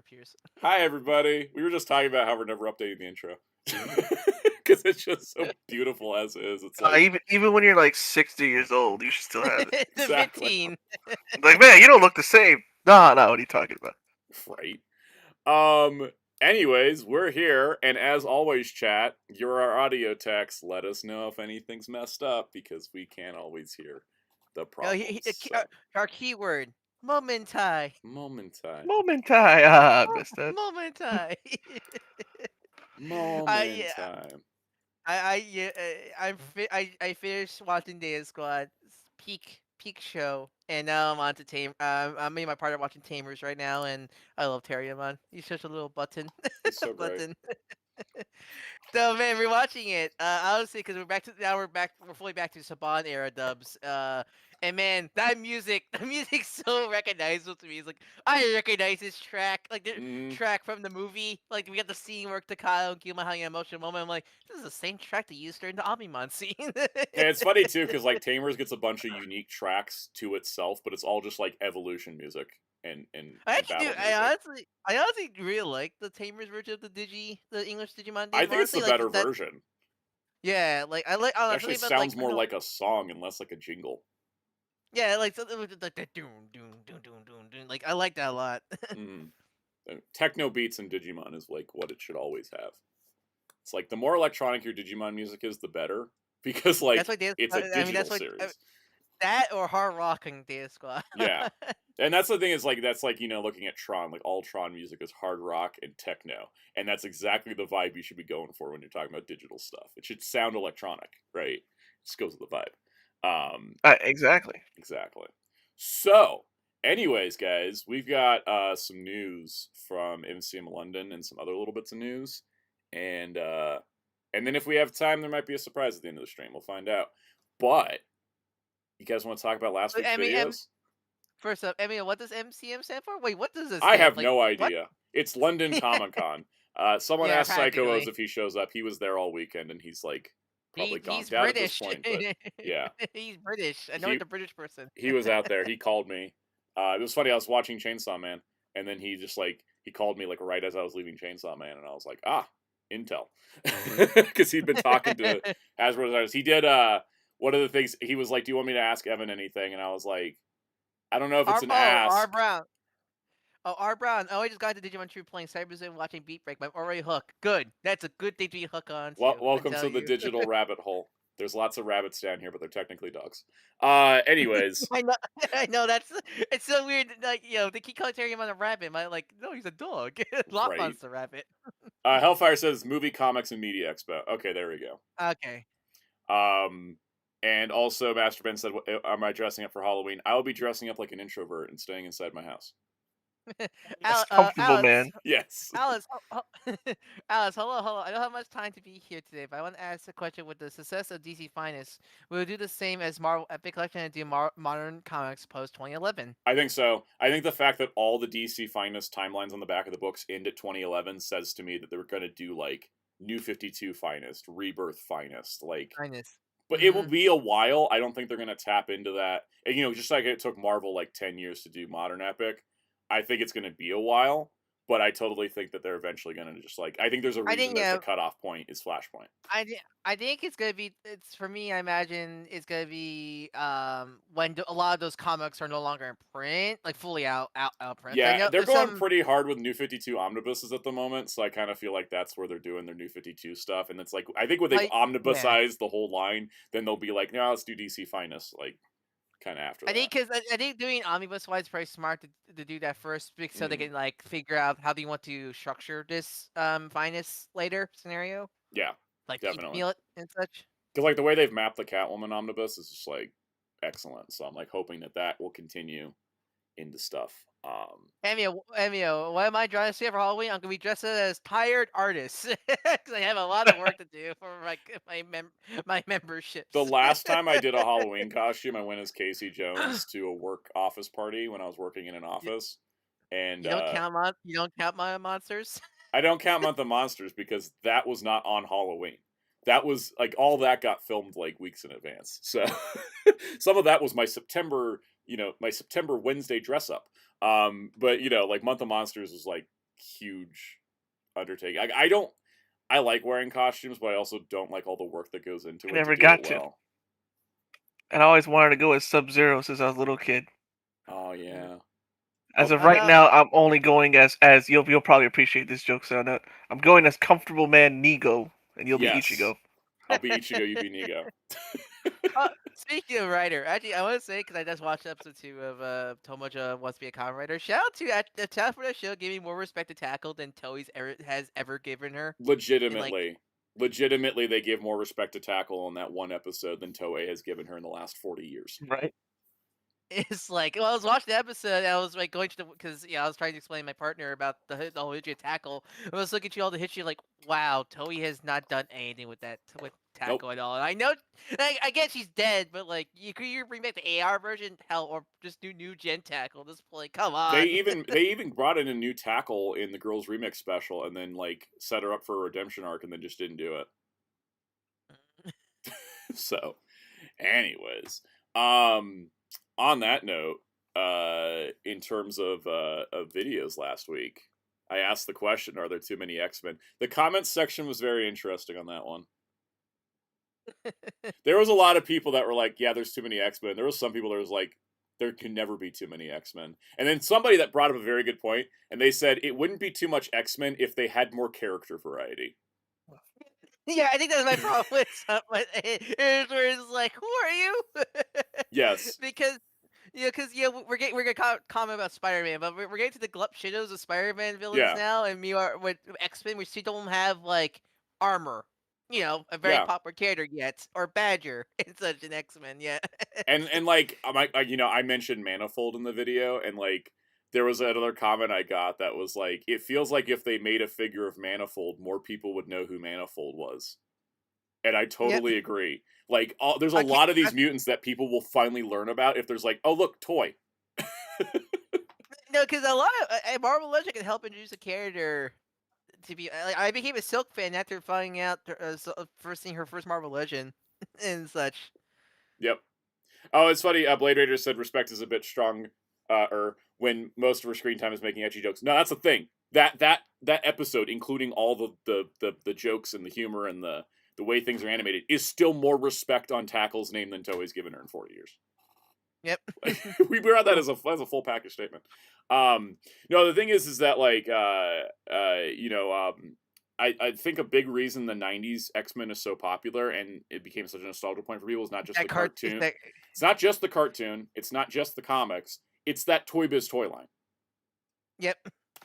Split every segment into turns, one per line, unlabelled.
appears.
Hi, everybody. We were just talking about how we're never updating the intro. Because it's just so beautiful as is. It's like,
Even when you're like 60 years old, you should still have it.
The
exactly.
15.
Like, man, you don't look the same. No, what are you talking about?
Right. Anyways, we're here, and as always, chat, you're our audio techs. Let us know if anything's messed up, because we can't always hear the problems.
Our keyword, momentai.
Momentai.
Momentai. Missed that.
Momentai.
Momentai.
I finished watching Data Squad peak show, and now I'm on to Tame. I'm me and my partner watching Tamers right now, and I love Terriermon. He's such a little button.
He's so great.
Button. So man, we're watching it. Honestly, because we're fully back to Saban era dubs. And man, the music's so recognizable to me. It's like I recognize this track, like the track from the movie. Like we got the scene where Takao and Gyuma having an emotional moment. I'm like, this is the same track they used during the Omnimon scene.
Yeah, it's funny too, because like Tamers gets a bunch of unique tracks to itself, but it's all just like evolution music and battle music.
I honestly really like the Tamers version of the English Digimon.
I think it's the better version.
Yeah, like I like.
It actually sounds more like a song and less like a jingle.
Yeah, like that doom doom doom doom doom doom. Like I like that a lot.
Techno beats in Digimon is like what it should always have. It's like the more electronic your Digimon music is, the better, because like it's a digital series.
That or hard rock in Data Squad.
Yeah, and that's the thing is like that's like looking at Tron, like all Tron music is hard rock and techno, and that's exactly the vibe you should be going for when you're talking about digital stuff. It should sound electronic, right? It just goes with the vibe.
Exactly.
So, anyways, guys, we've got some news from MCM London and some other little bits of news, and then if we have time, there might be a surprise at the end of the stream. We'll find out. But you guys want to talk about last week's videos?
First up, Emmy, what does MCM stand for? Wait, what does this?
I have no idea. What? It's London Comic Con. Someone asked Psycho O's if he shows up. He was there all weekend, and he's like. Probably conked out
British.
at this point, but yeah.
He's British. I know he's a British person.
He was out there. He called me. It was funny. I was watching Chainsaw Man, and then he just he called me like right as I was leaving Chainsaw Man, and I was like, Intel, because he'd been talking to Hasbro designers. He did one of the things. He was like, "Do you want me to ask Evan anything?" And I was like, "I don't know if it's an ask."
R. Brown. Oh, R. Brown. Oh, I just got to Digimon Troop playing Cyberzone, watching Beat Break. I'm already hooked. Good. That's a good thing to be hooked on.
Welcome to the digital rabbit hole. There's lots of rabbits down here, but they're technically dogs. Anyways.
I know. It's so weird. Like, they keep calling him on a rabbit. I'm like, no, he's a dog. Lopmon's the rabbit.
Hellfire says movie, comics, and media expo. Okay, there we go.
Okay.
And also, Master Ben said, am I dressing up for Halloween? I will be dressing up like an introvert and staying inside my house.
That's comfortable,
Alice,
man.
Yes.
Alice, Alice, hello. I don't have much time to be here today, but I want to ask a question. With the success of DC Finest, will we do the same as Marvel Epic Collection and do modern comics post 2011?
I think so. I think the fact that all the DC Finest timelines on the back of the books end at 2011 says to me that they're going to do like New 52 Finest, Rebirth Finest, like
Finest.
But it will be a while. I don't think they're going to tap into that. And, just like it took Marvel like 10 years to do Modern Epic, I think it's going to be a while. But I totally think that they're eventually going to just I think there's a reason that the cutoff point is Flashpoint.
I think it's going to be, for me, I imagine it's going to be when a lot of those comics are no longer in print, like fully out print.
Yeah, they're going pretty hard with New 52 omnibuses at the moment, so I kind of feel like that's where they're doing their New 52 stuff. And it's I think when they've omnibusized the whole line, then they'll be like, no, let's do DC Finest, kind of after that.
I think doing omnibus wise is probably smart to do that first, so they can figure out how they want to structure this Finest later scenario.
Yeah, definitely.
It and such.
Because the way they've mapped the Catwoman omnibus is just excellent. So I'm hoping that will continue into stuff.
Emio, what am I dressing for Halloween? I'm gonna be dressed as tired artist because I have a lot of work to do for my membership.
The last time I did a Halloween costume, I went as Casey Jones to a work office party when I was working in an office. And
you don't count my monsters.
I don't count Month of Monsters because that was not on Halloween. That was all that got filmed weeks in advance. So some of that was my September Wednesday dress up. But Month of Monsters was huge undertaking. I don't. I like wearing costumes, but I also don't like all the work that goes into
I
it to
never
do it
got to.
well.
And I always wanted to go as Sub-Zero since I was a little kid.
Oh yeah.
As
Oh,
of
I
right
know.
now, I'm only going as you'll probably appreciate this joke, so I'm going as Comfortable Man Nigo, and you'll be
yes.
Ichigo.
I'll be Ichigo, you be Nigo.
Speaking of writer, actually, I want to say because I just watched episode 2 of Tomoja Wants to Be a Kamen Writer. Shout out to the talent for that show, giving more respect to Tackle than Toei's has ever given her. And like,
Legitimately, they give more respect to Tackle on that one episode than Toei has given her in the last 40 years.
Right.
it's like, well, I was watching the episode, and I was like going to the because I was trying to explain to my partner about the whole Ichi Tackle. I was looking at you all the history, like, wow, Toei has not done anything with with
Nope.
Tackle at all. And I know, I get she's dead, but like, could you bring back the AR version, hell, or just do new Gen Tackle? This play, come
They
on.
even brought in a new Tackle in the Girls Remix special and then like set her up for a redemption arc and then just didn't do it. So, anyways, on that note, in terms of videos last week, I asked the question: are there too many X-Men? The comments section was very interesting on that one. There was a lot of people that were like, "Yeah, there's too many X-Men." There was some people that was like, "There can never be too many X-Men." And then somebody that brought up a very good point, and they said it wouldn't be too much X-Men if they had more character variety.
Yeah, I think that's my problem with some. Where it's like, who are you?
Yes.
because because we're gonna comment about Spider-Man, but we're getting to the glup shitos of Spider-Man villains
Yeah.
now, and we are with X-Men. We still don't have like armor, a very
Yeah.
popular character yet, or Badger in such an X-Men yet.
And like I mentioned Manifold in the video, and like there was another comment I got that was like, it feels like if they made a figure of Manifold, more people would know who Manifold was. And I
Yep.
totally agree. Like, there's a
I can't.
lot of these mutants that people will finally learn about if there's like, oh look, toy.
No, because a lot of Marvel Legend can help introduce a character to be. I became a Silk fan after finding out first seeing her first Marvel Legend and such.
Yep. Oh, it's funny. Blade Raider said respect is a bit strong, or when most of her screen time is making edgy jokes. No, that's the thing. That episode, including all the jokes and the humor and the way things are animated, is still more respect on Tackle's name than Toei's given her in 40 years.
Yep.
We brought that as a full package statement. No, the thing is that like I think a big reason the '90s X-Men is so popular and it became such a nostalgia point for people is not just
That
the
cart is
cartoon.
that.
It's not just the cartoon. It's not just the comics. It's that Toy Biz toy line.
Yep.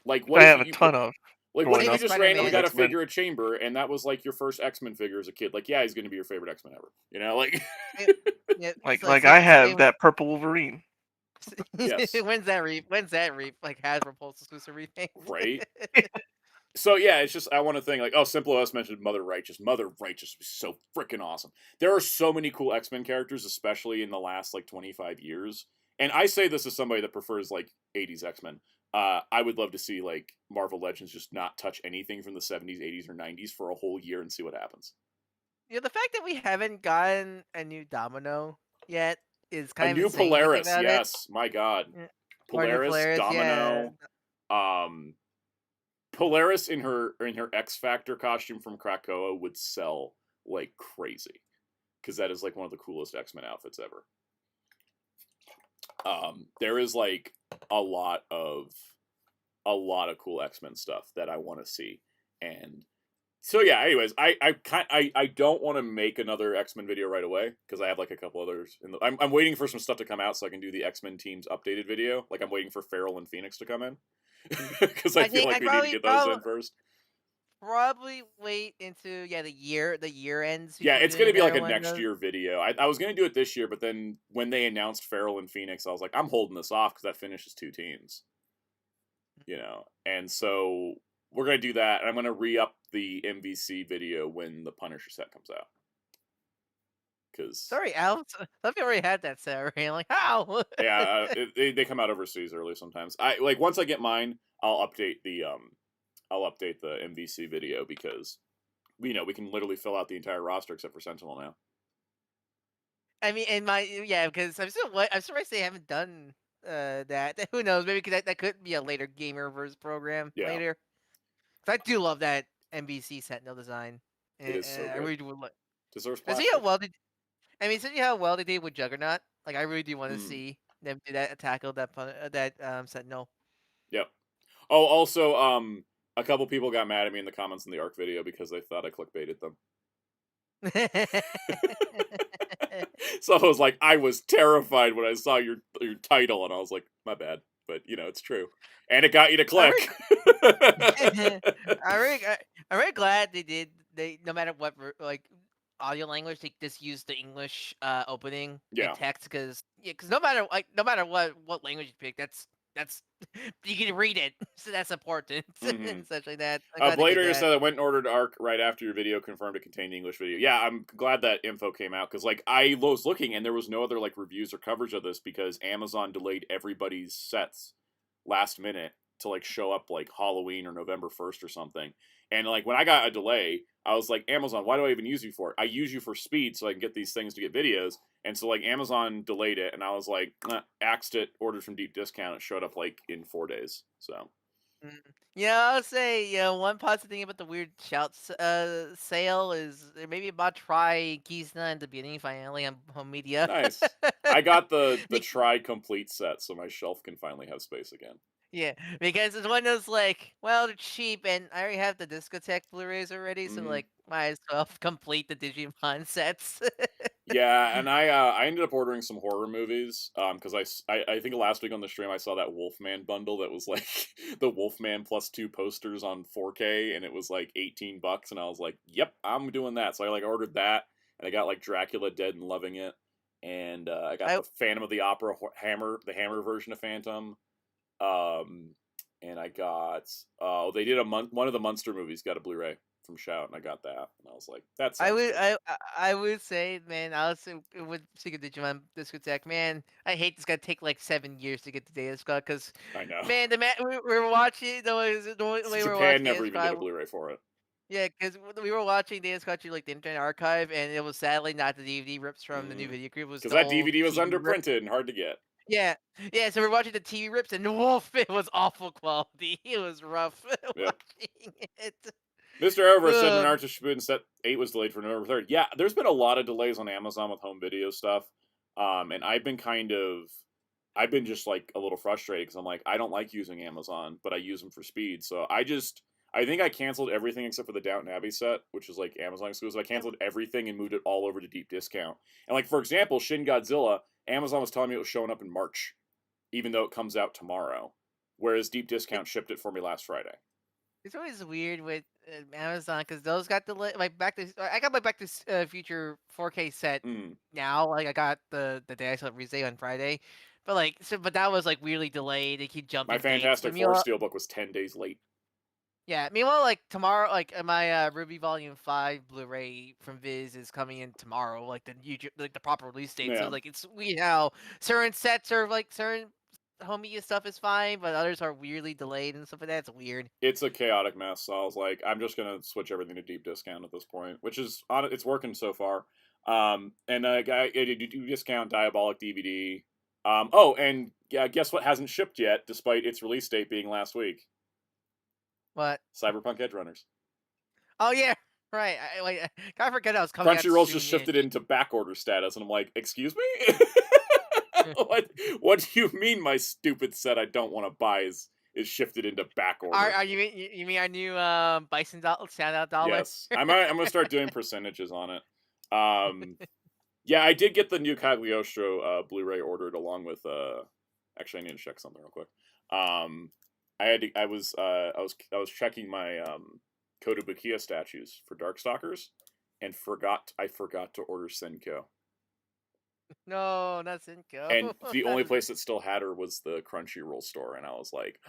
Like
I have a ton of
what
growing
if you
up
just
Spider-Man.
randomly
of
got a
X-Men.
figure of Chamber and that was like your first X-Men figure as a kid? Like, yeah, he's going to be your favorite X-Men ever. You know, like
Yeah,
Like I have that purple Wolverine.
yes,
When's that like Hasbro Pulse exclusive repaint?
right. So yeah, it's just I want to think like, oh, Simple Us mentioned Mother Righteous. Mother Righteous was so freaking awesome. There are so many cool X-Men characters, especially in the last like 25 years. And I say this as somebody that prefers like 80s X-Men. I would love to see like Marvel Legends just not touch anything from the 70s, 80s, or 90s for a whole year and see what happens.
Yeah, the fact that we haven't gotten a new Domino yet is
A
kind of
new
insane when you think
Polaris,
about it.
yes, my God,
Yeah. Or new
Polaris,
Polaris, yeah.
Domino, um, Polaris in her X Factor costume from Krakoa would sell like crazy because that is like one of the coolest X-Men outfits ever. There is like a lot of cool X-Men stuff that I want to see, and so yeah. Anyways, I don't want to make another X-Men video right away because I have like a couple others. I'm waiting for some stuff to come out so I can do the X-Men teams updated video. Like I'm waiting for Feral and Phoenix to come in because I
I
feel
think
like
I'd
we need to get those in first.
probably wait into the year ends
Yeah,
before
it's
doing
gonna be like
another
a
one.
next year video. I was gonna do it this year, but then when they announced Feral and Phoenix, I was like, I'm holding this off because that finishes 2 teams. You know, and so we're gonna do that, and I'm gonna re-up the MVC video when the Punisher set comes out. Because
Sorry, Al. Some people already had that set already. I'm like, how?
yeah, they come out overseas early sometimes. I like once I get mine, I'll update the MVC video because we can literally fill out the entire roster except for Sentinel now.
I mean, because I'm surprised they haven't done that. Who knows? Maybe because that could be a later gamer versus program
Yeah.
later. I do love that NBC Sentinel design.
It is so
I
good.
really do.
Deserves
And see how
plastic.
well they. I mean, see how well they did with Juggernaut. Like, I really do want to
Mm.
see them do that tackle that Sentinel.
Yep. Oh, also, a couple people got mad at me in the comments in the ARC video because they thought I clickbaited them. So I was like, I was terrified when I saw your title, and I was like, my bad, but it's true, and it got you to
I'm
click.
I'm really glad they did. They no matter what like audio language, they just use the English opening and
Yeah.
text because no matter what language you pick, that's you can read it, so that's important.
Mm-hmm.
Such like that. I'm glad they
Blade
did
Runner
that.
said I went and ordered ARC right after your video confirmed it contained the English video. Yeah, I'm glad that info came out because like I was looking and there was no other like reviews or coverage of this because Amazon delayed everybody's sets last minute to like show up like Halloween or November 1st or something. And like when I got a delay, I was like, Amazon, why do I even use you for it? I use you for speed so I can get these things to get videos. And so like Amazon delayed it and I was like, axed it, ordered from deep discount. It showed up like in 4 days. So
Mm. Yeah, I would say one positive thing about the weird shouts sale is maybe about try Kizna in the beginning finally on home media.
nice. I got the
Be-
try complete set, so my shelf can finally have space again.
yeah, because it's one of those like, well, they're cheap, and I already have the Discotek Blu-rays already, so
Hmm.
like, might as well complete the Digimon sets.
Yeah, and I ended up ordering some horror movies because I think last week on the stream I saw that Wolfman bundle that was like the Wolfman plus 2 posters on 4K and it was like $18 and I was like, yep, I'm doing that. So I like ordered that and I got like Dracula Dead and Loving It and I got
I
the Phantom of the Opera the Hammer version of Phantom. Um, and I got they did one of the Munster movies got a Blu-ray from Shout, and I got that, and I was like, that
I
sounds
would
good.
I would say, man, I also would speak of Digimon Discotek. Man, I hate it's gonna take like 7 years to get to Data Squad because,
I know.
man, we were watching the way we were
Japan
watching Data
never even did a
Squad.
Blu-ray for it.
Yeah, because we were watching Data Squad through like the Internet Archive, and it was sadly not the DVD rips from the new video group. It was
Because
the
that
old
DVD was
TV rip.
underprinted and hard to get.
Yeah, yeah. So we're watching the TV rips, and wolf, it was awful quality. It was rough
Yep.
watching it.
Mr. Over said
Ugh.
Naruto Shippuden Set 8 was delayed for November 3rd. Yeah, there's been a lot of delays on Amazon with home video stuff. And I've been just like a little frustrated because I'm like, I don't like using Amazon, but I use them for speed. So I think I canceled everything except for the Downton Abbey set, which is like Amazon exclusive. I canceled everything and moved it all over to deep discount. And like, for example, Shin Godzilla, Amazon was telling me it was showing up in March, even though it comes out tomorrow. Whereas deep discount shipped it for me last Friday.
It's always weird with Amazon because those got like back to I got my Back to Future 4K set
Mm.
now. Like I got the day I saw Rise on Friday, but like but that was like weirdly delayed. They keep
My
jumping dates. But
Fantastic Four Steelbook was 10 days late.
yeah, meanwhile, like tomorrow, like my Ruby Volume 5 Blu-ray from Viz is coming in tomorrow, like the proper release date. So
Yeah.
like it's weird how certain sets are like certain home media stuff is fine, but others are weirdly delayed and stuff like that. It's weird.
It's a chaotic mess. So I was like, I'm just gonna switch everything to deep discount at this point, which is on it's working so far. And I do discount Diabolic DVD. Oh, and yeah, guess what hasn't shipped yet, despite its release date being last week?
What?
Cyberpunk Edge Runners.
Oh yeah, right. I forget I was coming out
Crunchyroll's just
soon.
shifted into back order status, and I'm like, excuse me? What do you mean my stupid set I don't want to buy is shifted into back order?
Are you mean our new Bison Soundout dollar?
Yes. I'm gonna start doing percentages on it. Yeah, I did get the new Cagliostro Blu-ray ordered along with actually I need to check something real quick. I was checking my Kotobukiya statues for Darkstalkers and I forgot to order Senko.
No, not Cinco.
And the only place that still had her was the Crunchyroll store, and I was like,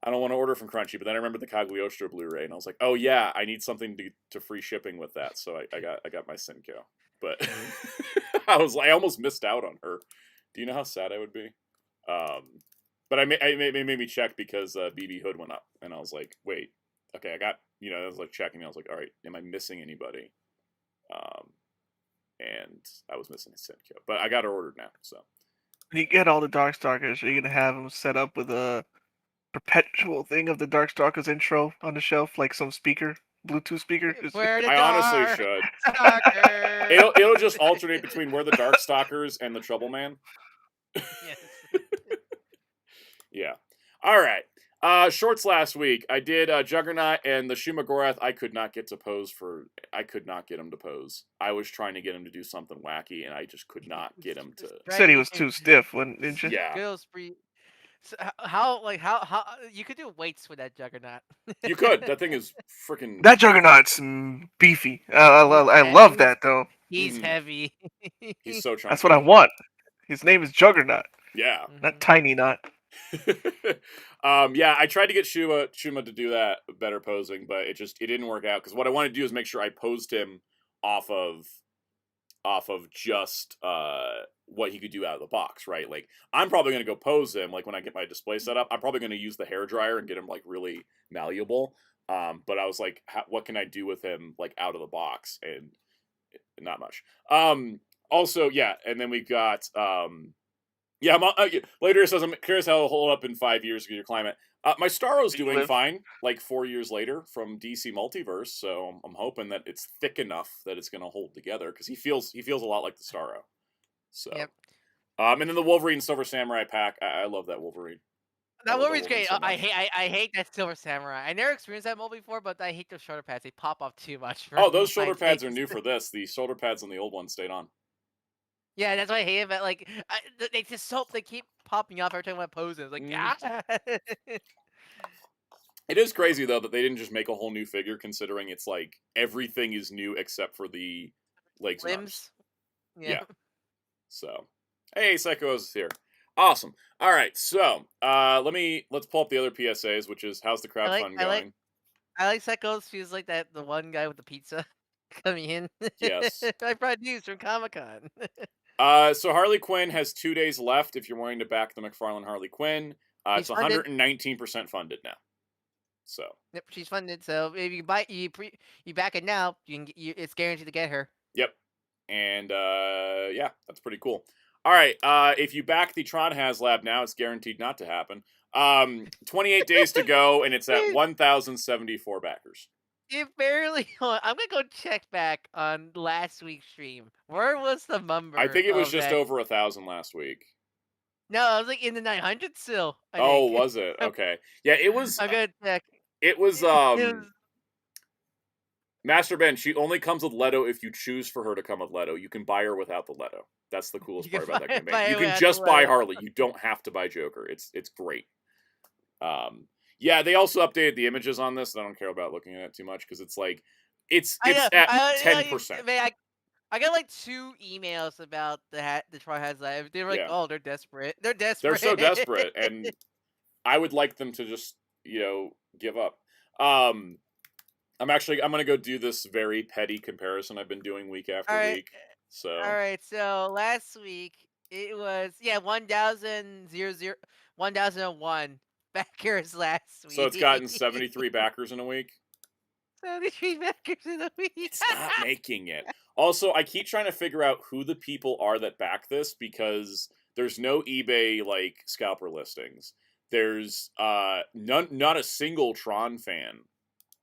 I don't want to order from Crunchy, but then I remembered the Cagliostro Blu-ray, and I was like, oh yeah, I need something to free shipping with that, so I got my Senko. But I almost missed out on her. Do you know how sad I would be? But it made me check because BB Hood went up, and I was like, wait, okay, I was like checking, I was like, all right, am I missing anybody? And I was missing a Senko, but I got her ordered now, so.
When you get all the Darkstalkers, are you gonna have them set up with a perpetual thing of the Darkstalkers intro on the shelf, like some speaker, Bluetooth speaker.
Where the
I honestly
dark
should.
stalker.
It'll just alternate between We're the Darkstalkers and the Trouble Man.
Yes.
Yeah. All right. Shorts last week. I did Juggernaut and the Shumagorath. I could not get him to pose. I was trying to get him to do something wacky, and I just could not get him to.
Said he was too stiff, didn't you?
Yeah.
Good spree. So how you could do weights with that juggernaut?
You could. That thing is freaking.
That Juggernaut's beefy. I love that though.
He's heavy.
He's so chunky.
That's what I want. His name is Juggernaut,
Yeah.
not Tiny Knot.
Yeah, I tried to get Shuma to do that better posing, but it didn't work out because what I wanted to do is make sure I posed him off of just what he could do out of the box, right? Like I'm probably gonna go pose him like when I get my display set up. I'm probably gonna use the hair dryer and get him like really malleable. But I was like, what can I do with him like out of the box? And not much. Also, yeah, and then we've got yeah, later it says, I'm curious how it'll hold up in 5 years of your climate. My Starro's doing fine, like 4 years later from DC Multiverse, so I'm hoping that it's thick enough that it's going to hold together, because he feels a lot like the Starro. So,
Yep.
And then the Wolverine Silver Samurai pack, I love that Wolverine.
That Wolverine's great.
So
I hate that Silver Samurai. I never experienced that mold before, but I hate those shoulder pads. They pop off too much.
Oh, those shoulder pads are new for this. The shoulder pads on the old one stayed on.
Yeah, that's why I hate it. But like, they keep popping off every time I pose. It's like, ah.
It is crazy though that they didn't just make a whole new figure, considering it's like everything is new except for the legs and arms.
Yeah.
So, hey, Psycho's here. Awesome. All right, so let's pull up the other PSAs, which is how's the crowdfund going?
I like Psychos. Feels like the one guy with the pizza coming in.
Yes.
I brought news from Comic-Con.
So Harley Quinn has 2 days left if you're wanting to back the McFarlane Harley Quinn. It's 119% funded now. So
yep, she's funded. So if you back it now, it's guaranteed to get her.
Yep, and yeah, that's pretty cool. All right, if you back the Tron Haslab now, it's guaranteed not to happen. 28 days to go, and it's at 1,074 backers.
It barely. I'm gonna go check back on last week's stream. Where was the number?
I think it was just over 1,000 last week.
No, I was like in the 900s still.
Oh, was it? Okay. Yeah, it was.
I'm gonna check.
It was. Master Ben, she only comes with Leto if you choose for her to come with Leto. You can buy her without the Leto. That's the coolest part about that campaign. You can just buy Harley. You don't have to buy Joker. It's great. Yeah, they also updated the images on this. I don't care about looking at it too much because it's like it's at 10%.
I got like 2 emails about the Tron Haslab. They were like, "Oh, they're desperate. They're desperate.
They're so desperate," and I would like them to just give up. I'm gonna go do this very petty comparison I've been doing week after week. So
all right, so last week it was 1,001 backers last week.
So it's gotten 73 backers in a week.
73 backers in a week.
It's not making it. Also, I keep trying to figure out who the people are that back this because there's no eBay like scalper listings. There's not a single Tron fan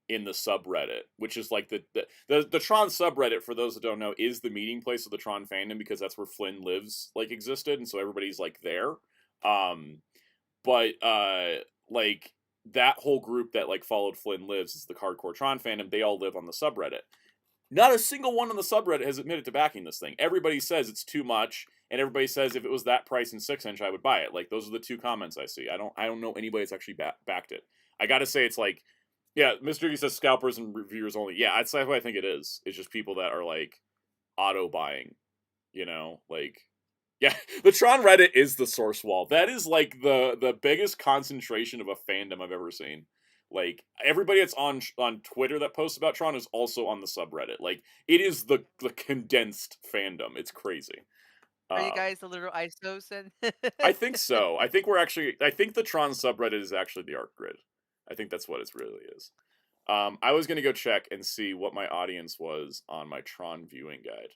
in the subreddit, which is like the Tron subreddit, for those that don't know, is the meeting place of the Tron fandom because that's where Flynn lives existed, and so everybody's like there. But like that whole group that like followed Flynn Lives is the hardcore Tron fandom. They all live on the subreddit. Not a single one on the subreddit has admitted to backing this thing. Everybody says it's too much, and everybody says if it was that price in 6-inch, I would buy it. Like those are the 2 comments I see. I don't know anybody that's actually backed it. I gotta say it's like, yeah, Mr. V says scalpers and reviewers only. Yeah, that's what I think it is. It's just people that are like auto buying, like. Yeah, the Tron Reddit is the source wall. That is like the biggest concentration of a fandom I've ever seen. Like everybody that's on Twitter that posts about Tron is also on the subreddit. Like it is the condensed fandom. It's crazy.
Are you guys the literal ISOs then?
I think so. I think the Tron subreddit is actually the art grid. I think that's what it really is. I was gonna go check and see what my audience was on my Tron viewing guide.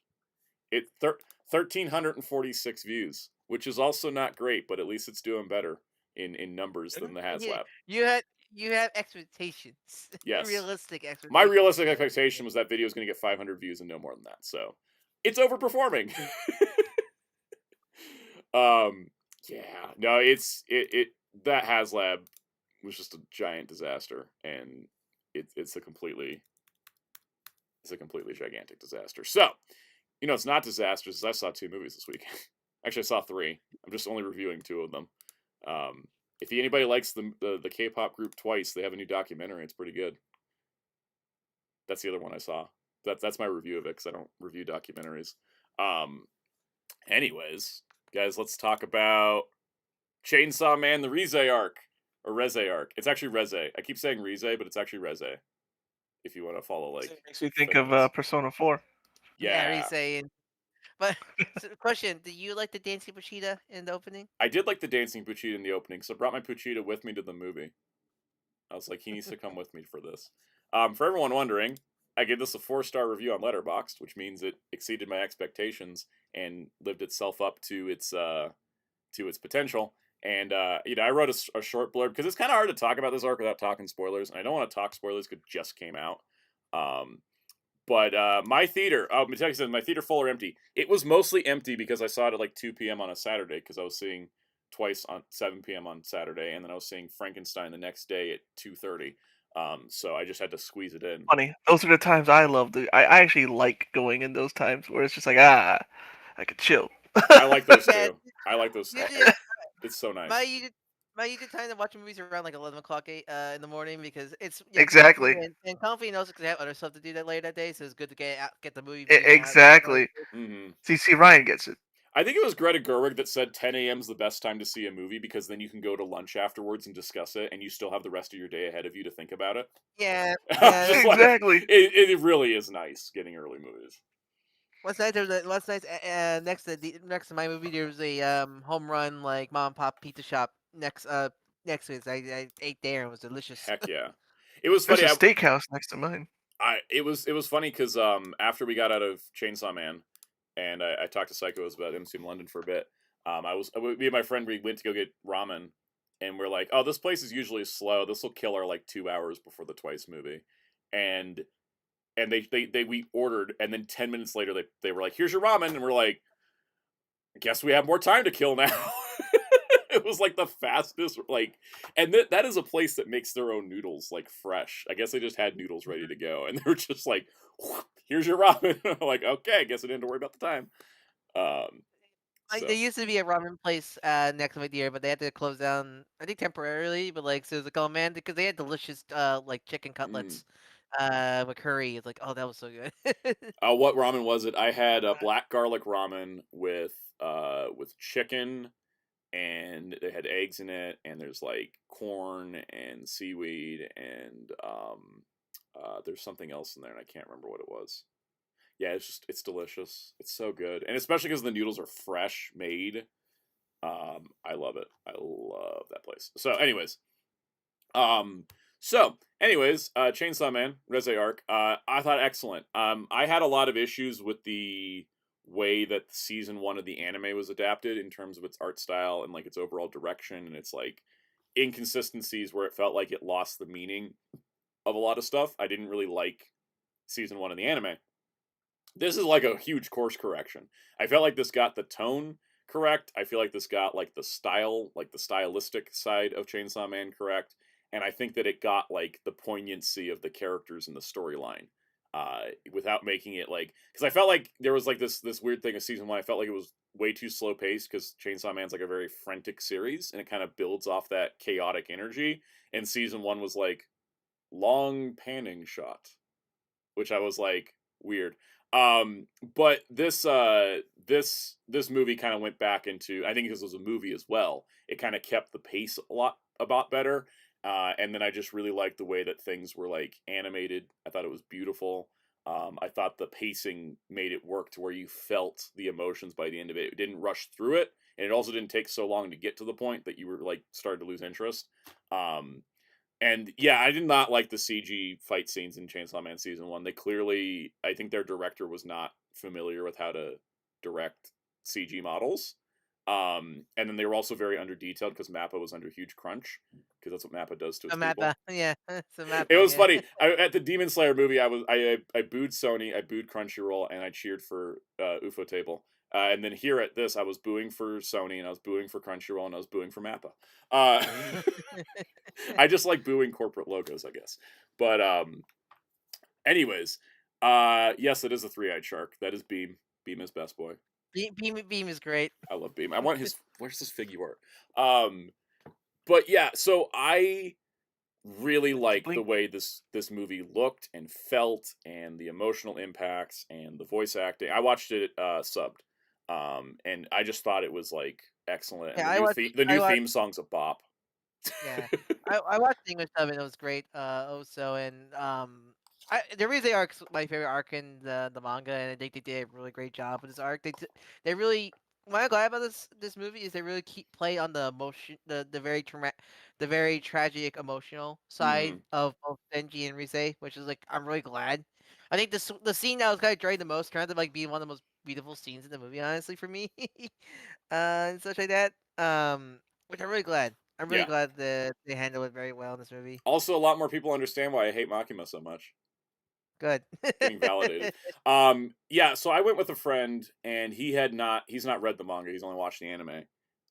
1,346 views, which is also not great, but at least it's doing better. in numbers than the
Yeah,
Haslab.
you have expectations,
Yes.
realistic
My
expectations.
realistic expectation was that video is going to get 500 views and no more than that. So it's overperforming. um, yeah, no, it that Haslab was just a giant disaster, and it's a completely gigantic disaster. So it's not disasters. I saw 2 movies this week. Actually, I saw 3. I'm just only reviewing 2 of them. If anybody likes the K-pop group Twice, they have a new documentary. It's pretty good. That's the other one I saw. That's my review of it because I don't review documentaries. Anyways, guys, let's talk about Chainsaw Man: The Rize arc or Reze arc. It's actually Reze. I keep saying Rize, but it's actually Reze. If you want to follow like
It makes me think
things.
of Persona 4.
Yeah,
Yeah,
he's saying. But so, question: do you like the dancing Bushida in the opening?
I did like the dancing Puchita in the opening, so I brought my Puchita with me to the movie. I was like, he needs to come with me for this. For everyone wondering, I gave this a 4-star review on Letterboxd, which means it exceeded my expectations and lived itself up to its potential. And I wrote a short blurb because it's kind of hard to talk about this arc without talking spoilers, and I don't want to talk spoilers because it just came out. But my theater, let me tell you something, my theater full or empty. It was mostly empty because I saw it at like 2 p.m. on a Saturday because I was seeing Twice on 7 p.m. on Saturday, and then I was seeing Frankenstein the next day at 2:30. So I just had to squeeze it in.
Funny. Those are the times I love. I actually like going in those times where it's just like, I could chill.
I like those
Yeah,
too. I like those.
usually
It's so
my
nice.
usual my usual time to watch movies around like 11 o'clock in the morning because it's comfy
Exactly.
and comfy and also because I have other stuff to do that later that day, so it's good to get the movie viewing out.
Exactly.
hmm
See, Ryan gets it.
I think it was Greta Gerwig that said 10 a.m. is the best time to see a movie because then you can go to lunch afterwards and discuss it, and you still have the rest of your day ahead of you to think about it.
Yeah,
I was
yeah.
just
That's,
like,
Exactly.
it really is nice getting early movies.
what's nice next to my movie there was a home run like mom and pop pizza shop next to it. I ate there and it was delicious.
Heck yeah. It was
There's
funny.
a steakhouse next to mine.
It was funny because after we got out of Chainsaw Man, and I talked to Psychos about MCM London for a bit. Me and my friend, we went to go get ramen, and we're like, oh, this place is usually slow. This will kill our like 2 hours before the Twice movie, and we ordered, and then 10 minutes later they were like, here's your ramen, and we're like, I guess we have more time to kill now. It was like the fastest, like, and that is a place that makes their own noodles like fresh. I guess they just had noodles ready to go, and they were just like, "Here's your ramen." I'm like, okay, I guess I didn't have to worry about the time. Um,
Like
so
there used to be a ramen place next to my deer, but they had to close down. I think temporarily, but like so it was like, oh man, because they had delicious like chicken
mm.
cutlets with curry. It's like, oh, that was so good.
What ramen was it? I had a black garlic ramen with chicken, and they had eggs in it, and there's like corn and seaweed, and there's something else in there, and I can't remember what it was. Yeah, it's delicious. It's so good, and especially because the noodles are fresh made. I love it. I love that place. Um, Chainsaw Man, Reze arc. I thought excellent. I had a lot of issues with the way that season 1 of the anime was adapted in terms of its art style and like its overall direction, and its like inconsistencies where it felt like it lost the meaning of a lot of stuff. I didn't really like season 1 of the anime. This is like a huge course correction. I felt like this got the tone correct. I feel like this got like the style, like the stylistic side of Chainsaw Man correct. And I think that it got like the poignancy of the characters in the storyline. Without making it like, because I felt like there was like this weird thing of season 1. I felt like it was way too slow paced because Chainsaw Man's like a very frantic series and it kind of builds off that chaotic energy. And season 1 was like long panning shot, which I was like weird. But this movie kind of went back into, I think because it was a movie as well, it kind of kept the pace a lot better. And then I just really liked the way that things were like animated. I thought it was beautiful. I thought the pacing made it work to where you felt the emotions by the end of it. It didn't rush through it, and it also didn't take so long to get to the point that you were like started to lose interest. And yeah, I did not like the CG fight scenes in Chainsaw Man season 1. They clearly, I think their director was not familiar with how to direct CG models. And then they were also very under detailed because Mappa was under huge crunch because that's what Mappa does to its
A
people.
mappa, yeah, it's a
It
mappa,
was
yeah.
funny. At the Demon Slayer movie, I booed Sony, I booed Crunchyroll, and I cheered for UFO Table. And then here at this, I was booing for Sony, and I was booing for Crunchyroll, and I was booing for Mappa. Uh, I just like booing corporate logos, I guess. But anyways, yes, it is a three-eyed shark. That is Beam. Beam is best boy.
Beam is great.
I love Beam. I want his. Where's his figure art? But yeah, so I really like the
Blink.
way this movie looked and felt, and the emotional impacts and the voice acting. I watched it subbed, and I just thought it was like excellent. And
Yeah,
the
I
new
watched
theme song's a bop.
yeah. I watched the English dub and it was great, also, and, the reason arc's my favorite arc in the manga, and I think they did a really great job with this arc. They really what I'm glad about this movie is they really keep play on the emotion, the very tragic emotional side
Hmm.
of both Denji and Rise, which is like I'm really glad. I think the scene that was kind of dragged the most, kind of like being one of the most beautiful scenes in the movie, honestly, for me, and such like that. Which I'm really glad. I'm really
Yeah.
glad that they handled it very well in this movie.
Also, a lot more people understand why I hate Makima so much.
Good.
Getting validated. Yeah, so I went with a friend, and he's not read the manga, he's only watched the anime.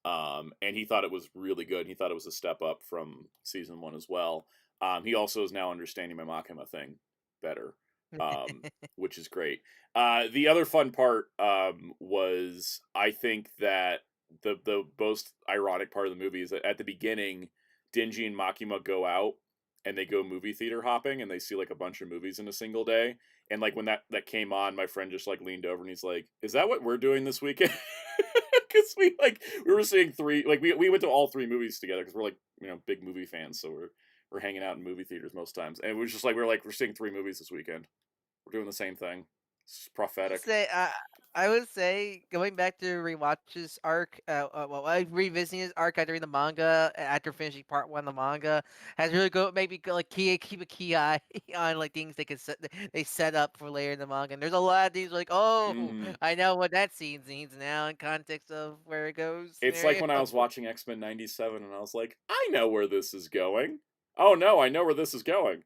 And he thought it was really good. He thought it was a step up from season 1 as well. He also is now understanding my Makima thing better, which is great. The other fun part was, I think that the most ironic part of the movie is that at the beginning, Denji and Makima go out and they go movie theater hopping, and they see like a bunch of movies in a single day. And like when that came on, my friend just like leaned over and he's like, "Is that what we're doing this weekend?" Because we were seeing three, like we went to all three movies together because we're like, big movie fans, so we're hanging out in movie theaters most times. And it was just like we're seeing three movies this weekend. We're doing the same thing. It's prophetic.
Say, I would say going back to rewatch this arc, well, I revisiting this arc after reading the manga, after finishing part one of the manga, has really made me go, like keep a key eye on like things they set up for later in the manga. And there's a lot of things like, oh,
Hmm.
I know what that scene means now in context of where it goes
It's like
scenario.
when I was watching X-Men '97, and I was like, I know where this is going. Oh no, I know where this is going.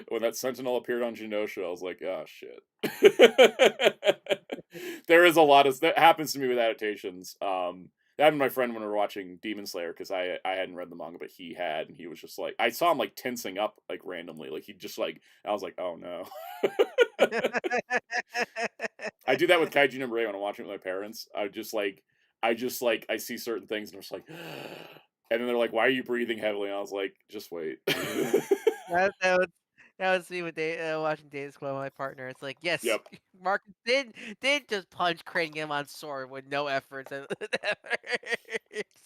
When that Sentinel appeared on Genosha, I was like, oh shit. There is a lot of that happens to me with adaptations. That and my friend when we were watching Demon Slayer, because I hadn't read the manga, but he had, and he was just like, I saw him like tensing up like randomly, like he just like, I was like, oh no. I do that with Kaiju number 8 when I'm watching it with my parents. I see certain things and I'm just like, and then they're like, "Why are you breathing heavily?" And I was like, "Just wait."
That was that was me with watching Days Club with my partner. It's like, yes,
Yep,
Marcus did just punch Cranium on sword with no efforts.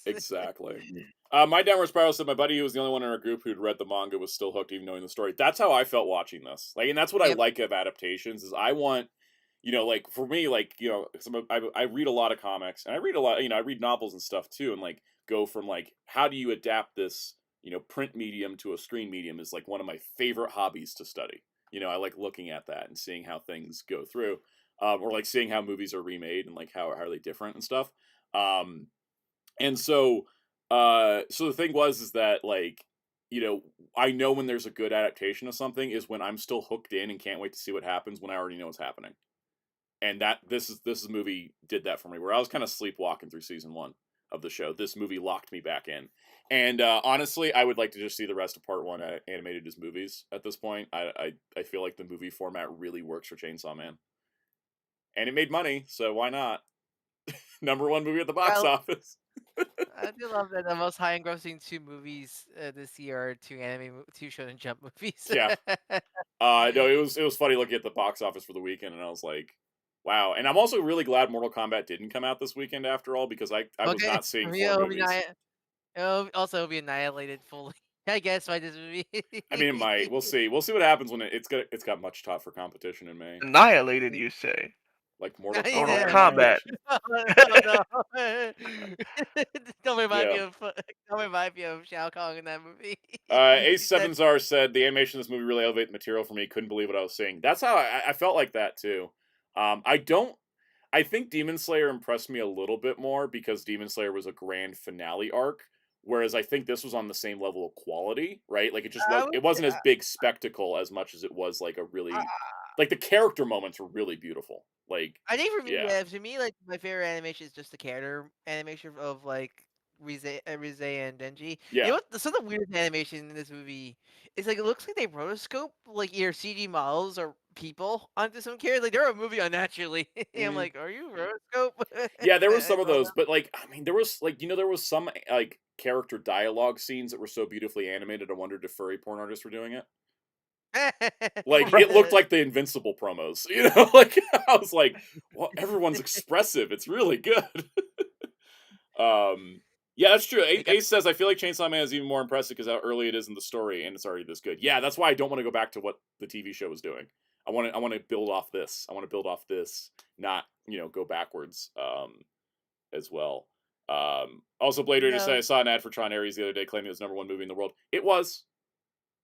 exactly. My downward spiral said my buddy, who was the only one in our group who'd read the manga, was still hooked, even knowing the story. That's how I felt watching this. Like, and that's what I
Yep.
like of adaptations is I want, like for me, like 'cause I read a lot of comics and I read a lot, I read novels and stuff too, and like go from like how do you adapt this, print medium to a screen medium is like one of my favorite hobbies to study. I like looking at that and seeing how things go through, or like seeing how movies are remade and like how are they different and stuff. Um, and so the thing was is that like, you know, I know when there's a good adaptation of something is when I'm still hooked in and can't wait to see what happens when I already know what's happening. And this movie did that for me where I was kind of sleepwalking through season 1 of the show. This movie locked me back in. And honestly, I would like to just see the rest of part 1 animated as movies at this point. I feel like the movie format really works for Chainsaw Man. And it made money, so why not? Number 1 movie at the box
Well,
office.
I do love that the most high-engrossing two movies this year are two Shonen Jump movies.
Yeah. No, it was funny looking at the box office for the weekend, and I was like, wow. And I'm also really glad Mortal Kombat didn't come out this weekend after all, because I was
Okay,
not seeing 4
it'll be
movies.
it'll be annihilated fully, I guess, by this movie.
I mean, it might. We'll see. We'll see what happens when it's got much tougher competition in May,
Annihilated, you say?
like Mortal
Mortal
Kombat
Yeah.
Kombat.
Annihilation.
Oh no! Don't remind me
Yeah.
of don't remind me of Shao Kahn in that movie.
Ace
He said,
Seven Zar said the animation of this movie really elevated the material for me. Couldn't believe what I was seeing. That's how I felt like that too. I don't. I think Demon Slayer impressed me a little bit more because Demon Slayer was a grand finale arc, whereas I think this was on the same level of quality, right? Like
I would
it wasn't as big spectacle as much as it was like a
uh,
really like the character moments were really beautiful. Like
I think
yeah.
for me, like my favorite animation is just the character animation of like Rize and Denji. You
Yeah.
know what? Some of the weirdest animation in this movie is like it looks like they rotoscope like either CG models or people onto some characters. Like they're a movie unnaturally. I'm
Mm.
like, are you rotoscope?
Yeah, there was some
I
of
don't
those, but like I mean there was like there was some like character dialogue scenes that were so beautifully animated I wondered if furry porn artists were doing it.
know.
Like, it looked like the Invincible promos, like, I was like, "Well, everyone's expressive, it's really good." Um, yeah, that's true.
They got
Ace says, "I feel like Chainsaw Man is even more impressive because how early it is in the story, and it's already this good." Yeah, that's why I don't wanna go back to what the TV show was doing. I wanna build off this. I wanna build off this, not, go backwards, as well. Also, Blade Runner said,
no,
"I saw an ad for Tron Ares the other day claiming it was #1 movie in the world." It was.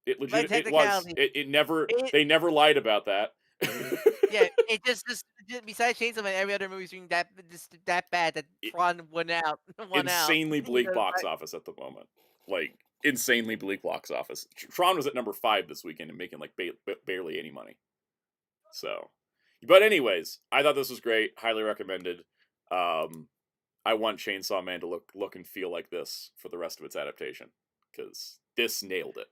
by
It was.
technicality,
It never
it
they never lied about that.
yeah, it just besides Chainsaw Man, every other movie's doing that bad that
I
Tron won out won out.
insanely bleak box office at the moment. Like, insanely bleak box office. Tron was at number 5 this weekend and making, like, barely any money. So but anyways, I thought this was great, highly recommended. I want Chainsaw Man to look and feel like this for the rest of its adaptation, because this nailed it.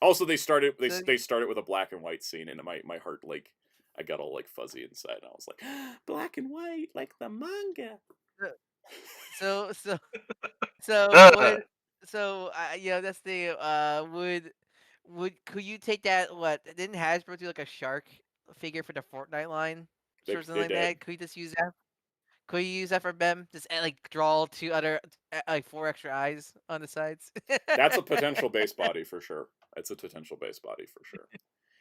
Also, they started
So
they started with a black and white scene, and my heart like I got all like fuzzy inside, and I was like, black and white like the manga.
so so so would that's the could you take that what didn't Hasbro do like a shark figure for the Fortnite line or something
They
like
did.
that? Could you just use that? Could you use that for Bem? Just like draw two other like four extra eyes on the sides.
That's a potential base body for sure. It's a potential base body for sure.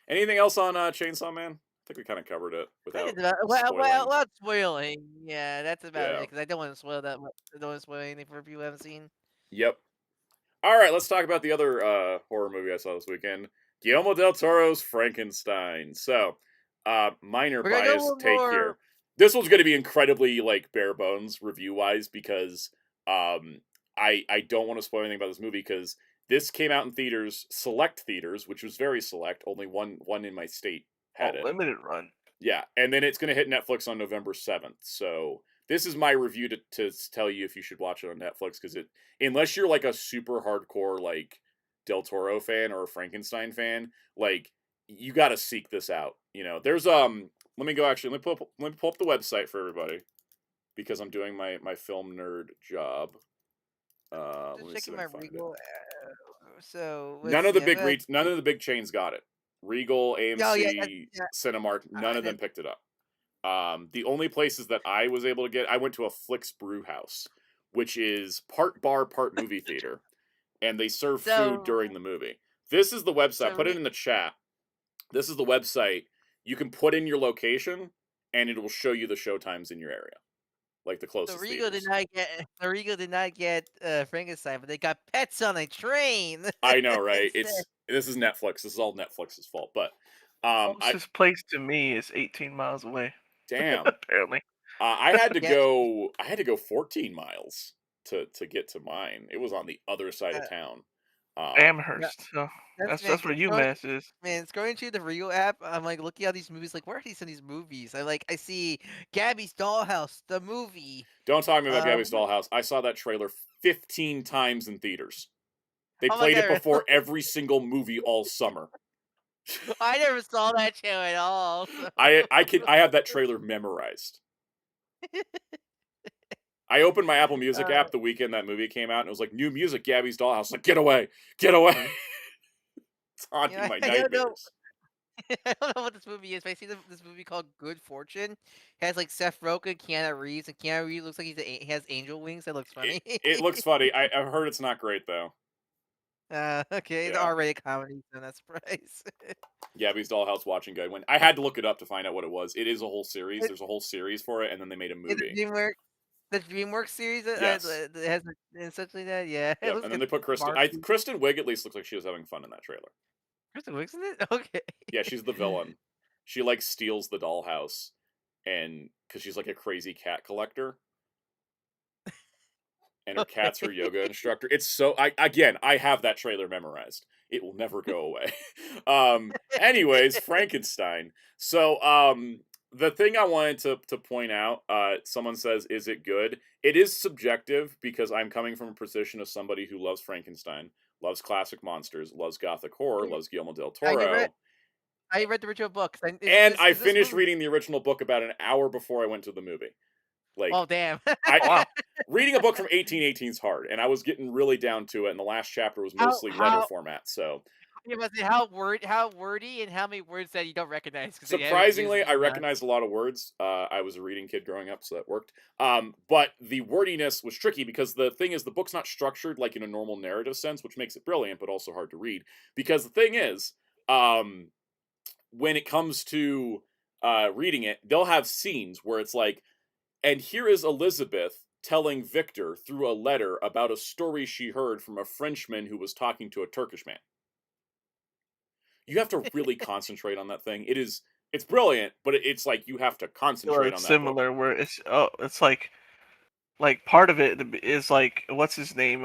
Anything else on Chainsaw Man? I think we kind of covered it
I think
without
it's about
spoiling.
without spoiling. Yeah, that's about it
Yeah.
because I don't want to spoil that. I don't want to spoil anything for people who haven't seen.
Yep. All right, let's talk about the other horror movie I saw this weekend, Guillermo del Toro's Frankenstein. So, minor
We're gonna go a
bias
little
take
more.
here. This one's going to be incredibly like bare bones review wise because I don't want to spoil anything about this movie because this came out in theaters, select theaters, which was very select. Only one in my state
Oh,
had it.
limited run.
Yeah, and then it's going to hit Netflix on November 7th. So this is my review to tell you if you should watch it on Netflix because unless you're like a super hardcore like Del Toro fan or a Frankenstein fan, like you got to seek this out. There's let me go actually let me pull up the website for everybody because I'm doing my film nerd job. Let
Just
me see
checking
if I
my
can find it.
Regal. So let's see.
None of the big chains got it. Regal,
Oh yeah,
AMC, Cinemark, none of them
that,
picked it up. The only places that I was able to get, I went to a Flicks Brew House, which is part bar, part movie theater, and they serve food
so
during the movie. This is the website. I
so
put it in the chat. This is the website. You can put in your location, and it will show you the show times in your area, like the
So
closest
Regal did
theaters.
not get Frankenstein, but they got Pets on a Train
I know, right?
instead.
This is Netflix. This is all Netflix's fault, but I
Closest place to me is 18 miles away.
damn.
Apparently.
I had to
Yeah,
go. I had to go 14 miles to get to mine. It was on the other side
uh,
of town.
yeah,
Amherst. So
that's
that's where UMass is.
man, scrolling through the Regal app, I'm like looking at these movies. Like, where are these in these movies? I see Gabby's Dollhouse, the movie.
Don't talk to me about
Um,
Gabby's Dollhouse. I saw that trailer 15 times in theaters. They
oh my
played it
god,
before every single movie all summer.
I never saw that show at all. So.
I have that trailer memorized. I opened my Apple Music
Uh,
app the weekend that movie came out, and it was like new music, Gabby's Dollhouse. Like, get away, get away! It's haunting my
I don't know.
nightmares.
I don't know what this movie is, but I see this movie called Good Fortune. It has like Seth Rogen, Keanu Reeves, and Keanu Reeves looks like he has angel wings. That looks
It
funny.
it looks funny. I've heard it's not great though.
Okay, it's
Yeah.
R-rated comedy, so not surprise.
Gabby's Dollhouse watching guide. When I had to look it up to find out what it was. It is a whole series.
It,
There's a whole series for it, and then they made a
in
movie.
the DreamWorks series
Yes.
that has essentially that. Yeah, it
Yep.
looks
And then
good.
they put Kristen.
Barbie.
Kristen Wiig at least looks like she was having fun in that trailer.
Kristen Wiig's in it. Okay.
Yeah, she's the villain. She like steals the dollhouse, and because she's like a crazy cat collector, and her cat's her
Okay.
yoga instructor. It's so I have that trailer memorized. It will never go away. Anyways, Frankenstein. So the thing I wanted to point out, someone says, is it good? It is subjective because I'm coming from a position of somebody who loves Frankenstein, loves classic monsters, loves gothic horror, loves Guillermo del
I never
Toro,
I read the original book.
and I
Is this
finished
movie?
reading the original book about an hour before I went to the movie. Like
Oh damn!
I
Oh, wow.
reading a book from 1818 is hard, and I was getting really down to it, and the last chapter was mostly letter
How
format. So
yeah, but how wordy and how many words that you don't recognize because you haven't used
surprisingly,
it
I
in
recognized a lot of words. I was a reading kid growing up, so that worked. But the wordiness was tricky because the thing is, the book's not structured like in a normal narrative sense, which makes it brilliant, but also hard to read. Because the thing is, when it comes to reading it, they'll have scenes where it's like, and here is Elizabeth telling Victor through a letter about a story she heard from a Frenchman who was talking to a Turkish man. You have to really concentrate on that thing. It's brilliant, but it's like you have to
Or
concentrate on
it's
that book.
similar where it's like part of it is like what's his name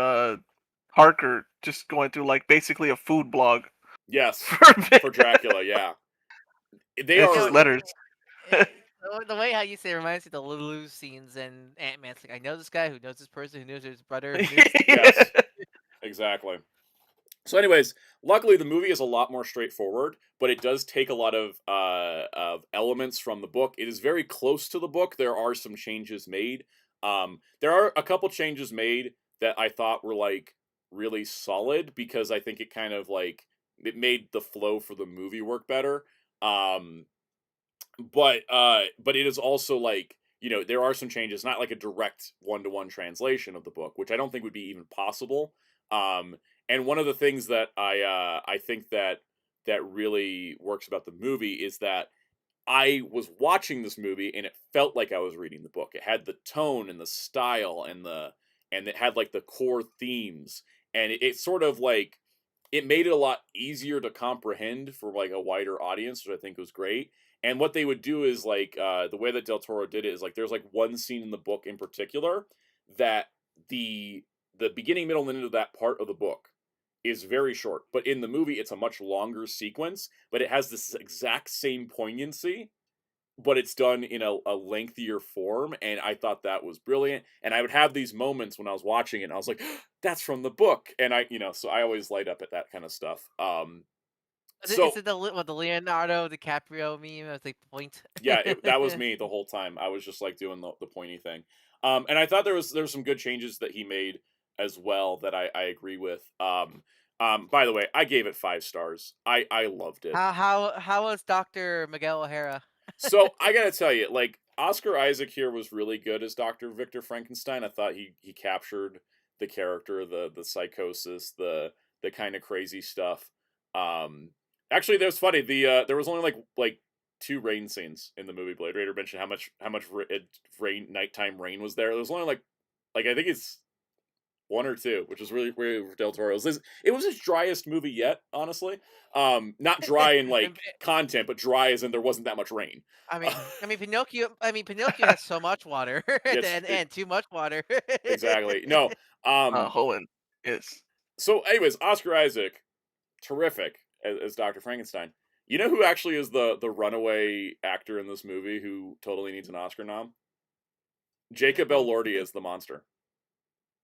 Harker just going through like basically a food blog
Yes,
for a bit.
for Dracula, yeah. They
And it's
You know,
just
are
letters.
the way how you say it reminds me of the Lulu scenes and Ant Man. It's like I know this guy who knows this person who knows his brother who knows.
yes, exactly. So, anyways, luckily the movie is a lot more straightforward, but it does take a lot of elements from the book. It is very close to the book. There are some changes made. There are a couple changes made that I thought were like really solid because I think it kind of like it made the flow for the movie work better. Um, but it is also like, there are some changes, not like a direct one-to-one translation of the book, which I don't think would be even possible. Um, and one of the things that I think that really works about the movie is that I was watching this movie and it felt like I was reading the book. It had the tone and the style and it had like the core themes, and it sort of like it made it a lot easier to comprehend for like a wider audience, which I think was great. And what they would do is like the way that Del Toro did it is like there's like one scene in the book in particular that the the beginning, middle, and end of that part of the book is very short, but in the movie it's a much longer sequence, but it has this exact same poignancy, but it's done in a lengthier form, and I thought that was brilliant. And I would have these moments when I was watching it, and I was like, "That's from the book," and so I always light up at that kind of stuff.
Is
So
it the Leonardo DiCaprio meme? I was like point.
yeah, that was me the whole time. I was just like doing the pointy thing, and I thought there was some good changes that he made as well that I agree with. By the way, I gave it 5 stars. I loved it.
How was Doctor Miguel O'Hara?
So I gotta tell you, like Oscar Isaac here was really good as Dr. Victor Frankenstein. I thought he captured the character, the psychosis, the kind of crazy stuff. Actually, that was funny. There was only like 2 rain scenes in the movie. Blade Raider mentioned how much rain nighttime rain was there. There was only like I think it's 1 or 2, which is really weird for Del Toro. It was his driest movie yet, honestly. Not dry in
And,
like content, but dry as in there wasn't that much rain.
Pinocchio has so much water
Yes,
and too much water.
exactly. No.
Hohen is.
So, anyways, Oscar Isaac, terrific as Dr. Frankenstein. You know who actually is the runaway actor in this movie who totally needs an Oscar nom? Jacob
Who?
Elordi is the monster.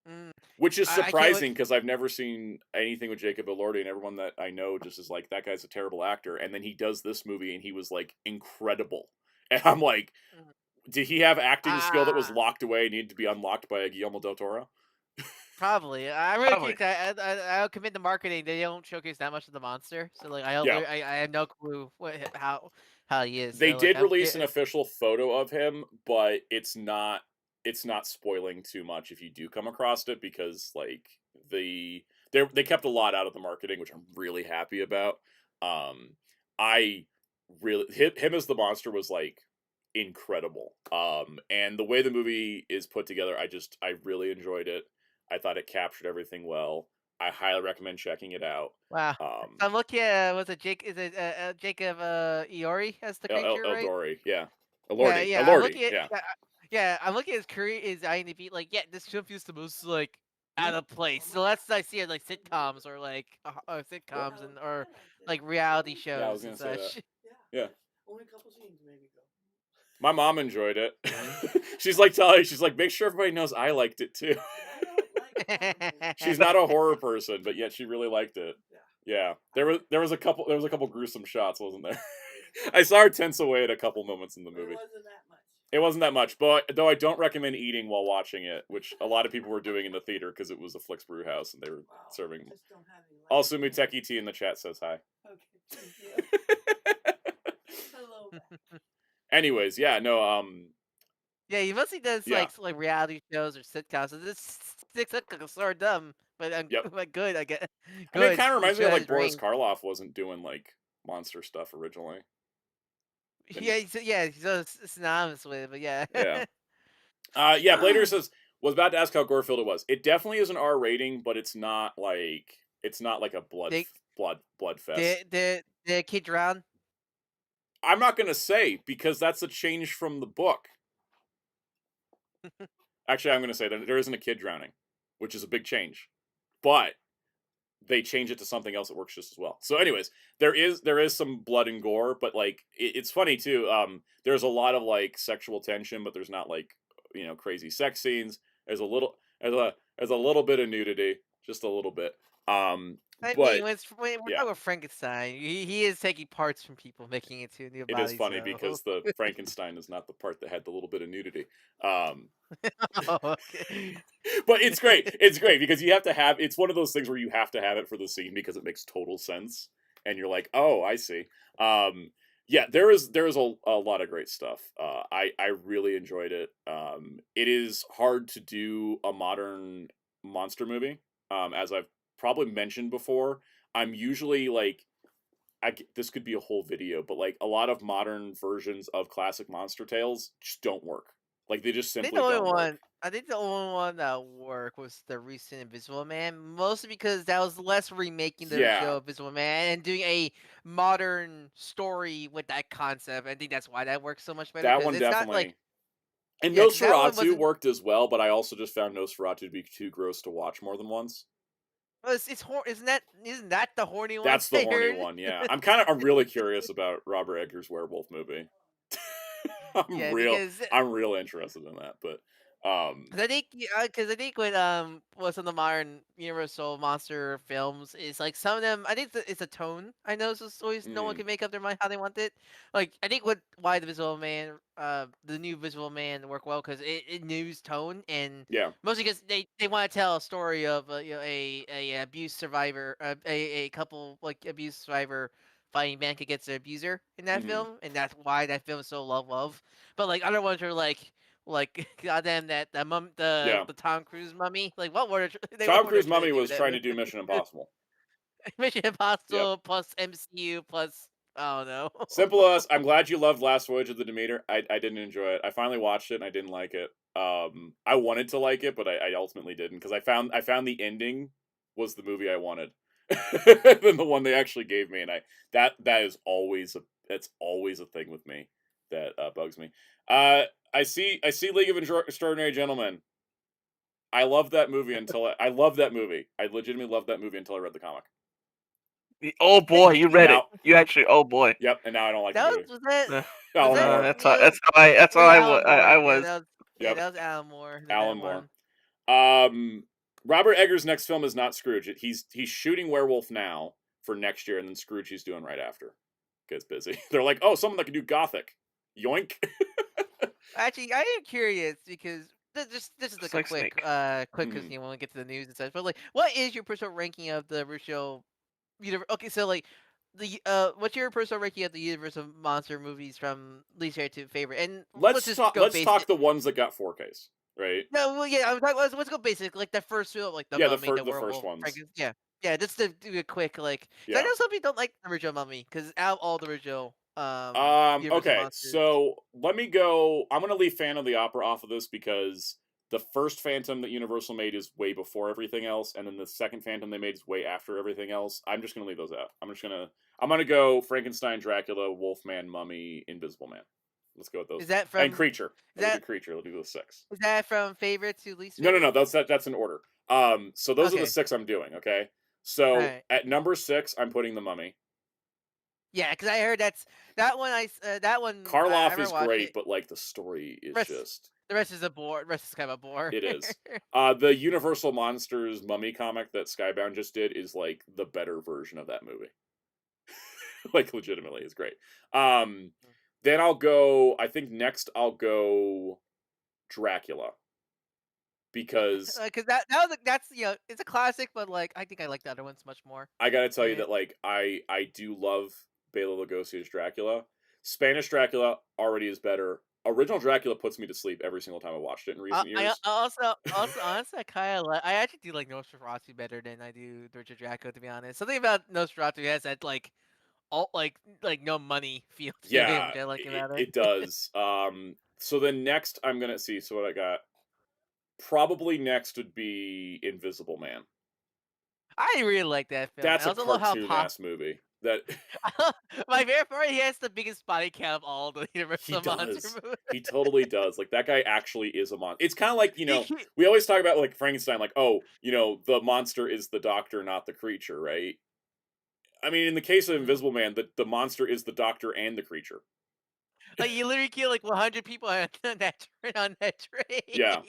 Mm,
Which is
I can't wait.
surprising because I've never seen anything with Jacob Elordi, and everyone that I know just is like, that guy's a terrible actor. And then he does this movie, and he was like incredible. And I'm like,
Mm,
did he have acting skill that was
Ah,
locked away and needed to be unlocked by a Guillermo del Toro?
probably. I really
Probably.
think I'll commit to marketing. They don't showcase that much of the monster, so like
Yeah.
I have no clue how he is.
They
So like
did
I'm
release an official photo of him, but it's not spoiling too much if you do come across it because like they kept a lot out of the marketing, which I'm really happy about. Um I really him as the monster was like incredible. And the way the movie is put together, I really enjoyed it. I thought it captured everything well. I highly recommend checking it out.
wow.
Um
So I'm looking at was it Jake? Is it Jacob Iori as the creature, right?
Eldori, yeah. Lordy, a
I'm
Lordy,
looking at
yeah.
yeah, I'm looking at his career, his IMDb. Like, yeah, this show feels the most like out of place. So that's I see it like sitcoms or like sitcoms and or like reality
Yeah, I was
shows and
gonna say that.
such.
Yeah. Only a couple scenes, maybe. My mom enjoyed it. She's like, make sure everybody knows I liked it too. She's not a horror person, but yet she really liked it. Yeah, there was a couple gruesome shots, wasn't there? I saw her tense away at a couple moments in the movie. It wasn't that much, but though I don't recommend eating while watching it, which a lot of people were doing in the theater because it was a Flix Brew House and they were serving. Also, Muteki T in the chat says hi. Okay. Hello. Anyways, yeah, no,
Yeah, he mostly does
yeah,
like reality shows or sitcoms. So this sitcoms are sort of dumb, but
yep.
but good. I get
I mean, it
good.
kind of
He
reminds me of
showed
like
his
Boris
range.
Karloff wasn't doing like monster stuff originally. And
He's synonymous with it, but yeah.
yeah, yeah. Blader says was about to ask how gore filled it was. It definitely is an R rating, but it's not like a
Did
blood fest.
did kid drown?
I'm not gonna say because that's a change from the book. Actually, I'm gonna say that there isn't a kid drowning, which is a big change, but they change it to something else that works just as well. So, anyways, there is some blood and gore, but like it's funny too. There's a lot of like sexual tension, but there's not like crazy sex scenes. There's a little bit of nudity, just a little bit.
I
But
mean, when we're
yeah,
talking about Frankenstein, he is taking parts from people, making it to a new
it is
body.
funny
So,
because the Frankenstein is not the part that had the little bit of nudity. Um,
oh, okay.
but it's great. It's great because you have to have. It's one of those things where you have to have it for the scene because it makes total sense, and you're like, oh, I see. Yeah, there is a lot of great stuff. I really enjoyed it. It is hard to do a modern monster movie. As I've probably mentioned before, I'm usually like, this could be a whole video, but like a lot of modern versions of classic monster tales just don't work. Like they just
I think
simply
the only
don't work.
one I think the only one that worked was the recent Invisible Man, mostly because that was less remaking the
Yeah,
original Invisible Man and doing a modern story with that concept. I think that's why that works so much better
that
because
one
it's not like
definitely. And
yeah, because that one
Nosferatu
wasn't.
worked as well, but I also just found Nosferatu to be too gross to watch more than once.
Well, isn't that the horny one
That's the
I
horny
heard?
one, yeah. I'm really curious about Robert Eggers' werewolf movie.
Yeah, because
I'm real interested in that, but
I think, because I think with what's in the modern Universal monster films is like some of them. I think it's a tone. I know so it's always no one
mm,
can make up their mind how they want it. Like I think why the Visual Man, the new Visual Man work well because it news tone and
yeah.
mostly because they want to tell a story of a abuse survivor, a couple like abuse survivor fighting back against their abuser in that
Hmm.
film, and that's why that film is so love. But like other ones are like goddamn that mum
Yeah.
the Tom Cruise mummy. Like what were they
Tom
what were they
Cruise
trying to
Mummy
do with
was trying
that?
to do Mission Impossible.
Mission
Yep.
Impossible plus MCU plus I don't know.
Simple as I'm glad you loved Last Voyage of the Demeter. I didn't enjoy it. I finally watched it and I didn't like it. I wanted to like it, but I ultimately didn't because I found the ending was the movie I wanted than the one they actually gave me, and that is always that's always a thing with me that bugs me. Uh, I see League of Extraordinary Gentlemen. I love that movie until I love that movie. I legitimately love that movie until I read the comic.
Oh boy, you
And
read it.
now,
You actually. Oh boy.
yep, and now I don't like the
That
movie.
was that
Uh,
was
Alan
that
Moore.
that's how. That's how
yeah,
I was.
Alan Moore.
I
Yeah,
was.
Yep,
that was Alan Moore in
Alan
that
Moore.
one.
Robert Eggers' next film is not Scrooge. He's shooting Werewolf now for next year, and then Scrooge he's doing right after. Gets busy. They're like, oh, someone that can do Gothic. Yoink.
Actually, I am curious because this is
Just
like a
like Snake.
quick because
Mhm.
you want to get to the news and stuff. But like, what is your personal ranking of the original Okay, so like what's your personal ranking of the Universal monster movies from least favorite to favorite? And let's just go
Let's talk
basic.
the ones that got 4Ks, right?
No, well, yeah, I'm talking. Let's go basic. Like the first film, like the
Yeah,
Mummy, the
the first
Werewolf,
ones.
Frankenstein. Yeah, yeah. Just to do a quick like, 'cause I
Yeah.
know some people don't like the original Mummy because out of all the original Universal
Okay,
monsters.
so let me go. I'm gonna leave Phantom of the Opera off of this because the first Phantom that Universal made is way before everything else, and then the second Phantom they made is way after everything else. I'm just gonna leave those out. I'm gonna go Frankenstein, Dracula, Wolfman, Mummy, Invisible Man. Let's go with those.
Is that
And
from?
Creature.
Is
We
that
did Creature. Let's do the 6.
is that from favorite to least
No, no,
favorite?
no. That's in order. So those are the
Okay.
6 I'm doing. Okay.
All
So
right.
at number 6, I'm putting The Mummy.
Yeah, because I heard that one. That one I
Karloff
remember
is
watching
great,
it.
but like the story is
Rest
just
the rest is a bore. Rest is kind of a bore.
it is. The Universal Monsters Mummy comic that Skybound just did is like the better version of that movie. Like legitimately, is great. Then I'll go. I think next I'll go Dracula because
Because that was that's it's a classic, but like I think I like the other ones much more.
I gotta tell you
Yeah.
that like I do love Bela Lugosi's Dracula. Spanish Dracula already is better. Original Dracula puts me to sleep every single time I watched it in recent
I
years.
also honestly I kind of I actually do like Nosferatu better than I do Richard Dracula, to be honest. Something about Nosferatu has that all like no money feel to it,
Yeah,
which I like
it,
about it.
it does. So then next I'm gonna see. So what I got? Probably next would be Invisible Man.
I really like that film. I
That's a
also love how
cartoon ass movie. That
my favorite part, he has the biggest body count of all the
he
Universal monster
does.
movies.
He totally does. Like that guy actually is a monster. It's kind of like,
He, he-
we always talk about like Frankenstein, like, oh, the monster is the doctor, not the creature, right? I mean, in the case of
Mhm.
Invisible Man, the monster is the doctor and the creature.
Like you literally kill like 100 people on that train.
Yeah.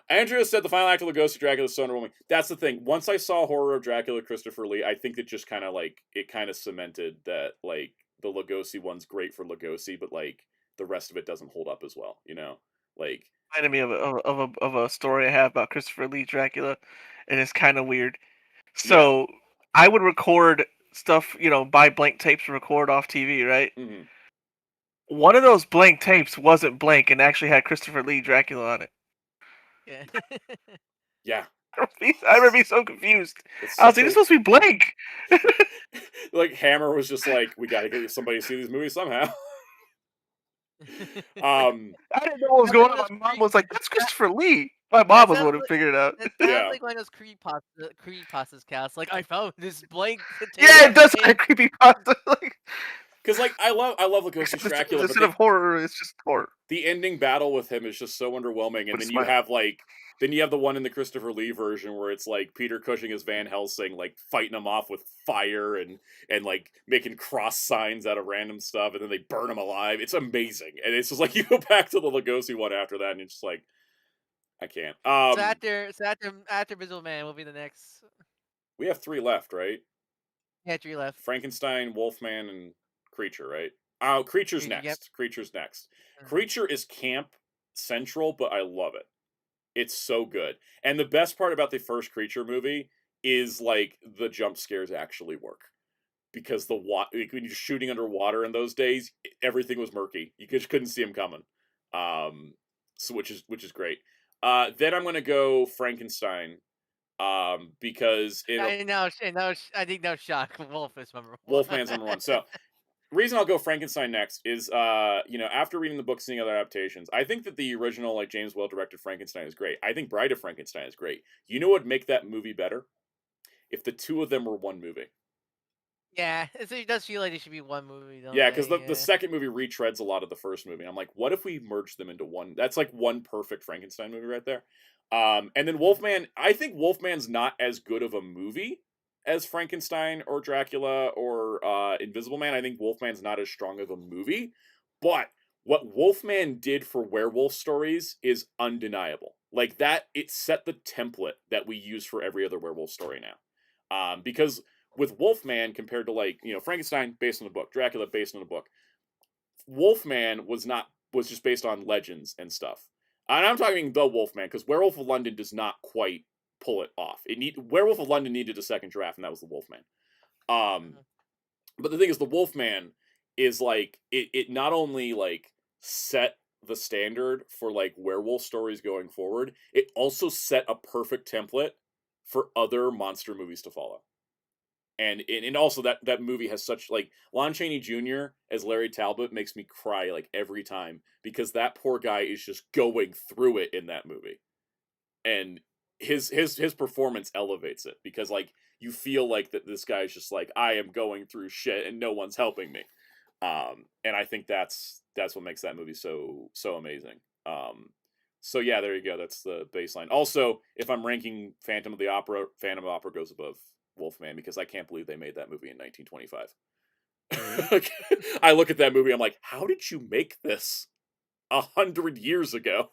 Andrea said the final act of the Ghost of Dracula is so underwhelming. That's the thing. Once I saw Horror of Dracula, Christopher Lee, I think it just kind of like it kind of cemented that like the Lugosi one's great for Lugosi, but like the rest of it doesn't hold up as well. Like
Reminded me of a story I have about Christopher Lee Dracula, and it's kind of weird.
yeah,
So I would record stuff, buy blank tapes to record off TV, right?
hmm
One of those blank tapes wasn't blank and actually had Christopher Lee Dracula on it.
Yeah.
yeah.
I remember being so confused.
It's
I was
such
like,
a
"This supposed to be blank."
like Hammer was just like, we got to get somebody to see these movies somehow. um,
I didn't know what was
Sounds like
going
one
on.
of those
My mom was like, "That's
that,
Christopher Lee." My
that
mom was the
sounds
one who
like
figured it out.
that sounds
yeah,
like one of those creepypastas cast. Like I found this blank
Yeah,
container
it does
in
have creepy pasta. Like,
because like I love Lugosi's Dracula, but
instead of horror, it's just horror.
the ending battle with him is just so underwhelming. And
With a
then you
smile.
have like the one in the Christopher Lee version where it's like Peter Cushing as Van Helsing, like fighting him off with fire and like making cross signs out of random stuff, and then they burn him alive. It's amazing, and it's just like you go back to the Lugosi one after that, and it's just like I can't.
after Visual Man will be the next
We have 3 left, right?
entry left.
Frankenstein, Wolfman, and Creature, right? Oh, Creature's
Yep.
next. Creature's next.
Mhm.
Creature is camp central, but I love it. It's so good. And the best part about the first Creature movie is like the jump scares actually work because when you're shooting underwater in those days, everything was murky. You just couldn't see them coming. Um, so which is great. Then I'm gonna go Frankenstein. Because
I think no shock. Wolf is number one.
Wolfman's number one. So reason I'll go Frankenstein next is after reading the book, seeing other adaptations, I think that the original like James Whale directed Frankenstein is great. I think Bride of Frankenstein is great. You know what would make that movie better? If the two of them were one movie.
Yeah, it does feel like it should be one movie, don't
Yeah, because
they?
the
Yeah.
second movie retreads a lot of the first movie. I'm like, what if we merged them into one? That's like one perfect Frankenstein movie right there. And then
Mhm.
Wolfman, I think Wolfman's not as good of a movie as Frankenstein or Dracula or Invisible Man. I think Wolfman's not as strong of a movie, but what Wolfman did for werewolf stories is undeniable. Like that, it set the template that we use for every other werewolf story now. Because with Wolfman compared to like Frankenstein based on the book, Dracula based on the book, Wolfman was just based on legends and stuff. And I'm talking the Wolfman because Werewolf of London does not quite pull it off. Werewolf of London needed a second draft, and that was the Wolfman. Um,
Mhm.
but the thing is, the Wolfman is like it not only like set the standard for like werewolf stories going forward, it also set a perfect template for other monster movies to follow. And also that movie has such like Lon Chaney Jr. as Larry Talbot makes me cry like every time because that poor guy is just going through it in that movie, and his performance elevates it because like you feel like that this guy's just like I am going through shit and no one's helping me, and I think that's what makes that movie so amazing. So yeah, there you go. That's the baseline. Also, if I'm ranking Phantom of the Opera, Phantom of the Opera goes above Wolfman because I can't believe they made that movie in 1925.
Really?
Like, I look at that movie, I'm like, how did you make this 100 years ago?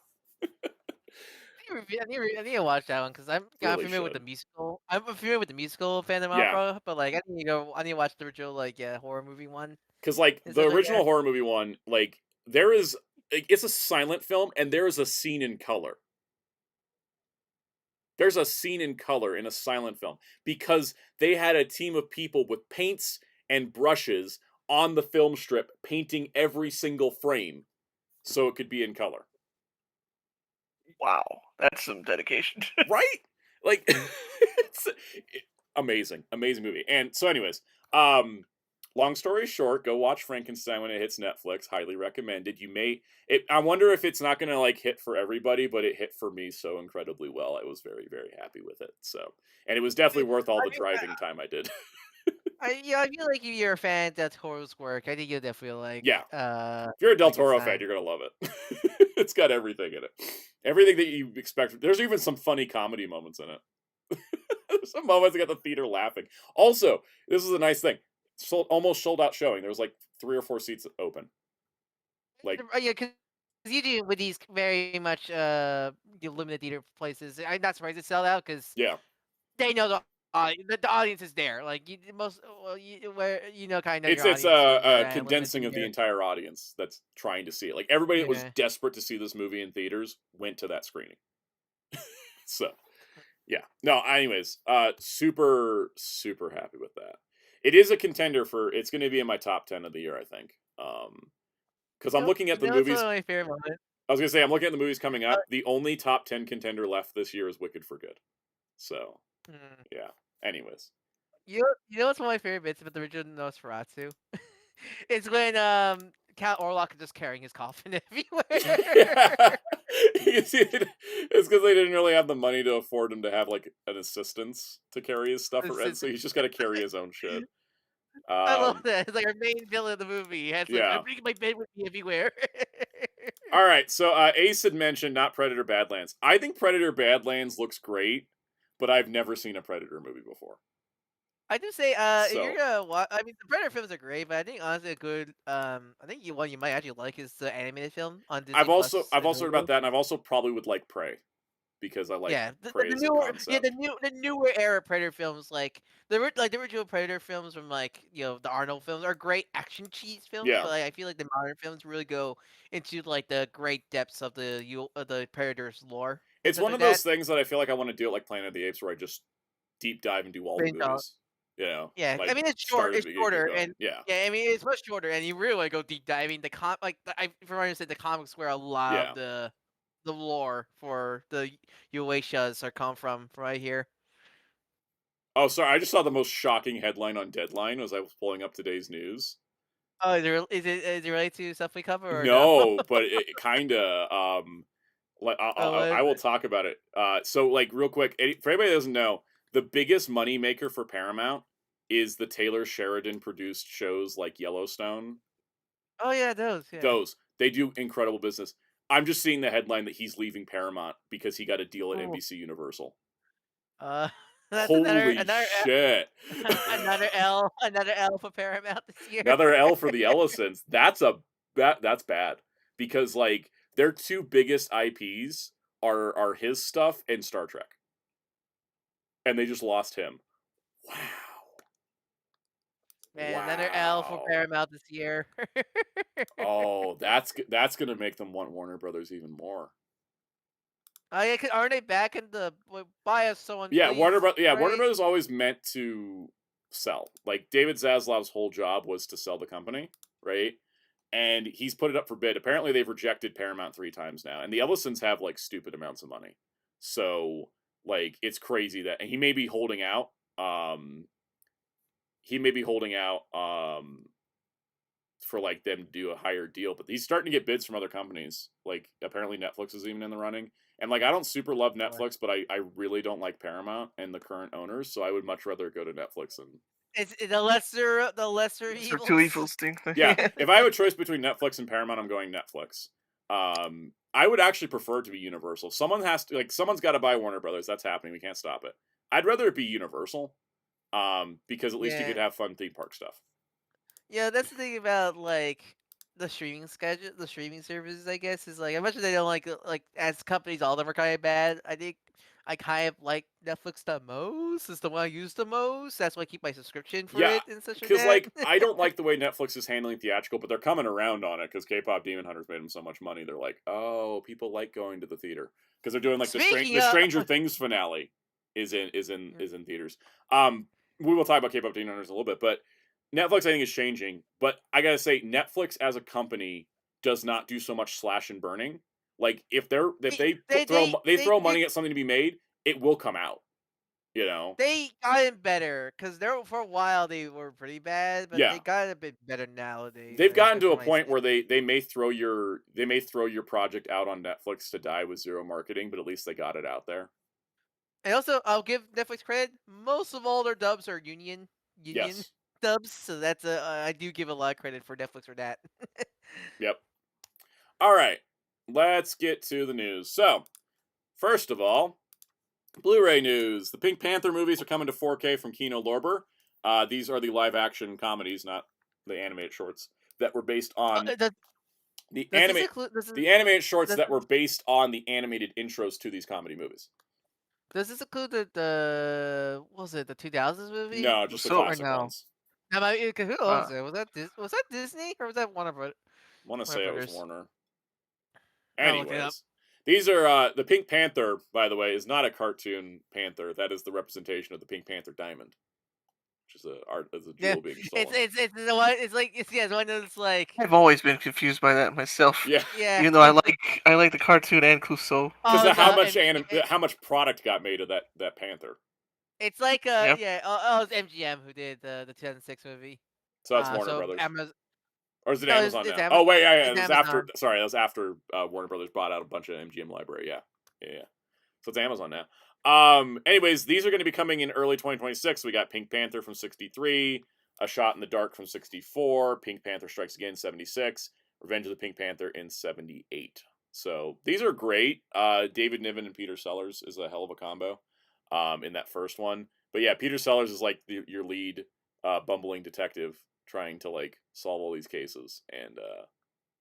I need to watch that one because I'm
Really
familiar with the
should.
musical. I'm familiar with the musical Phantom
Yeah,
Opera, but like I need to watch the original horror movie one
because like the
instead.
original horror movie one, like there is, like, it's a silent film, and there is a scene in color. There's a scene in color in a silent film because they had a team of people with paints and brushes on the film strip painting every single frame so it could be in color.
Wow, that's some dedication.
Right? Like it's amazing, amazing movie. And so anyways, long story short, go watch Frankenstein when it hits Netflix. Highly recommended. I wonder if it's not going to like hit for everybody, but it hit for me so incredibly well. I was very, very happy with it. So, and it was definitely worth all
I
the
mean,
driving time I did.
I feel like if you're a fan of Del Toro's work, I think you'll definitely
Yeah. If you're a Del Toro fan,
Frankenstein.
you're going to love it. It's got everything in it. Everything that you expect. There's even some funny comedy moments in it. There's some moments that got the theater laughing. Also, this is a nice thing. Almost sold out showing. There was like 3 or 4 seats open. Like,
Yeah, because you do with these very much the limited theater places. I'm not surprised it sell out because
yeah.
they know the audience is there. Like most where kind of know
It's
your audience when you're
a
at a limited
condensing of the
theater.
entire audience that's trying to see it. Like everybody that was
Yeah.
desperate to see this movie in theaters went to that screening. So, yeah. No, anyways, super happy with that. It is a contender for it's going to be in my top 10 of the year, I think. Cuz I'm looking at the
It's one
movies.
of my favorite moments.
I was going to say I'm looking at the movies coming
Uh,
up. The only top 10 contender left this year is Wicked for Good. So,
mm.
yeah. Anyways.
You know what's one of my favorite bits about the original Nosferatu? It's when Count Orlok is just carrying his coffin everywhere.
Yeah. You see, it's because they didn't really have the money to afford him to have like an assistance to carry his stuff
It's
around,
just-
so he's just got to carry his own shit.
I love that. It's like our main villain of the movie. He has like
Yeah.
I'm bringing my bed with me everywhere.
All right. So Ace had mentioned not Predator Badlands. I think Predator Badlands looks great, but I've never seen a Predator movie before.
I do say, if you're
So
gonna watch, I mean, the Predator films are great, but I think honestly a good, I think one you might actually like is the animated film on Disney Plus
I've
and
also heard about
Hulu.
that, and I've also probably would like Prey because I like
Yeah,
Prey
the
as a
newer,
concept.
the newer era Predator films, like the original Predator films from like the Arnold films are great action cheese films,
Yeah.
but like, I feel like the modern films really go into like the great depths of the Predator's lore and
It's
stuff
one
like
of those
that.
things that I feel like I want to do at like Planet of the Apes where I just deep dive and do all the
Brain
movies. You know,
Yeah, I
like
mean it's short.
start at the
It's
beginning, keep
shorter,
going.
and
Yeah,
yeah, I mean it's much shorter, and you really want to go deep diving. From what I understand, the comics where a lot of
yeah.
the lore for the Uashas are come from right here.
Oh, sorry. I just saw the most shocking headline on Deadline as I was pulling up today's news.
Oh, is it related to stuff we cover or no?
No, but it kind of. Like
Oh, what
I
is
will
it?
talk about it. So like real quick, for anybody that doesn't know, the biggest money maker for Paramount is the Taylor Sheridan produced shows like Yellowstone.
Oh yeah, those yeah.
Those they do incredible business. I'm just seeing the headline that he's leaving Paramount because he got a deal at
Ooh,
NBC Universal.
uh, that's
Holy shit!
Another L for Paramount this year.
Another L for the Ellisons. That's bad because like their two biggest IPs are his stuff and Star Trek, and they just lost him. Wow,
Man, another L for
wow.
Paramount this year.
Oh, that's gonna make them want Warner Brothers even more.
Oh yeah, aren't they back in the buy us someone
Yeah,
please?
Warner
Right?
Brothers always meant to sell. Like David Zaslav's whole job was to sell the company, right? And he's put it up for bid. Apparently, they've rejected Paramount 3 times now, and the Ellisons have like stupid amounts of money. So, like, it's crazy that and he may be holding out. He may be holding out for like them to do a higher deal, but he's starting to get bids from other companies. Like, apparently, Netflix is even in the running. And like, I don't super love
Boy.
Netflix, but I really don't like Paramount and the current owners, so I would much rather go to Netflix and
It's the lesser
For two
evils.
evils thing.
Yeah, if I have a choice between Netflix and Paramount, I'm going Netflix. I would actually prefer it to be Universal. Someone has to someone's got to buy Warner Brothers. That's happening. We can't stop it. I'd rather it be Universal, because at least you could
Yeah.
have fun theme park stuff.
Yeah, that's the thing about like the streaming schedule, the streaming services. I guess is like as much as they don't like as companies, all of them are kind of bad. I think I kind of like Netflix the most. It's the one I use the most. That's why I keep my subscription for
Yeah,
it and such like
because
that.
like I don't like the way Netflix is handling theatrical, but they're coming around on it because K-pop Demon Hunters made them so much money. They're like, oh, people like going to the theater because they're doing like
Speaking
the
of,
Stranger Things finale is in theaters. We will talk about K-pop Demon Hunters in a little bit, but Netflix I think is changing. But I gotta say, Netflix as a company does not do so much slash and burning. Like if they throw money at something to be made, it will come out. You know.
they gotten better because there for a while they were pretty bad, but
Yeah.
they got a bit better nowadays.
They've gotten to
For
a
my
point where they may throw your project out on Netflix to die with zero marketing, but at least they got it out there.
and also I'll give Netflix credit. Most of all their dubs are union
Yes.
dubs, so that's a I do give a lot of credit for Netflix for that.
Yep. All right. Let's get to the news. So, first of all, Blu-ray news. The Pink Panther movies are coming to 4K from Kino Lorber. These are the live-action comedies, not the animated shorts that were based on
Does,
the
does this
anime.
include
The animated shorts
does,
that were based on the animated intros to these comedy movies.
does this include the what was it, the 2000s movie
No, just the
So,
or
classic
no?
ones.
Who
uh,
owns it? Was that Disney or was that
I want to
Warner
say it was
Brothers?
Warner.
I'll look it up.
Anyways, these are the Pink Panther. By the way, is not a cartoon panther. That is the representation of the Pink Panther diamond, which is a
Yeah,
jewel being stolen.
it's the one. It's one that's like
I've always been confused by that myself.
Yeah,
yeah.
Even though I like the cartoon and Clouseau.
because
Oh
of how
no,
much how much product got made of that panther.
it's like
Yep.
yeah. Oh, it was MGM who did the 2006 movie.
So that's Warner
So
Brothers,
Amazon.
or is it
No,
Amazon
it's
now? Oh wait, yeah,
It's
it was after.
Amazon.
Sorry, that was after Warner Brothers bought out a bunch of MGM library. Yeah, yeah, yeah. So it's Amazon now. Anyways, these are going to be coming in early 2026. We got Pink Panther from 63, A Shot in the Dark from 64, Pink Panther Strikes Again 76, Revenge of the Pink Panther in 78. So these are great. David Niven and Peter Sellers is a hell of a combo in that first one. But yeah, Peter Sellers is like your lead bumbling detective trying to like solve all these cases, and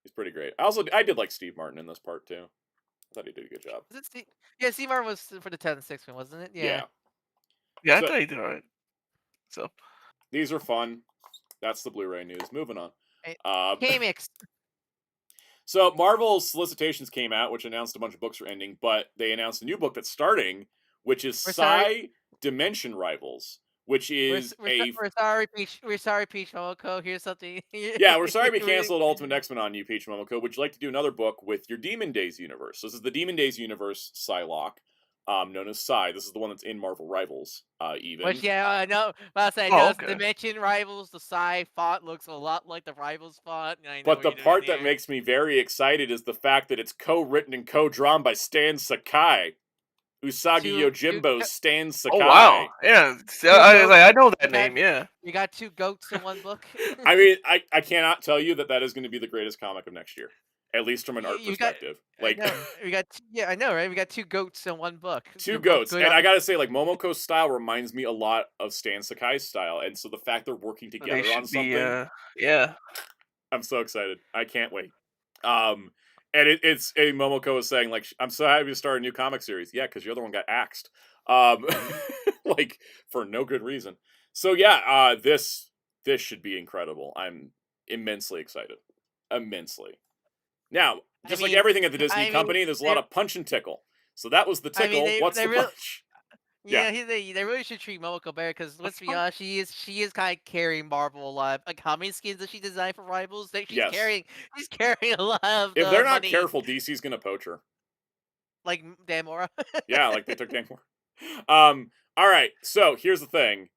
he's pretty great. I did like Steve Martin in this part too. I thought he did a good job.
Was it yeah, Steve Martin was for the 2006 one, wasn't it? Yeah.
Yeah.
Yeah, I
So
thought he did alright. So
these are fun. That's the Blu-ray news. Moving on.
Hey,
Uh,
K-Mix.
so Marvel's solicitations came out, which announced a bunch of books are ending, but they announced a new book that's starting, which is
We're sorry.
Psy Dimension Rivals, which is
We're sorry, Peach. We're sorry, Peach Momoko. Here's something.
yeah, we're sorry we canceled Ultimate X-Men on you, Peach Momoko. Would you like to do another book with your Demon Days universe? So this is the Demon Days universe Psylocke, known as Psy. This is the one that's in Marvel Rivals, even.
Which yeah, I know. Well, I say
Oh,
knows
okay.
Dimension Rivals. The Psy font looks a lot like the Rivals font. I know
But
what
the
you're doing
part that
there.
makes me very excited is the fact that it's co-written and co-drawn by Stan Sakai. Usagi
Two-
Yojimbo,
two-
Stan Sakai.
Oh wow. Yeah. I know that name, yeah.
You got two goats in one book.
I mean, I cannot tell you that is going to be the greatest comic of next year, at least from an art
You got-
perspective.
I
Like,
know. Yeah, I know, right? We got two goats in one book.
two
They're both
goats,
good
and
on-
I gotta say, like Momoko's style reminds me a lot of Stan Sakai's style, and so the fact they're working
They
together on
should
something,
be yeah.
I'm so excited. I can't wait. And it's a Momoko is saying like, I'm so happy to start a new comic series. Yeah, because your other one got axed, like for no good reason. So yeah, this should be incredible. I'm immensely excited, immensely. Now, just like
mean-
everything at the Disney
I mean,
company, there's a lot of punch and tickle. So that was the tickle. What's the punch?
Yeah, they really should treat Momoko better because let's be honest, she is kind of carrying Marvel a lot. Like how many skins does she design for Rivals? She's
Yes.
carrying a lot of.
If they're not
money,
careful, DC's gonna poach her.
like Damora.
Yeah, like they took Danmore. All right, so here's the thing.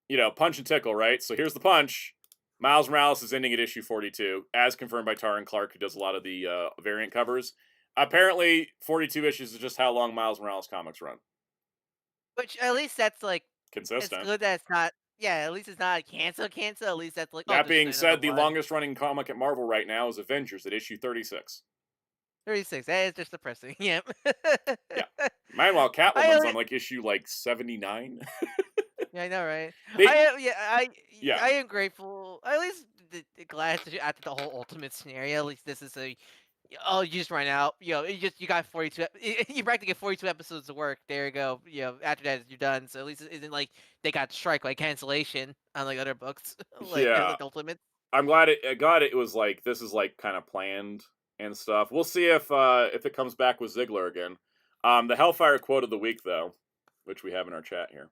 You know, punch and tickle, right? So here's the punch. Miles Morales is ending at issue 42, as confirmed by Taran Clark, who does a lot of the variant covers. Apparently, 42 issues is just how long Miles Morales comics run.
Which at least that's like
Consistent.
it's good that it's not. yeah, at least it's not cancel. At least that's like, oh,
That
just
being
another
said, the
one.
longest running comic at Marvel right now is Avengers at issue 36.
36. That is just depressing. Yep.
Yeah. Meanwhile,
I
Catwoman's
only,
on like issue like 79.
yeah, I know, right? I
They
am, yeah,
yeah.
I am grateful. At least glad that after the whole ultimate scenario, at least this is a. Oh, you just ran out. You got 42. You practically get 42 episodes of work. There you go. After that you're done. So at least it isn't like they got strike like cancellation unlike other books like
Yeah.
like Ultimate.
I'm glad it was like this is like kind of planned and stuff. We'll see if it comes back with Ziggler again. The Hellfire quote of the week though, which we have in our chat here.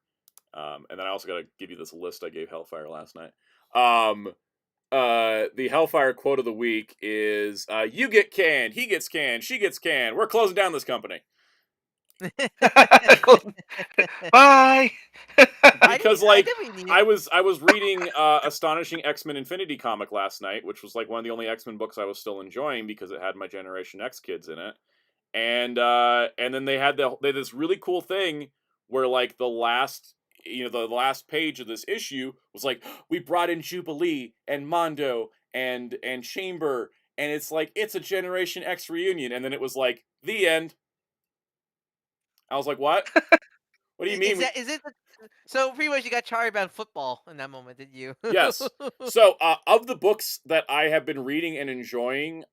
And then I also got to give you this list I gave Hellfire last night. The Hellfire quote of the week is you get canned, he gets canned, she gets canned. We're closing down this company.
Bye.
Because
I
like
definitely need.
I was reading Astonishing X-Men Infinity comic last night, which was like one of the only X-Men books I was still enjoying because it had my Generation X kids in it. And then they had this really cool thing where like the last page of this issue was like we brought in Jubilee and Mondo and Chamber, and it's like it's a Generation X reunion, and then it was like the end. I was like, what? What do you mean?
Is it? So pretty much you got charred about football in that moment, did you?
Yes. So, of the books that I have been reading and enjoying,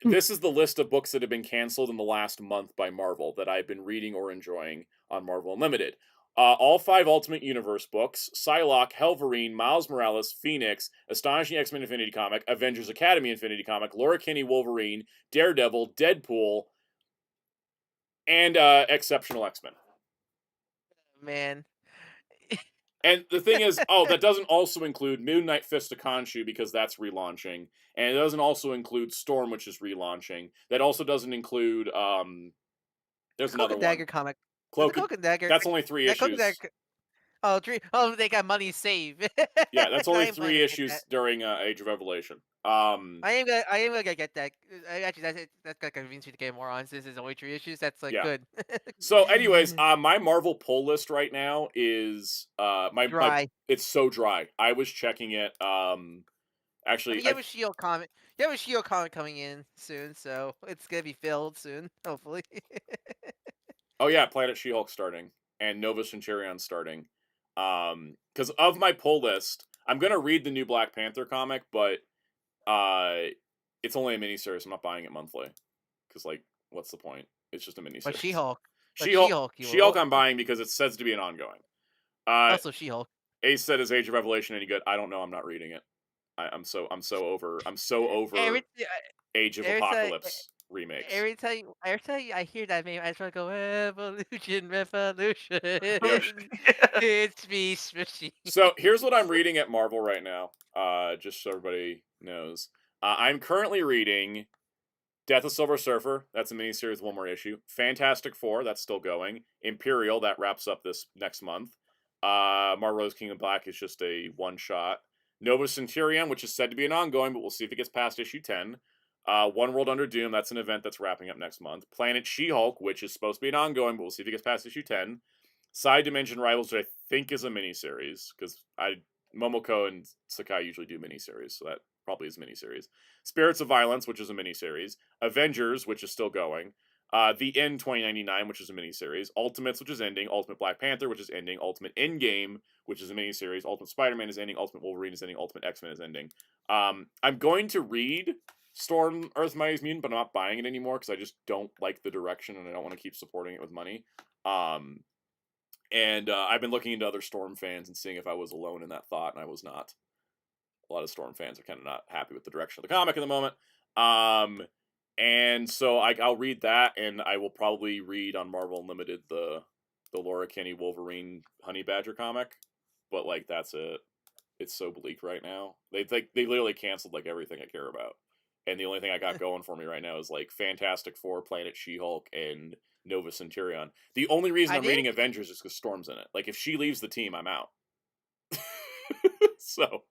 this is the list of books that have been canceled in the last month by Marvel that I've been reading or enjoying on Marvel Unlimited. All 5 Ultimate Universe books: Psylocke, Helverine, Miles Morales, Phoenix, Astonishing X-Men Infinity Comic, Avengers Academy Infinity Comic, Laura Kinney Wolverine, Daredevil, Deadpool, and Exceptional X-Men.
Man.
And the thing is, that doesn't also include Moon Knight Fist of Khonshu because that's relaunching, and it doesn't also include Storm, which is relaunching. That also doesn't include there's
Cloak
another
and
one.
Dagger comic. The
Cloak.
Cloak and Dagger.
That's only 3
That Cloak and
issues.
Dagger. Oh, three. Oh, they got money saved.
Yeah, that's
I
only
am planning
3
to get that.
issues during Age of Revelation.
I am gonna get that. Actually, that's gonna convince you to get more on. Since it's only 3 issues, that's like
Yeah.
good.
So, anyways, my Marvel pull list right now is my
Dry.
it's so dry. I was checking it.
I
Actually,
mean, you have a Shield comic. You have a Shield comic coming in soon, so it's gonna be filled soon, hopefully.
oh yeah, Planet She-Hulk starting and Nova Centurion starting. Because of my pull list, I'm gonna read the new Black Panther comic, but it's only a miniseries. I'm not buying it monthly. Because like, what's the point? It's just a
But
miniseries.
She-Hulk. But
She-Hulk,
She-Hulk, you
She-Hulk,
will.
I'm buying because it says to be an ongoing. Uh,
Also She-Hulk.
Ace said, "Is Age of Revelation any good?" I don't know. I'm not reading it. I'm so over
Every
Age of
every time
Apocalypse remakes.
every time I hear that name, I just want to go Evolution, Revolution.
Yeah.
It's me, Smushy.
So here's what I'm reading at Marvel right now. Just so everybody knows, I'm currently reading Death of Silver Surfer. That's a miniseries, one more issue. Fantastic Four. That's still going. Imperial. That wraps up this next month. Marvel's King of Black is just a one shot. Nova Centurion, which is said to be an ongoing, but we'll see if it gets past issue 10. One World Under Doom. That's an event that's wrapping up next month. Planet She-Hulk, which is supposed to be an ongoing, but we'll see if it gets past issue 10. Side Dimension Rivals, which I think is a miniseries, because Momoko and Sakai usually do miniseries, so that probably is a miniseries. Spirits of Violence, which is a miniseries. Avengers, which is still going. The End 2099, which is a miniseries. Ultimates, which is ending. Ultimate Black Panther, which is ending. Ultimate Endgame, which is a miniseries. Ultimate Spider-Man is ending. Ultimate Wolverine is ending. Ultimate X-Men is ending. I'm going to read Storm Earth Mightiest Mutant, but I'm not buying it anymore because I just don't like the direction and I don't want to keep supporting it with money. And I've been looking into other Storm fans and seeing if I was alone in that thought, and I was not. A lot of Storm fans are kind of not happy with the direction of the comic at the moment. And so I'll read that, and I will probably read on Marvel Unlimited the Laura Kinney Wolverine Honey Badger comic. But like that's it. It's so bleak right now. They literally canceled like everything I care about. And the only thing I got going for me right now is like Fantastic Four, Planet She-Hulk, and Nova Centurion. The only reason
I
I'm reading
think
Avengers is because Storm's in it. Like if she leaves the team, I'm out. So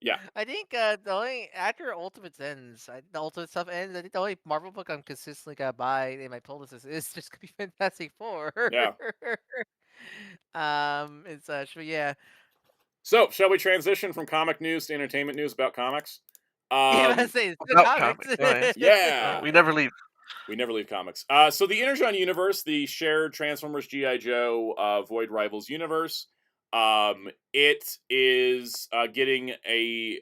yeah,
I think the only after Ultimates ends, the Ultimate stuff ends. I think the only Marvel book I'm consistently gonna buy in my pull list is just gonna be Fantastic Four.
yeah.
And such. But yeah,
So, shall we transition from comic news to entertainment news about comics?
yeah. I
Um,
say it's still
About
comics.
comics. Oh yeah.
yeah,
We never leave.
we never leave comics. So the Energon universe, the shared Transformers GI Joe Void Rivals universe, it is getting a.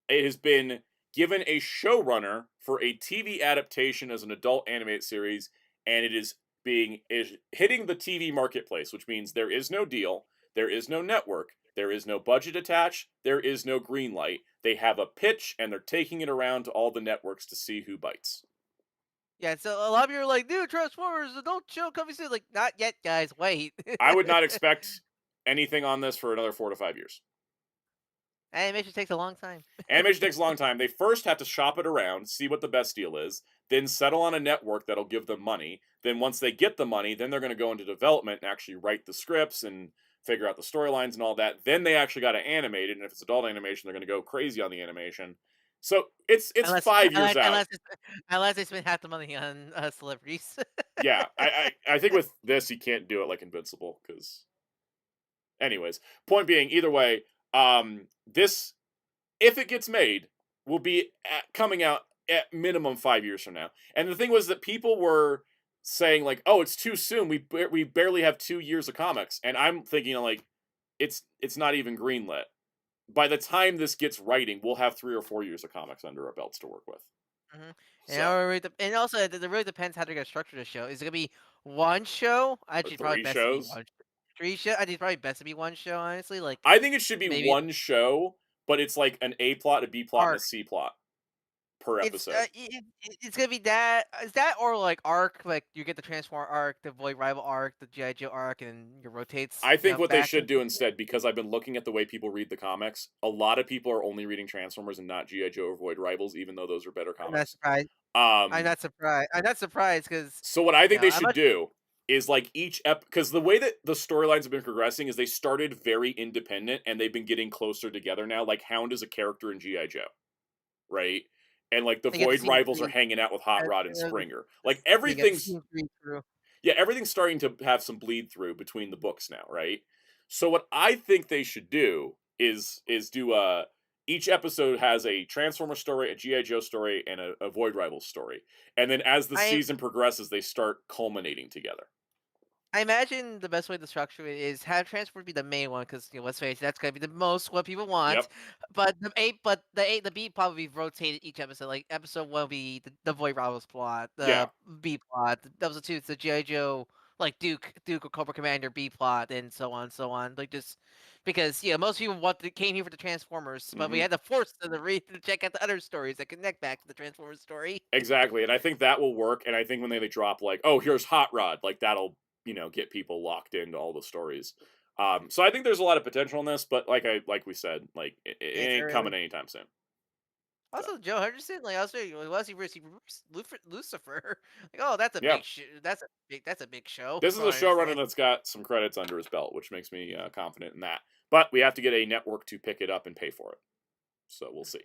It has been given a showrunner for a TV adaptation as an adult animated series, and it is hitting the TV marketplace, which means there is no deal, there is no network, there is no budget attached, there is no green light. They have a pitch, and they're taking it around to all the networks to see who bites.
Yeah, so a lot of people are like, "Dude, Transformers adult show coming soon." Like, not yet, guys. Wait.
I would not expect anything on this for another 4 to 5 years.
Animation takes a long time.
Animation takes a long time. They first have to shop it around, see what the best deal is, then settle on a network that'll give them money. Then once they get the money, then they're going to go into development and actually write the scripts and figure out the storylines and all that. Then they actually got to animate it, and if it's adult animation, they're going to go crazy on the animation. So it's
Unless
5 years out.
unless they spend half the money on celebrities.
Yeah, I think with this you can't do it like Invincible because. Anyways, point being, either way, this if it gets made, will be coming out at minimum 5 years from now. And the thing was that people were saying like, "Oh, it's too soon. We barely have 2 years of comics." And I'm thinking like, it's not even greenlit. By the time this gets writing, we'll have 3 or 4 years of comics under our belts to work with.
Mhm.
So,
And also, it really depends how they're gonna structure the show. Is it gonna be one show?
or
Actually, probably
three
best to be
shows.
one. 3 show. I think it's probably best to be one show. Honestly, like
I think it should be
maybe
one show, but it's like an A plot, a B plot, and a
arc.
C plot per
It's
episode.
it's gonna be that. Is that or like arc? Like you get the Transform arc, the Void Rival arc, the GI Joe arc, and it rotates.
I think what they
Back
should
and
do instead, because I've been looking at the way people read the comics, a lot of people are only reading Transformers and not G.I. Joe or Void Rivals, even though those are better
I'm not
comics.
surprised. I'm
Um,
not surprised. I'm not surprised because
so what I think they
I'm
should
not.
do is like each because the way that the storylines have been progressing is they started very independent and they've been getting closer together now. Like Hound is a character in G.I. Joe, right? And like the
You get to
Void
see the
Rivals are
three.
hanging out with Hot Rod and
Uh,
Springer. Like
you get to
everything's
see the three through.
yeah, everything's starting to have some bleed through between the books now, right? So what I think they should do is do each episode has a Transformer story, a GI Joe story, and a Void Rivals story, and then as the
I
season progresses, they start culminating together.
I imagine the best way to structure it is have transport be the main one because let's face it, that's gonna be the most what people want.
Yep.
The B probably rotated each episode. Like episode one will be the Void Rivals plot,
Yeah.
the B plot. Episode two it's the GI Joe like Duke or Cobra Commander B plot, and so on, so on. Like just because most people came here for the Transformers, but we
Hmm.
had to force them to read to check out the other stories that connect back to the Transformers story.
Exactly, and I think that will work. And I think when they drop like, oh, here's Hot Rod, like that'll get people locked into all the stories. So I think there's a lot of potential in this, but like we said, like it
It's
ain't coming
early.
anytime soon. So
Also, Joe Henderson, like, also, was he versus Lucifer? Like, oh, that's a
yeah.
big that's a big show.
This is
From
a
what I
showrunner
understand.
that's got some credits under his belt, which makes me confident in that. But we have to get a network to pick it up and pay for it. So we'll see.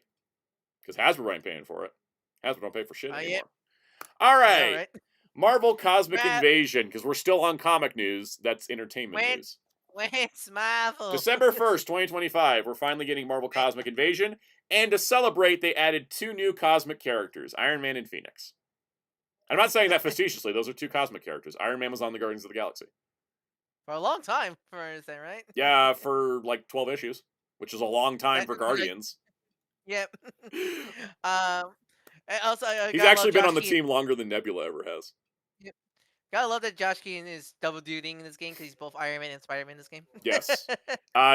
Because Hasbro ain't paying for it. Hasbro don't pay for shit
Yeah,
anymore. All
I know,
right.
right?
Marvel Cosmic
Matt,
Invasion, because we're still on comic news. That's entertainment
when
news.
when's Marvel?
December 1st, 2025, we're finally getting Marvel Cosmic Invasion. And to celebrate, they added 2 new cosmic characters, Iron Man and Phoenix. I'm not saying that facetiously. Those are 2 cosmic characters. Iron Man was on the Guardians of the Galaxy.
For a long time, from what I understand, right?
Yeah, for like 12 issues, which is a long time
That,
for
like,
Guardians.
yep. And also, I
He's
gotta love
actually been
Josh
on the
Keaton.
team longer than Nebula ever has.
Yep. Gotta love that Josh Keaton is double dutying in this game because he's both Iron Man and Spider Man in this game.
Yes.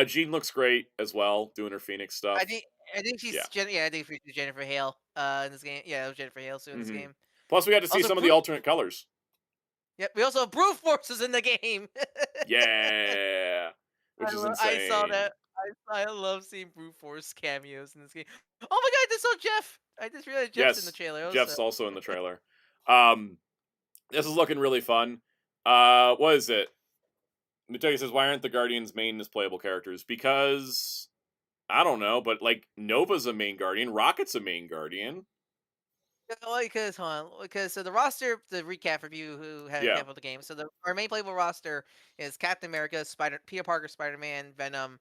Jean looks great as well, doing her Phoenix
I
stuff.
think I think
Yeah.
I think she's Jennifer Hale in this game. Yeah, it was Jennifer Hale too in this
Hmm.
game.
Plus, we got to see
Also,
some of the alternate colors.
Yep, we also have Brute Force is in the game.
Yeah. Which is
I saw
insane.
that. I love seeing Brute Force cameos in this game. Oh my god, I just saw Jeff. I just realized Jeff's in the
Yes.
trailer also.
Jeff's also in the trailer. This is looking really fun. What is it? Nutegi says, why aren't the Guardians main as playable characters? Because I don't know, but like Nova's a main Guardian, Rocket's a main Guardian.
Well, because hold on, because so the roster, the recap for you who had a
Yeah,
recap of the game. So our main playable roster is Captain America, Peter Parker, Spider Man, Venom,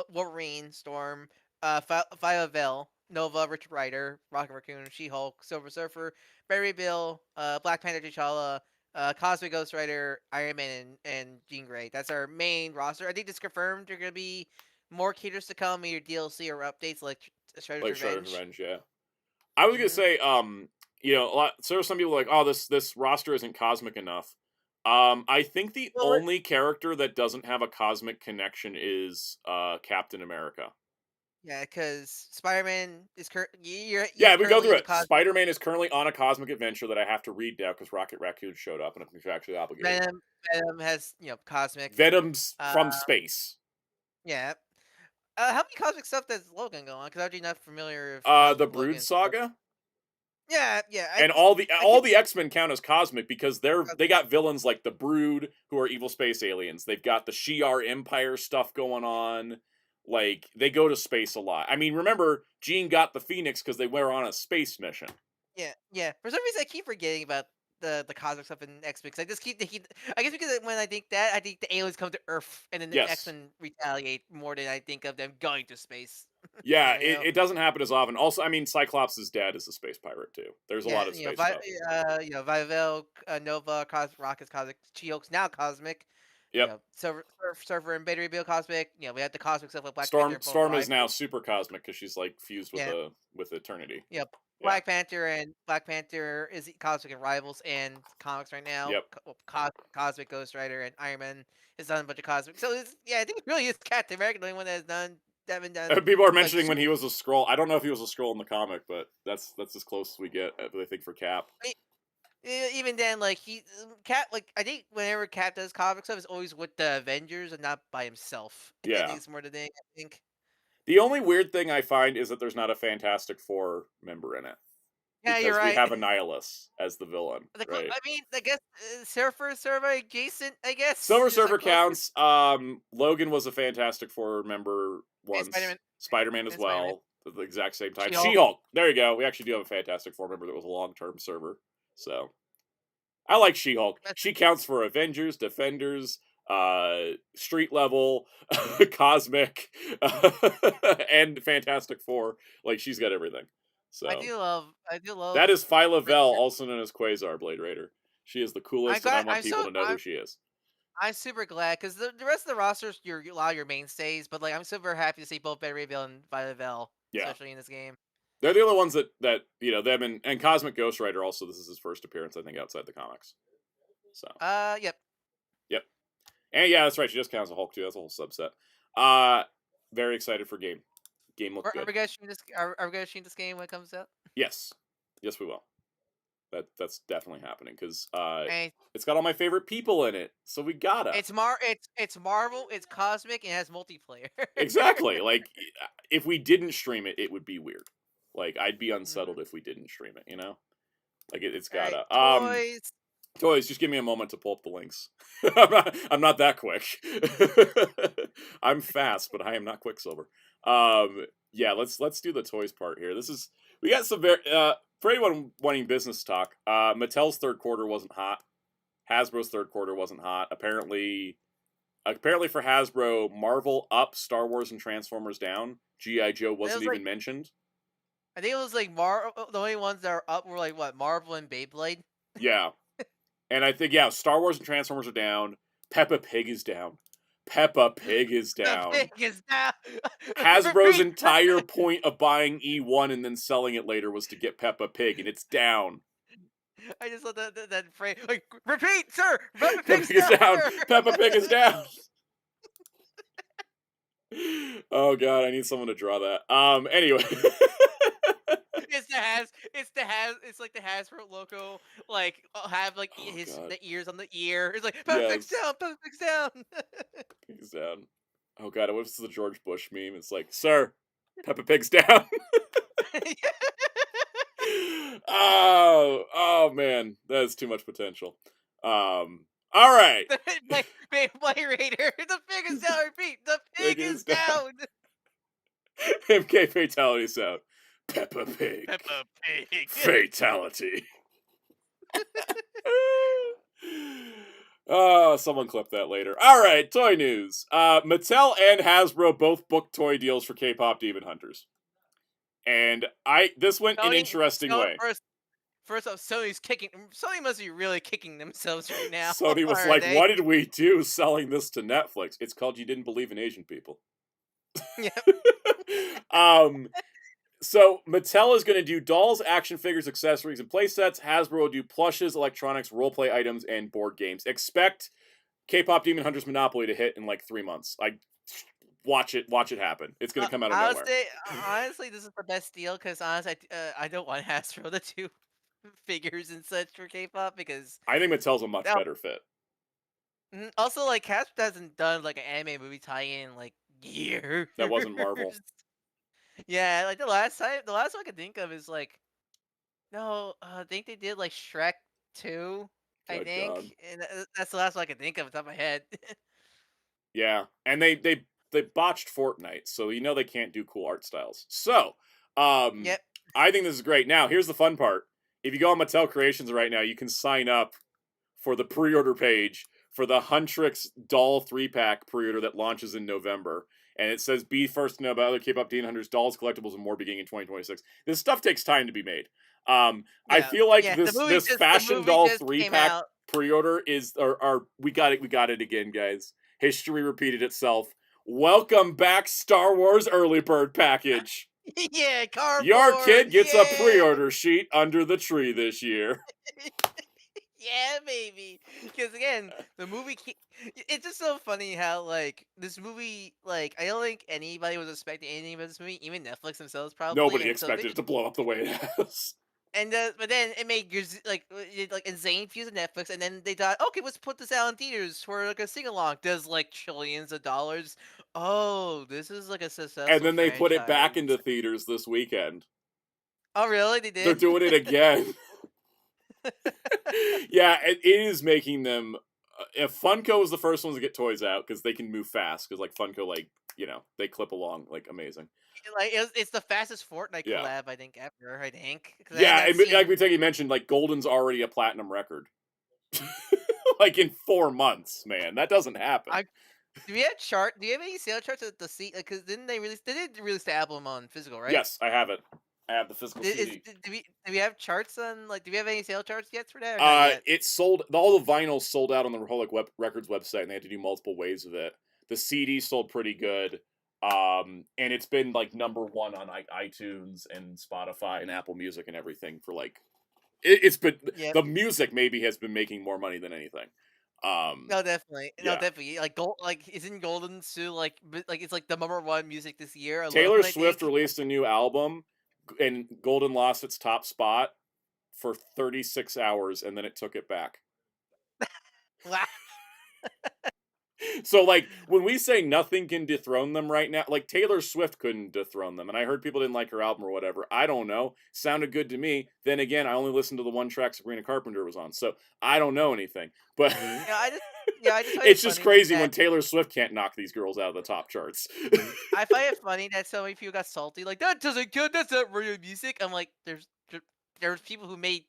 Wolverine, Storm, Viola, Nova, Richard Rider, Rocket Raccoon, She Hulk, Silver Surfer, Barry Bill, Black Panther, T'Challa, Cosmic Ghost Rider, Iron Man, and Jean Grey. That's our main roster. I think it's confirmed. There are gonna be more characters to come, either DLC or updates like Shredder's
like Shredder's
Revenge.
Revenge. Yeah, I was gonna
Mm-hmm.
say, so some people are like, oh, this roster isn't cosmic enough. I think the
Well,
only character that doesn't have a cosmic connection is Captain America.
yeah, because Spider-Man is he's
Yeah, we go
currently
through
in the
it.
cosmic.
Spider-Man is currently on a cosmic adventure that I have to read now because Rocket Raccoon showed up and I'm contractually obligated.
Venom has cosmic.
Venom's
Uh,
from space.
yeah. How many cosmic stuff does Logan go on? Because I'm actually not familiar with how
The Brood
Logan stuff.
Saga
Yeah, yeah.
and
I
all
keep
the X-Men count as cosmic because they
cosmic.
got villains like the Brood who are evil space aliens. They've got the Shi'ar Empire stuff going on. Like they go to space a lot. I mean, remember Jean got the Phoenix because they were on a space mission.
Yeah, yeah. For some reason, I keep forgetting about the cosmic stuff in X Men. I just keep thinking. I guess because when I think that, I think the aliens come to Earth, and then the X
Yes.
Men retaliate more than I think of them going to space.
Yeah,
You know.
it doesn't happen as often. Also, I mean, Cyclops' dad is a space pirate too. There's a
Yeah,
lot of space stuff.
Vivel, Nova, Rocket's cosmic, She-Hulk's now cosmic.
Yep.
Server and Battery Bill cosmic. We had the cosmic stuff with Black Panther and both
Storm is now
Rivals.
super cosmic because she's like fused
Yeah,
with Eternity.
yeah.
Yeah.
Black Panther is cosmic and Rivals and comics right now.
Yep.
Cosmic Ghost Rider and Iron Man has done a bunch of cosmic. So I think it really is Captain America the only one that has done that haven't done
People are
like
mentioning when
super.
he was a scroll. I don't know if he was a scroll in the comic, but that's as close as we get. I think for Cap.
Even then, like Cap, like I think whenever Cap does comic stuff, it's always with the Avengers and not by himself. I think
Yeah.
it's more the thing. I think.
The only weird thing I find is that there's not a Fantastic Four member in it
Yeah, you're
because we
right.
have Annihilus as the villain, right?
I mean, I guess Surfer adjacent. I guess.
Silver
Is that
Surfer
closer?
counts. Logan was a Fantastic Four member
And
once.
Spider-Man.
Spider-Man as
And Spider-Man.
well, at the exact same time.
She-Hulk.
She-Hulk. There you go. We actually do have a Fantastic Four member that was a long-term server. So I like She-Hulk. She counts for Avengers, Defenders, street level, cosmic, and Fantastic Four. Like she's got everything. So
I do love.
that is Phyla
Red
Vel,
Shirt.
also known as Quasar Blade Raider. She is the
I'm
coolest, and I
glad.
want people to know who she is.
I'm super glad because the rest of the rosters, a lot of your mainstays, but like I'm super happy to see both Betty Bill and Violet Vale,
Yeah.
especially in this game.
They're the only ones that them and Cosmic Ghost Rider also. This is his first appearance, I think, outside the comics. So
Yep.
yep, and yeah, that's right. She just counts a Hulk too. That's a whole subset. Very excited for game. Game looked
Are
good.
we gonna stream this? Are we gonna stream this game when it comes out?
Yes, yes, we will. That's definitely happening because
And
it's got all my favorite people in it, so we gotta.
it's Marvel, it's cosmic, and it has multiplayer.
Exactly. Like if we didn't stream it, it would be weird. Like I'd be unsettled if we didn't stream it. You know, like it's
Alright,
gotta.
toys.
Toys, just give me a moment to pull up the links. I'm not that quick. I'm fast, but I am not Quicksilver. Yeah, let's do the toys part here. We got some very for anyone wanting business talk. Mattel's third quarter wasn't hot. Hasbro's third quarter wasn't hot. Apparently for Hasbro, Marvel up, Star Wars and Transformers down. G.I. Joe wasn't even mentioned.
I think it was like the only ones that are up were like what, Marvel and Beyblade.
Yeah. And I think, Star Wars and Transformers are down. Peppa Pig is down. Peppa Pig is down.
The pig is down.
Hasbro's entire point of buying E1 and then selling it later was to get Peppa Pig, and it's down.
I just love that phrase. Like, repeat, sir.
Peppa Pig is down. Peppa Pig is down. Oh god, I need someone to draw that. Anyway.
It's like the Hasbro logo, like have like the ears on the ear. It's like
Yes.
Peppa Pig's down.
Pig's down. Oh god, what if it's the George Bush meme? It's like, sir, Peppa Pig's down. Oh man, that is too much potential. All right.
Play Raider. The pig is down. Repeat. The pig is down.
MK Fatality Sound. Peppa Pig.
Peppa Pig.
Fatality. Oh, someone clip that later. All right, toy news. Mattel and Hasbro both booked toy deals for K-pop Demon Hunters, and this went an interesting way.
First off, Sony must be really kicking themselves right now.
Sony was like, "What did we do selling this to Netflix? It's called you didn't believe in Asian people."
Yep.
So Mattel is going to do dolls, action figures, accessories, and playsets. Hasbro will do plushes, electronics, roleplay items, and board games. Expect K-pop Demon Hunters Monopoly to hit in like 3 months. Watch it happen. It's going to come out of nowhere.
Honestly, this is the best deal because honestly, I don't want Hasbro to do figures and such for K-pop because
I think Mattel's a much better fit.
Also, like Hasbro hasn't done like an anime movie tie-in in like years.
That wasn't Marvel.
Yeah, like the last one I can think of is like, no, I think they did like Shrek 2, I think,
God.
and that's the last one I can think of off the top of my head.
Yeah, and they botched Fortnite, so you know they can't do cool art styles. So,
Yep.
I think this is great. Now, here's the fun part. If you go on Mattel Creations right now, you can sign up for the pre-order page for the Huntrix Doll 3-pack pre-order that launches in November. And it says, be first to know about other K-pop Demon Hunters, dolls, collectibles, and more beginning in 2026. This stuff takes time to be made. I feel like this Fashion Doll 3-pack pre-order is, we got it again, guys. History repeated itself. Welcome back, Star Wars Early Bird Package.
Yeah, cardboard.
Your kid gets a pre-order sheet under the tree this year.
Yeah, baby. Because again, the movie, it's just so funny how like this movie, like I don't think anybody was expecting anything about this movie, even Netflix themselves probably.
Nobody expected it to blow up the way it has.
And but then it made like insane views on Netflix, and then they thought, okay, let's put this out in theaters for like a sing along. Does like trillions of dollars. Oh, this is like a successful.
And then they put it back into theaters this weekend.
Oh, really? They did.
They're doing it again. Yeah, it is making them. If Funko was the first ones to get toys out because they can move fast, because like Funko, like they clip along like amazing.
Like it's the fastest Fortnite collab I think ever. I think.
Yeah, and like you mentioned, like Golden's already a platinum record. Like in 4 months, man, that doesn't happen.
Do you have any sale charts at the seat? Because they did release the album on physical, right?
Yes, I have it. I have the physical CD.
Do we have charts on do we have any sale charts yet for that?
It sold. All the vinyls sold out on the Republic Records website, and they had to do multiple waves of it. The CD sold pretty good, and it's been like #1 on iTunes and Spotify and Apple Music and everything for like. It's been the music maybe has been making more money than anything.
No, definitely. No, definitely. Like isn't Golden still like it's like the #1 music this year?
Taylor Swift released a new album, and Golden lost its top spot for 36 hours, and then it took it back.
Wow.
So, like, when we say nothing can dethrone them right now, like, Taylor Swift couldn't dethrone them, and I heard people didn't like her album or whatever. I don't know. Sounded good to me. Then again, I only listened to the one track Sabrina Carpenter was on, so I don't know anything. But
I just
it's just crazy when Taylor Swift can't knock these girls out of the top charts.
I find it funny that so many people got salty, like, that doesn't count, that's not real music. I'm like, there's people who made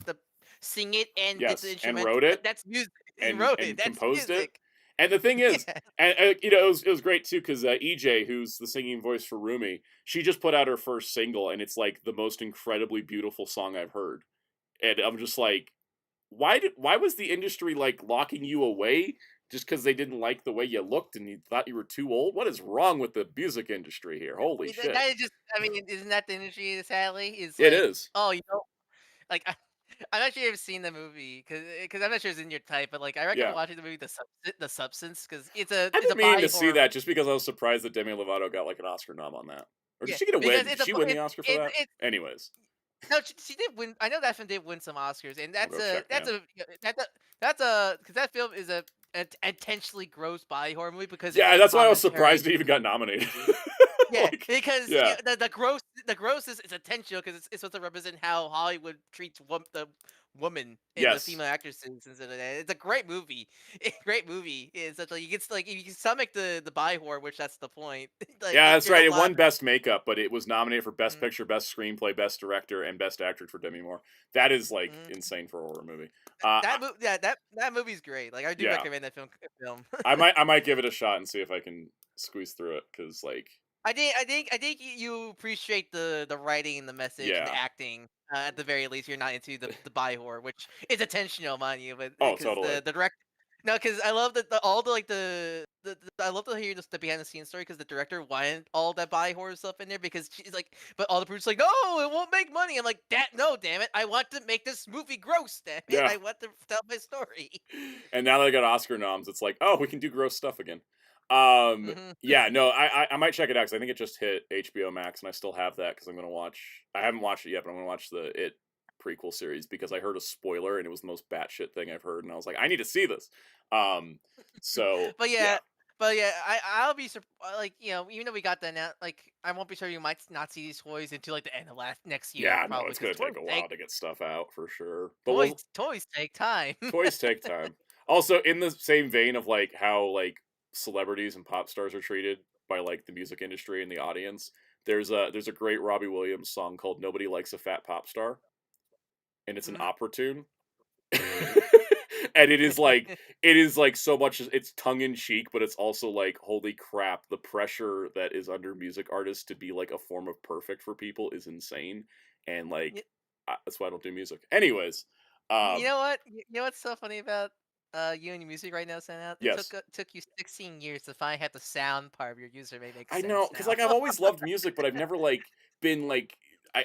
sing it and did the instrument,
and wrote it.
That's music.
And
wrote
it.
That's
composed
music.
it. And the thing is, and it was great too because EJ, who's the singing voice for Rumi, she just put out her first single, and it's like the most incredibly beautiful song I've heard. And I'm just like, why was the industry like locking you away just because they didn't like the way you looked and you thought you were too old? What is wrong with the music industry here? Holy shit!
That is just, isn't that the industry? Sadly,
it is.
Oh, like. I'm not sure you've seen the movie because I'm not sure it's in your type, but like I recommend watching the movie The Substance because it's a.
I've been meaning to see that just because I was surprised that Demi Lovato got like an Oscar nom on that. Or did she get a win? Did she win the Oscar for that? Anyways,
no, she did win. I know that film did win some Oscars, and because that film is a intentionally gross body horror movie because
that's why I was surprised it even got nominated.
Yeah, because the gross is intentional because it's supposed to represent how Hollywood treats the woman in the
Yes.
female actresses instead of that. It's a great movie. Great movie. It's such like you get like you can stomach the bi horror, which that's the point. Like
Yeah, that's
there's a
right. It
lot.
won Best Makeup, but it was nominated for Best
Mm,
Picture, Best Screenplay, Best Director, and Best Actor for Demi Moore. That is like
mm.
insane for a horror movie.
That movie, yeah, that movie's great. Like I do
Yeah,
recommend that film.
I might give it a shot and see if I can squeeze through it because like
I think you appreciate the writing and the message and the
yeah.
acting. At the very least, you're not into the bi horror, which is intentional, mind you, but
Oh,
because
totally.
the direct. No, because I love that all the like I love to hear the behind the scenes story because the director wanted all that bi horror stuff in there because she's like, but all the producers like, no, it won't make money. I'm like, that no, damn it, I want to make this movie gross, damn it,
Yeah.
I want to tell my story.
And now that I got Oscar noms, it's like, oh, we can do gross stuff again.
Hmm.
Yeah, no, I might check it out because I think it just hit HBO Max, and I still have that because I'm gonna watch. I haven't watched it yet, but I'm gonna watch the It prequel series because I heard a spoiler and it was the most batshit thing I've heard, and I was like, I need to see this. Um, so
But
yeah,
yeah, but yeah, I'll be like even though we got that now, like I won't be sure you might not see these toys until like the end of next year
yeah, no,
probably
it's
because
gonna take a while to get stuff out for sure. But we'll
toys take time.
toys take time. Also, in the same vein of like how like celebrities and pop stars are treated by like the music industry and the audience, there's a great Robbie Williams song called "Nobody Likes a Fat Pop Star," and it's an
Mhm.
opera tune. And it is like so much it's tongue in cheek, but it's also like holy crap, the pressure that is under music artists to be like a form of perfect for people is insane, and like that's why I don't do music. Anyways,
You
um,
know what? You know what's so funny about you and your music right now, Sam? It
yes.
took you 16 years to finally have the sound part of your username make
I
sense
know, because
now.
like I've always loved music, but I've never like been like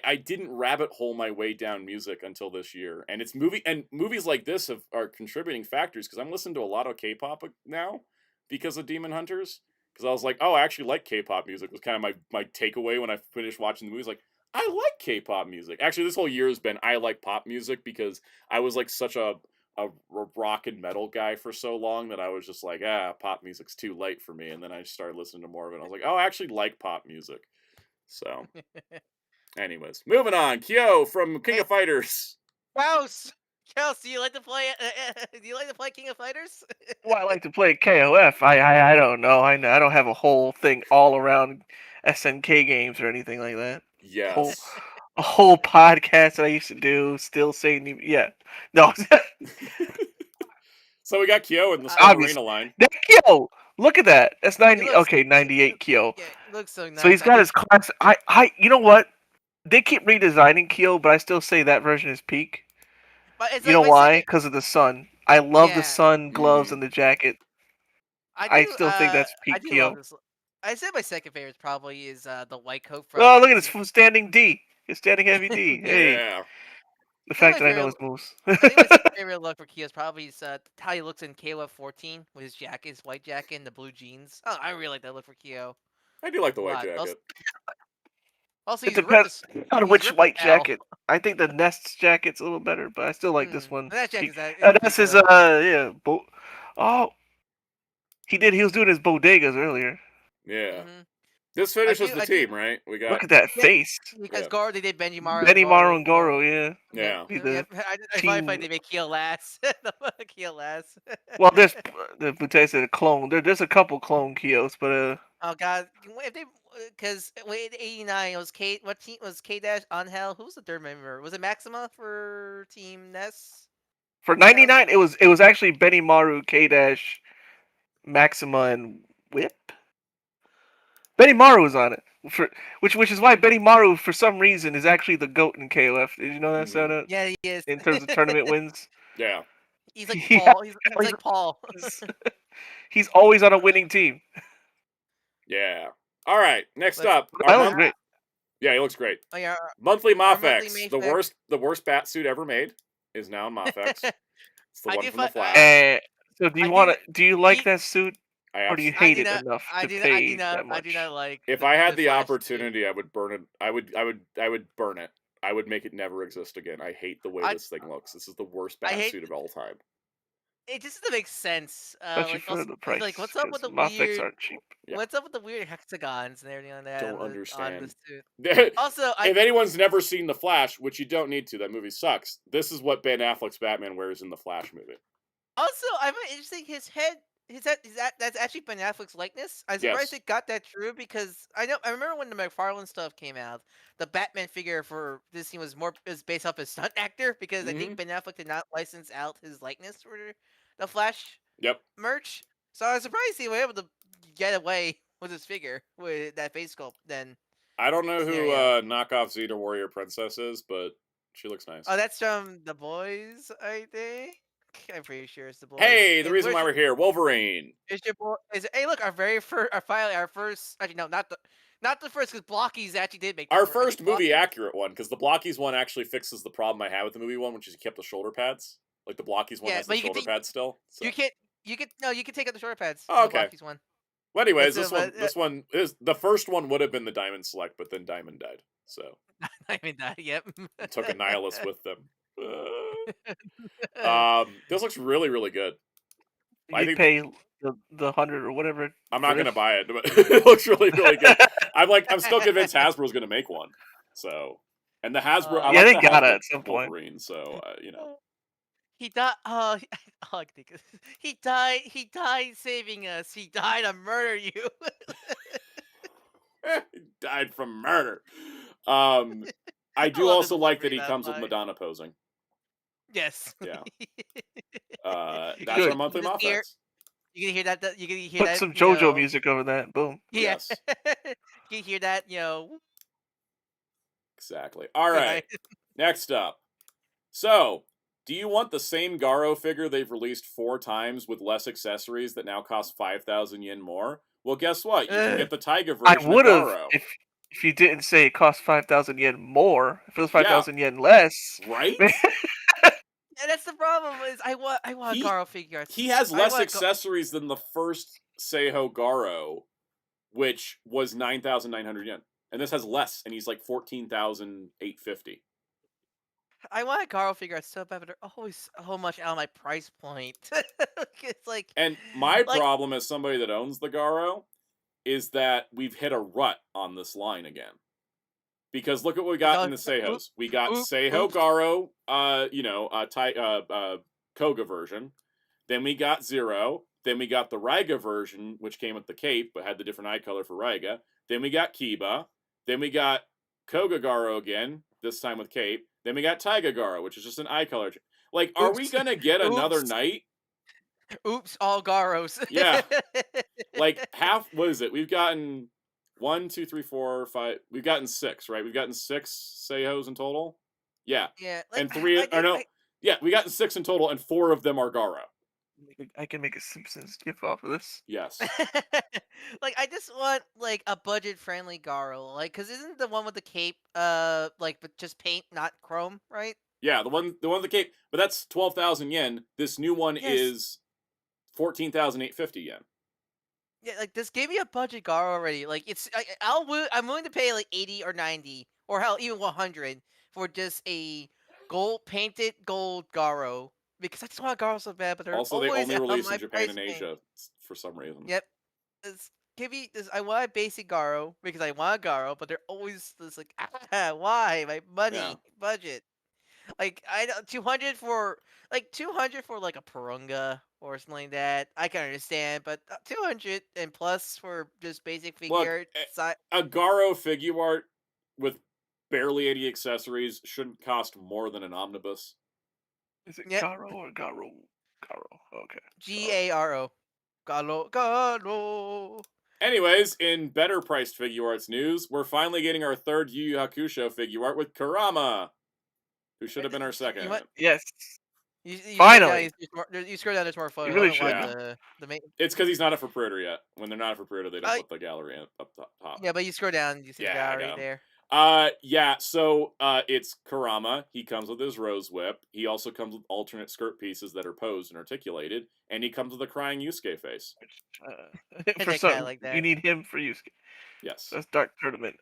I didn't rabbit hole my way down music until this year, and it's movies like this are contributing factors because I'm listening to a lot of K-pop now because of Demon Hunters. Because I was like, oh, I actually like K-pop music. Was kind of my takeaway when I finished watching the movies. Like, I like K-pop music. Actually, this whole year has been I like pop music because I was like such a rock and metal guy for so long that I was just like, pop music's too light for me. And then I started listening to more of it. And I was like, oh, I actually like pop music. So, anyways, moving on. Kyo from King
Hey,
of Fighters.
Klaus, Klaus, do you like to play? Do you like to play King of Fighters?
Well, I like to play KOF. I don't know. I don't have a whole thing all around SNK games or anything like that. Whole
Yes.
a whole podcast that I used to do. Still saying yeah. No,
So we got Kyo in the Storm
obviously.
Arena line.
That Kyo. Look at that. That's
It
90.
looks,
Okay,
it, look,
98 Kyo.
yeah, it looks so
So
nice.
he's
I
got
think,
his class. You know what? They keep redesigning Kyo, but I still say that version is peak.
but it's
You
like
know
my
why?
second.
Because of the sun. I love the
Yeah,
sun gloves
Mm.
and the jacket.
I
I
do.
still think that's
I
peak
do love
Kyo.
this. I said my second favorite probably is the white coat
Oh,
from
look at
Disney.
this standing D. His standing heavy D. Hey,
Yeah.
the
I think
fact
my
that I know
favorite.
his moves.
I think my second favorite look for Kyo is probably how he looks in KOF 14 with his jacket, his white jacket, and the blue jeans. Oh, I really like that look for Kyo
I do like the
a
white
lot.
jacket.
Also,
It depends on
he's
which
ripped as
white
hell.
jacket. I think the Nest's jacket's a little better, but I still like this
Hmm.
one.
That
He,
jacket's is pretty
that's his
good.
yeah. Oh, he was doing his bodegas earlier.
Yeah.
Hmm.
This
I
finishes
do.
the
I do.
team, right? We got
Look at that
Yeah,
face.
because
yeah.
Goro they did Benjimaru and
Benny Maru
Goro.
and Goro, yeah.
Yep.
Yeah.
Be
Yep.
the
I finally find
team.
they make Kyo last. Kyo last.
Well, there's the Bute said a clone. There's a couple clone Kios, but
Oh God! If they, because wait, 89 it was K. What team was K Dash on Hell? Who was the third member? Was it Maxima for Team Ness?
for
Chaos?
99, it was actually Benny Maru, K Dash, Maxima, and Whip. Benny Maru was on it, for which is why Benny Maru, for some reason, is actually the goat in KOF. Did you know that,
Mm.
Soundout?
Yeah, he is.
In terms of tournament wins,
Yeah.
He's like
he
Paul. He's
always
like Paul.
wins. He's always on a winning team.
Yeah. All right. Next
But
up, our
That was
our,
great.
yeah, he looks great.
oh yeah,
Monthly
our monthly
Mafex.
Mayflex.
The worst bat suit ever made is now in Mafex. It's the
I
one
do
from the
find
Flash.
So do
I
you
do
do you like
he
that suit,
I
or do you
abs-
I
hate
do
it
not
enough
I
to
do not I do
pay
not
that
I do not
much?
like
if I had
the
the
Flash suit.
opportunity, I would burn it. I would burn it. I would make it never exist again. I hate the way
I
this thing looks. This is the worst
I
bat
hate
suit of all time.
it just doesn't make sense.
Especially
Like
for
also,
the
like
price,
what's up
because
with the
Mafex
weird?
aren't cheap.
Yeah,
What's up with the weird hexagons and everything on that
don't
on
understand.
this too?
if
Also,
anyone's never seen The Flash, which you don't need to, that movie sucks. This is what Ben Affleck's Batman wears in the Flash movie.
Also, I find it interesting his head is that's actually Ben Affleck's likeness. I'm surprised
Yes.
it got that true because I remember when the McFarlane stuff came out, the Batman figure for Disney was based off a stunt actor because I
Mm-hmm.
think Ben Affleck did not license out his likeness for the Flash
Yep.
merch. So I was surprised he was able to get away with his figure with that face sculpt then
I don't know who
scenario.
knockoff Zeta Warrior Princess is, but she looks nice.
Oh, that's from The Boys, I think. I'm pretty sure it's The Boys.
Hey, the
And
reason
where's
why we're here, Wolverine.
Is your boy? Is hey? Look, our very first, our finally our first. Actually, no, not the first, because Blockies actually did make the
Our
first.
first movie
Blockies.
accurate one, because the Blockies one actually fixes the problem I had with the movie one, which is you kept the shoulder pads. Like the Blockies one
Yeah,
has the
but
shoulder pads still. So
you can't, no, you can take out the shoulder pads
oh,
in the
okay.
Blockies one.
Well, anyways,
So, but
this one is the first one would have been the Diamond Select, but then Diamond died, so
I mean that. Yep.
took a nihilist with them. This looks really really good. I
You'd
think
pay the 100 or whatever
I'm
for
not gonna
this.
buy it, but it looks really really good. I'm still convinced Hasbro's gonna make one. So, and the Hasbro, I
Yeah,
like
they
the
gotta
Hasbro
at some point.
Wolverine. So you know,
He died. Oh, all I can think of, he died. He died saving us. He died to murder you.
he died from murder. Um, I
I
do
love this
also like that
Wolverine
he comes with
line.
Madonna posing.
Yes.
Yeah,
You
that's
can,
our
Good.
you can
monthly
just hear.
Mafex.
You can hear that. You can hear
Put
that.
some JoJo music over that. Boom.
Yeah.
Yes,
You can hear that.
exactly. All right,
Right.
next up. So, do you want the same Garo figure they've released 4 times with less accessories that now cost 5,000 yen more? Well, guess what? You can
Ugh.
get the Taiga
I
version of
would have
Garo.
if you didn't say it cost 5,000 yen more. If it was
Yeah,
5,000 yen less,
right?
Yeah, that's the problem. Is I want
He
Garo figures.
he has
I
less
want.
accessories than the first Seiho Garo, which was 9,900 yen. And this has less, and he's like 14,850.
I want a Garo figure so bad, but they're always so much out of my price point. It's
And my
like
problem as somebody that owns the Garo is that we've hit a rut on this line again. Because look at what we got in the
oop,
Seihos. We got Seiho
oops.
Garo, Koga version. Then we got Zero. Then we got the Raiga version, which came with the cape, but had the different eye color for Raiga. Then we got Kiba. Then we got Koga Garo again, this time with cape. Then we got Taiga Garo, which is just an eye color. Like, are we
Oops.
gonna get another
Oops.
night?
Oops. All Garos.
Yeah. Like half, what is it? We've gotten 1, 2, 3, 4, 5. We've gotten 6, right? We've gotten 6 Seihos in total. Yeah,
Yeah.
and
I
3, or
just
no, yeah, we gotten 6 in total, and 4 of them are Garo.
I can make a Simpsons gif off of this.
Yes.
I just want a budget friendly Garo, because isn't the one with the cape but just paint, not chrome, right?
Yeah, the one with the cape, but that's 12,000 yen. This new one
Yes.
is 14,850 yen.
Yeah, just give me a budget Garo already. I'm willing to pay 80 or 90 or hell even 100 for just a painted gold Garo because I just want Garo so bad, but they're
Also, they
always
only
on
release in
my
Japan
price
and
point.
Asia for some reason.
Yep. Give me this. I want a basic Garo because I want a Garo, but they're always just why my
Yeah.
money budget? I don't 200 for 200 for a Purunga or something like that. I can understand, but 200 and plus for just basic
Look,
figure size.
a Garo figure art with barely 80 accessories shouldn't cost more than an omnibus.
Is it
Yep,
Garo or Garo? Garo. Okay.
Garo, Garo.
Anyways, in better priced figure arts news, we're finally getting our third Yu Yu Hakusho figure art with Kurama, who should have been our second.
Yes.
You
Finally.
You scroll down. There's more
You
photos. I
really
don't know
should.
why
Yeah.
the main.
It's because he's not up for pre-order yet. When they're not up for pre-order, they don't
Uh,
put the gallery up top.
yeah, but you scroll down, you see the
Yeah, I
gallery
got him.
there.
Yeah, so it's Kurama. He comes with his rose whip. He also comes with alternate skirt pieces that are posed and articulated, and he comes with a crying Yusuke face.
For
I kinda
some,
like
you
that.
need him for use.
Yes.
That's Dark Tournament.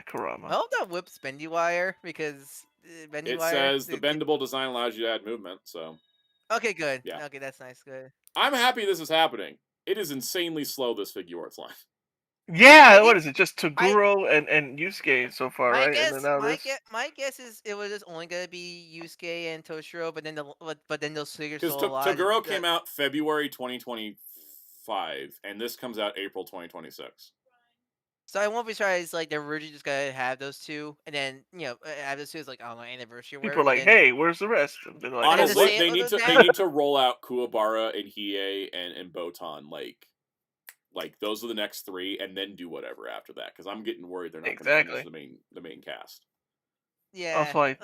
Kurama.
I hope that whips bendy wire because bendy
It
wire.
says the bendable design allows you to add movement, so
Okay, good.
Yeah.
Okay, that's nice. Good.
I'm happy this is happening. It is insanely slow, this figure arts line.
I
Yeah, what
think
is it? Just
I
Toguro and Yusuke so far,
my
right? And then
guess
now
my
this.
guess my guess is it was just only gonna be Yusuke and Toshiro, but then but then those figures
Because
sold a lot.
Toguro came out February 2025, and this comes out April 2026.
So I won't be surprised like they're originally just gonna have those two, and then have those two as like I don't know anniversary or
People
whatever.
are
But
like,
then
"Hey, where's the rest?" And they're like,
and then
"Oh,
the
Honestly,
wait."
same
they need to
now.
they need to roll out Kuwabara and Hiei and Botan like those are the next three, and then do whatever after that. Because I'm getting worried they're not going to finish
Exactly.
the main cast.
Yeah,
Also, I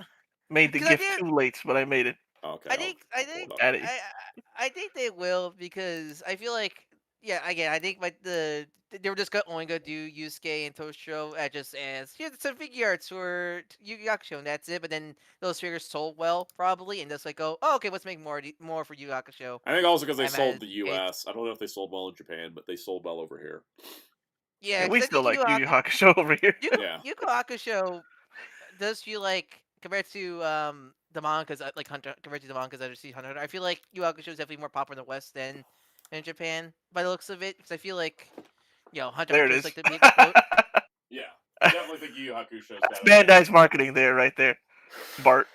made the
because I
gift
think
too late, but I made it.
Okay,
I
I'll
think I
pull it
think
up now.
Daddy.
I think they will because I feel like again I think like they were just only gonna do Yusuke and Toshiro at just as here's some figure arts for Yu Yu Hakusho and that's it. But then those figures sold well probably and just like go okay let's make more for Yu Yu Hakusho.
I think also because they
I'm
sold
at
the U.S. I don't know if they sold well in Japan, but they sold well over here.
yeah
Yeah, we
because I
still
think
like Yu Yu Hakusho over here.
Yeah,
Yu Yu Hakusho does feel like compared to the mangas like Hunter compared to the mangas that I see Hunter, I feel like Yu Yu Hakusho is definitely more popular in the West than in Japan by the looks of it. Because I feel like Hunter
There it
Hunter is
is.
like the big quote.
yeah. I definitely think Yu Yu Hakusho's
That's
got it.
Bandai's marketing there, right there. Bart.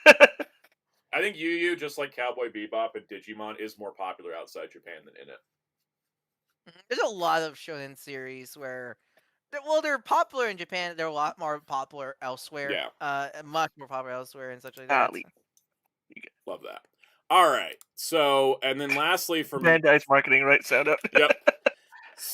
I think Yu Yu, just like Cowboy Bebop and Digimon, is more popular outside Japan than in it.
There's a lot of shonen series where they're popular in Japan. They're a lot more popular elsewhere.
Yeah,
Much more popular elsewhere and such like that.
Ali.
love that. All right, so and then lastly from
Bandai's marketing, right? Sound out.
yep.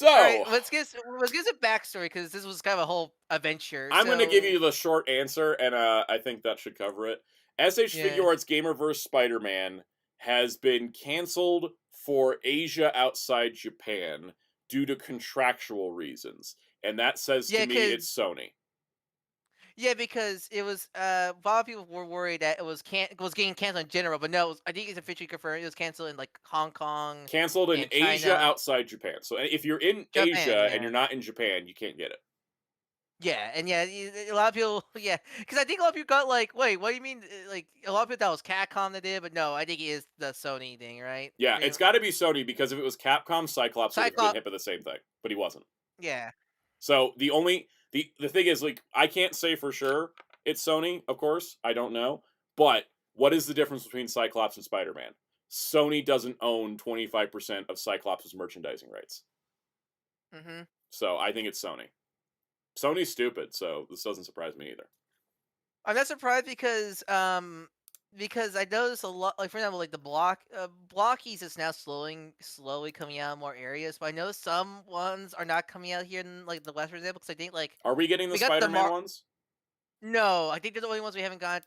All right,
So
let's give some backstory because this was kind of a whole adventure.
I'm going to give
So
you the short answer, and I think that should cover it. SH
yeah.
Figure Arts Gamerverse Spider-Man has been canceled for Asia outside Japan due to contractual reasons, and that says to
Yeah,
me
because
it's Sony.
because it was a lot of people were worried that it was getting canceled in general, but no, I think it's officially confirmed it was canceled in like Hong Kong
Canceled in
and
Asia
China,
outside Japan. So if you're in
Japan.
Asia and
Yeah,
you're not in Japan, you can't get it.
yeah, and a lot of people, yeah, because I think a lot of people got like, wait, what do you mean? Like a lot of people thought it was Capcom that did, but no, I think it is the Sony thing, right?
Yeah, it's got to be Sony because if it was Capcom, Cyclops would have been
Cyclops,
hit by the same thing, but he wasn't.
yeah.
So the thing is, like, I can't say for sure it's Sony, of course. I don't know. But what is the difference between Cyclops and Spider-Man? Sony doesn't own 25% of Cyclops' merchandising rights.
Mm-hmm.
So I think it's Sony. Sony's stupid, so this doesn't surprise me either.
I'm not surprised because I noticed a lot, like for example, like the blockies is now slowly coming out in more areas, but I know some ones are not coming out here in like the West, for example, because I think like
Are we getting the
we got the
Spider-Man ones?
No, I think they're the only ones we haven't got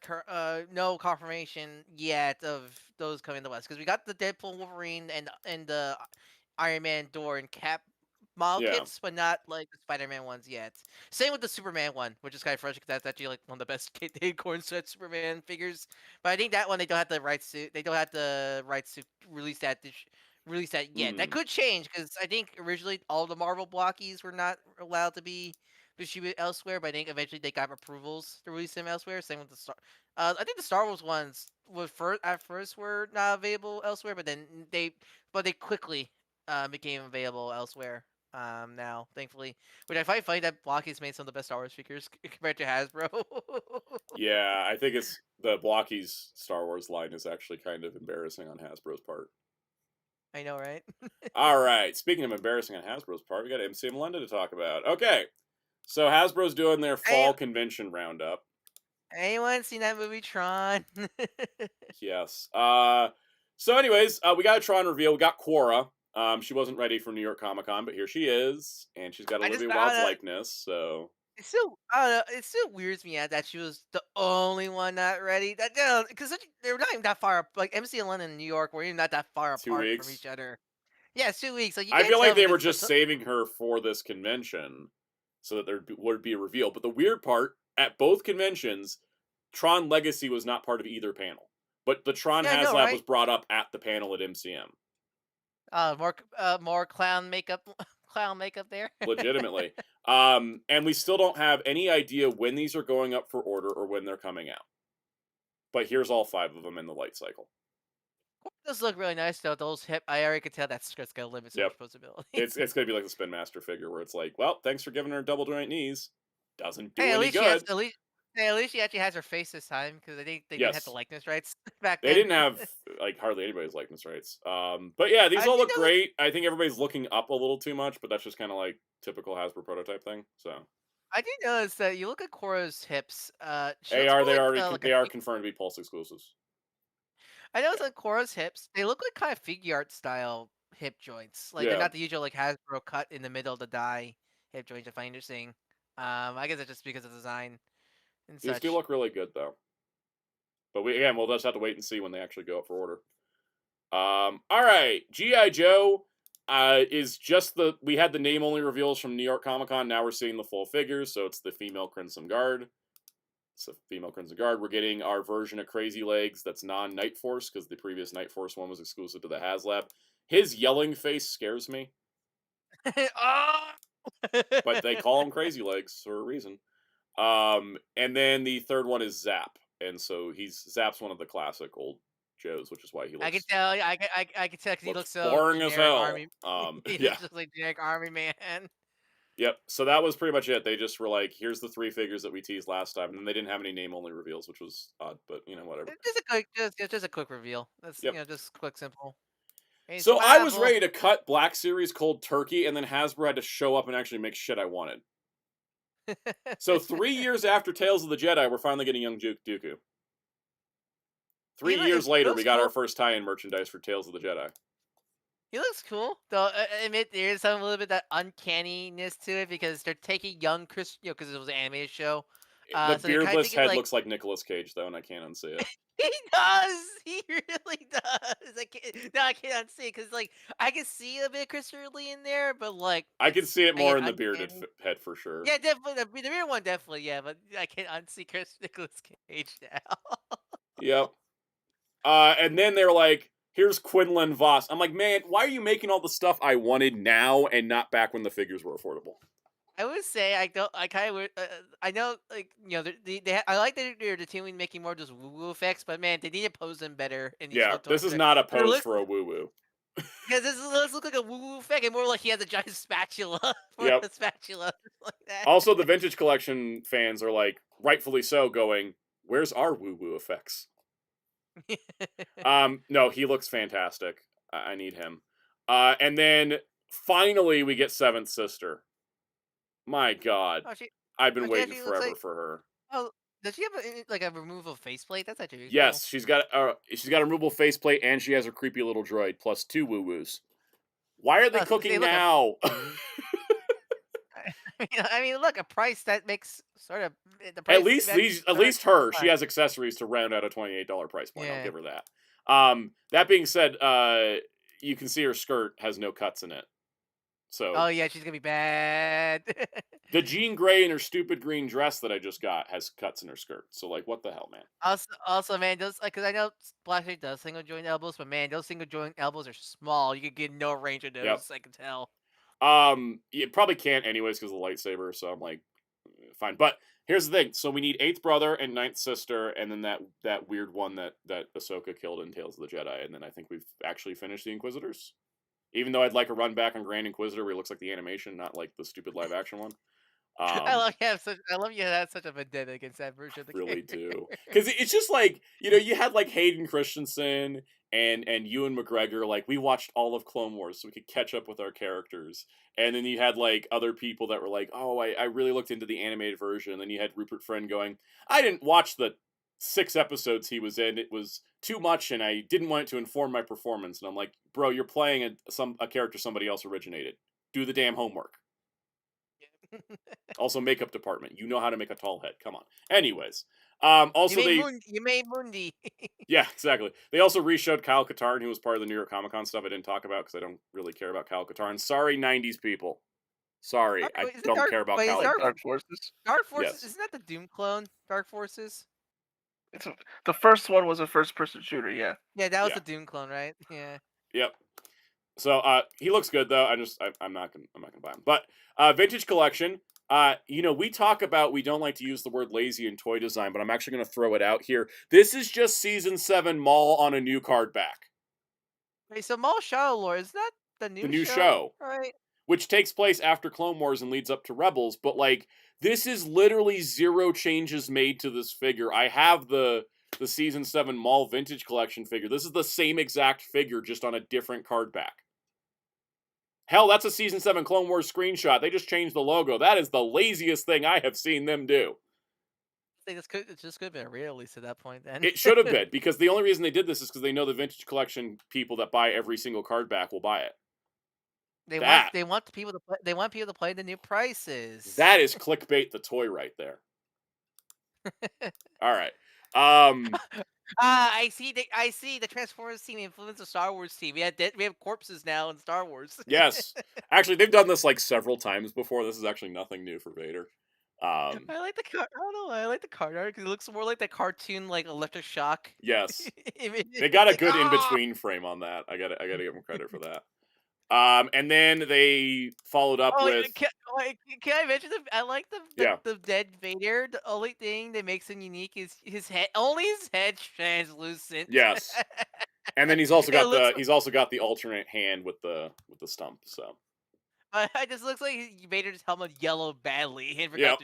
no confirmation yet of those coming in the West because we got the Deadpool, Wolverine, and the Iron Man door and Cap model
Yeah.
kits, but not like the Spider-Man ones yet. Same with the Superman one, which is kind of frustrating because that's actually like one of the best Acorn set Superman figures. But I think that one they don't have the rights to. They don't have the rights to release that. Release that yet. That could change because I think originally all the Marvel blockies were not allowed to be distributed elsewhere, but I think eventually they got approvals to release them elsewhere. Same with the Star. I think the Star Wars ones were at first were not available elsewhere, but then they quickly became available elsewhere. Now, thankfully, which I find funny that Blocky's made some of the best Star Wars figures compared to Hasbro.
Yeah, I think it's the Blockies Star Wars line is actually kind of embarrassing on Hasbro's part.
I know, right?
All right, speaking of embarrassing on Hasbro's part, we got MCM London to talk about. Okay, so Hasbro's doing their fall convention roundup.
Anyone seen that movie Tron?
Yes. So anyways, we got a Tron reveal. We got Quora. She wasn't ready for New York Comic Con, but here she is, and she's got Olivia Wilde's likeness. So
it's still, I don't know. It still weirds me out that she was the only one not ready. That because they're not even that far. Like MCM London and New York, we're even not that far
2
apart from
weeks.
each other. Yeah, it's 2 weeks. Like you
I
can't
feel
tell
like
me
they were
this
just saving her for this convention so that there would be a reveal. But the weird part, at both conventions, Tron Legacy was not part of either panel. But the Tron
Yeah, I know,
Haslab
right?
was brought up at the panel at MCM.
More clown makeup, clown makeup there.
Legitimately. And we still don't have any idea when these are going up for order or when they're coming out. But here's all 5 of them in the light cycle.
does look really nice though. Those hip, I already could tell that skirt's gonna limit so
Yep.
much possibility.
It's gonna be like the Spin Master figure where it's like, well, thanks for giving her double joint knees. Doesn't do
Hey, at
any
least she has
good.
at least hey, at least she actually has her face this time because I think they didn't have the
Yes.
likeness rights back
They
then.
didn't have like hardly anybody's likeness rights. But yeah, these
I
all
did
look
notice.
great. I think everybody's looking up a little too much, but that's just kind of like typical Hasbro prototype thing. So
I did notice that you look at Korra's hips. She
they
looks
are
more
they
like
already
like a.
they are confirmed to be Pulse exclusives.
I noticed
Yeah.
on Korra's hips, they look like kind of figure art style hip joints. Like they're
Yeah.
not the usual like Hasbro cut in the middle of the die hip joints. I find interesting. I guess it's just because of design and
These do
such.
look really good though. But we'll just have to wait and see when they actually go up for order. All right, GI Joe is just we had the name only reveals from New York Comic Con. Now we're seeing the full figures, so it's the female Crimson Guard. It's a female Crimson Guard. We're getting our version of Crazy Legs that's non-Night Force because the previous Night Force one was exclusive to the Haslab. His yelling face scares me,
Oh!
but they call him Crazy Legs for a reason. And then the third one is Zap, and so Zap's one of the classic old Joes, which is why he
I can
looks
tell. I can tell because he
looks
looks so
boring as
generic
hell.
army. He
Yeah.
looks just like generic army man.
Yep. So that was pretty much it. They just were like, "Here's the 3 figures that we teased last time," and then they didn't have any name only reveals, which was odd, but whatever.
Just a quick reveal. That's
Yep.
just quick, simple. Hey,
So I was
survival.
ready to cut Black Series cold turkey, and then Hasbro had to show up and actually make shit I wanted. So 3 years after Tales of the Jedi, we're finally getting young Dooku. 3 years later, we got our first tie-in merchandise for Tales of the Jedi.
He looks cool, though. I admit there is some little bit that uncanniness to it because they're taking young Chris, because it was an animated show.
The
So they're kind of
beardless
taking
head
like
looks like Nicolas Cage, though, and I can't unsee it.
he does. He really does. I can't unsee it because like I can see a bit of Christopher Lee in there, but like
I can
it's
see it more
again
in the bearded
uncanny.
head for sure.
Yeah, definitely the real one, definitely. Yeah, but I can't unsee Nicolas Cage now.
Yep. And then they're like, "Here's Quinlan Voss." I'm like, man, why are you making all the stuff I wanted now and not back when the figures were affordable?
I would say I don't. I kind of. I know, like I like that they're the team making more just woo woo effects, but man, they need to pose them better in these
Yeah,
photos.
this is not a
It
pose
looks
for a woo woo.
because this does look like a woo woo effect, and more like he has a giant spatula for
Yep.
a spatula like that.
Also, the vintage collection fans are like, rightfully so, going, "Where's our woo woo effects?" No, he looks fantastic. I need him. And then finally we get Seventh Sister. My God,
Oh, she.
I've been
Oh, she
waiting
actually looks
forever
like.
for her.
Oh, does she have like a removable faceplate? That's actually cool.
Yes, she's got a removable faceplate and she has her creepy little droid plus 2 woo woos. Why are they
Oh, I was gonna say,
cooking
look,
now?
I mean, look, a price that makes sort of the
At
price
least
that
at
sort of
least her, she
justifies.
has accessories to round out a $28 price point. I'll
Yeah.
give her that. That being said, you can see her skirt has no cuts in it. So
Oh yeah, she's gonna be bad.
the Jean Grey in her stupid green dress that I just got has cuts in her skirt. So like, what the hell, man?
Also, man, those because I know Blackjack does single joint elbows, but man, those single joint elbows are small. You could get no range of those.
Yep.
I can tell.
You probably can't anyways because of the lightsaber. So I'm like, fine. But here's the thing: so we need 8th brother and 9th sister, and then that weird one that Ahsoka killed in Tales of the Jedi, and then I think we've actually finished the Inquisitors. Even though I'd like a run back on Grand Inquisitor, where he looks like the animation, not like the stupid live action one.
I love you have such a vendetta against that version of the
Really
character.
do, because it's just like you had like Hayden Christensen and Ewan McGregor. Like we watched all of Clone Wars so we could catch up with our characters, and then you had like other people that were like, "Oh, I really looked into the animated version." And then you had Rupert Friend going, "I didn't watch the 6 episodes he was in. It was too much, and I didn't want it to inform my performance." And I'm like, "Bro, you're playing a character somebody else originated. Do the damn homework." Also, makeup department. You know how to make a tall head. Come on. Anyways, also
You made Mundi.
yeah, exactly. They also reshowed Kyle Katarn, who was part of the New York Comic Con stuff. I didn't talk about because I don't really care about Kyle Katarn. Sorry, '90s people. Sorry, I
Wait, is it
don't care about Kyle Katarn.
Dark Forces.
Dark Forces?
Yes.
Isn't that the Doom clone? Dark Forces.
The first one was a first-person shooter. Yeah.
Yeah, that was
Yeah.
the Doom clone, right? Yeah.
Yep. So he looks good though. I'm not gonna buy him. But vintage collection. We talk about we don't like to use the word lazy in toy design, but I'm actually gonna throw it out here. This is just season 7 Maul on a new card back.
Wait, so Mall Shadow Lord, is that the
The
new
new
show?
show,
Right?
which takes place after Clone Wars and leads up to Rebels, but like this is literally zero changes made to this figure. I have the season 7 Mall Vintage Collection figure. This is the same exact figure, just on a different card back. Hell, that's a season 7 Clone Wars screenshot. They just changed the logo. That is the laziest thing I have seen them do.
I think it just could have been a re-release at that point then.
It should have been, because the only reason they did this is because they know the Vintage Collection people that buy every single card back will buy it. That
They want the people to play, they want people to play the new prices.
that is clickbait the toy right there. All right. Um
I see the Transformers team influenced the Star Wars team. We have corpses now in Star Wars.
yes. Actually, they've done this like several times before. This is actually nothing new for Vader.
I like the card. I don't know. I like the card art because it looks more like the cartoon, like Electric Shock.
Yes.
image.
They got a
Like,
good in-between frame on that. I gotta give them credit for that. And then they followed up
Oh,
with
can I mention the? I like
yeah,
the dead Vader. The only thing that makes him unique is his head. Only his head's translucent.
yes. And then he's also
It
got
looks.
the alternate hand with the stump. So
It just looks like Vader's helmet yellowed badly and
yep.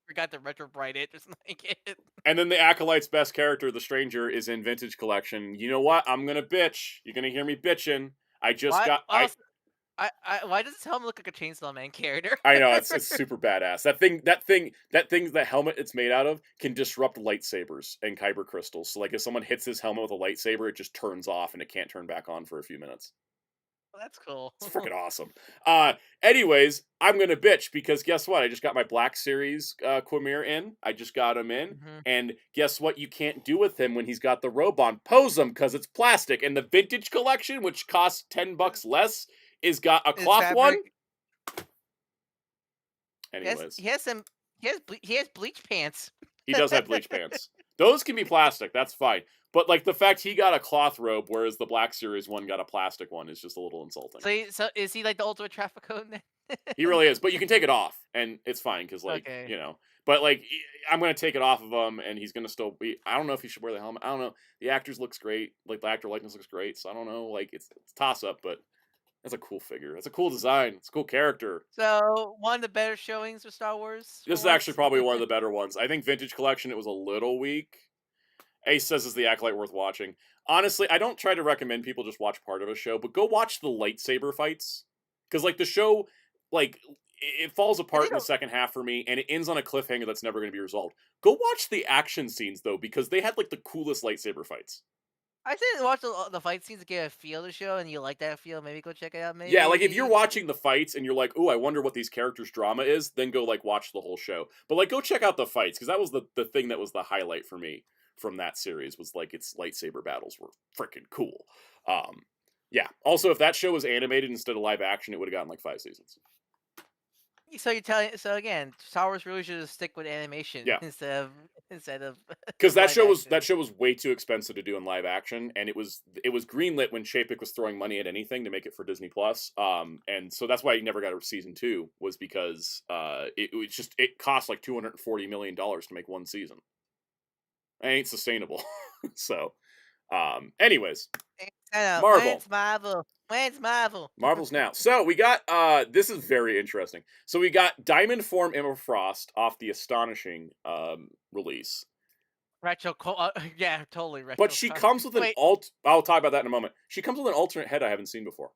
forgot to retrobrite it. Just like it.
And then the Acolyte's best character, the Stranger, is in Vintage Collection. You know what? I'm gonna bitch. You're gonna hear me bitching. I just
Why?
got
Why does his helmet look like a Chainsaw Man character?
I know it's super badass. The helmet it's made out of can disrupt lightsabers and kyber crystals. So like if someone hits his helmet with a lightsaber, it just turns off and it can't turn back on for a few minutes.
That's cool.
It's freaking awesome. Anyways, I'm gonna bitch because guess what? I just got my Black Series Quimir in. I just got him in,
Mhm.
and guess what? You can't do with him when he's got the robe on. Pose him because it's plastic. And the Vintage Collection, which costs $10 less, is got a
It's
cloth one.
fabric.
Anyways,
He has some. He has bleach pants.
he does have bleach pants. Those can be plastic. That's fine. But like the fact he got a cloth robe, whereas the Black Series one got a plastic one, is just a little insulting.
So is he like the ultimate traffic cone then?
He really is. But you can take it off, and it's fine because like
Okay.
But like I'm gonna take it off of him, and he's gonna still be. I don't know if he should wear the helmet. I don't know. The actors looks great. Like the actor likeness looks great. So I don't know. Like it's toss up, but that's a cool figure. That's a cool design. It's a cool character.
So one of the better showings of Star Wars. For
This is actually
once?
probably one of the better ones. I think Vintage Collection, it was a little weak. Ace says is the Acolyte worth watching. Honestly, I don't try to recommend people just watch part of a show, but go watch the lightsaber fights. Because like the show, like it falls
And
apart in the second half for me, and it ends on a cliffhanger that's never going to be resolved. Go watch the action scenes though, because they had like the coolest lightsaber fights.
I didn't watch the fight scenes to get a feel of the show, and you like that feel. Maybe go check it out.
Yeah, like if you're
Maybe.
watching the fights and you're like, "Ooh, I wonder what these characters' drama is," then go like watch the whole show. But like go check out the fights because that was the thing that was the highlight for me from that series was like its lightsaber battles were freaking cool. Yeah. Also, if that show was animated instead of live action, it would have gotten like 5 seasons.
So you're telling. So again, Star Wars really should just stick with animation
Yeah.
instead of
Because that
live
show
action.
was way too expensive to do in live action, and it was greenlit when Chapek was throwing money at anything to make it for Disney Plus. And so that's why he never got a season 2 was because it cost like $240 million to make one season. It ain't sustainable. So, anyways, Marvel.
When's Marvel? When's Marvel?
Marvel's now. So we got this is very interesting. So we got Diamond Form Emma Frost off the Astonishing release.
Yeah, totally retro.
But she comes with an
Wait.
I'll talk about that in a moment. She comes with an alternate head I haven't seen before.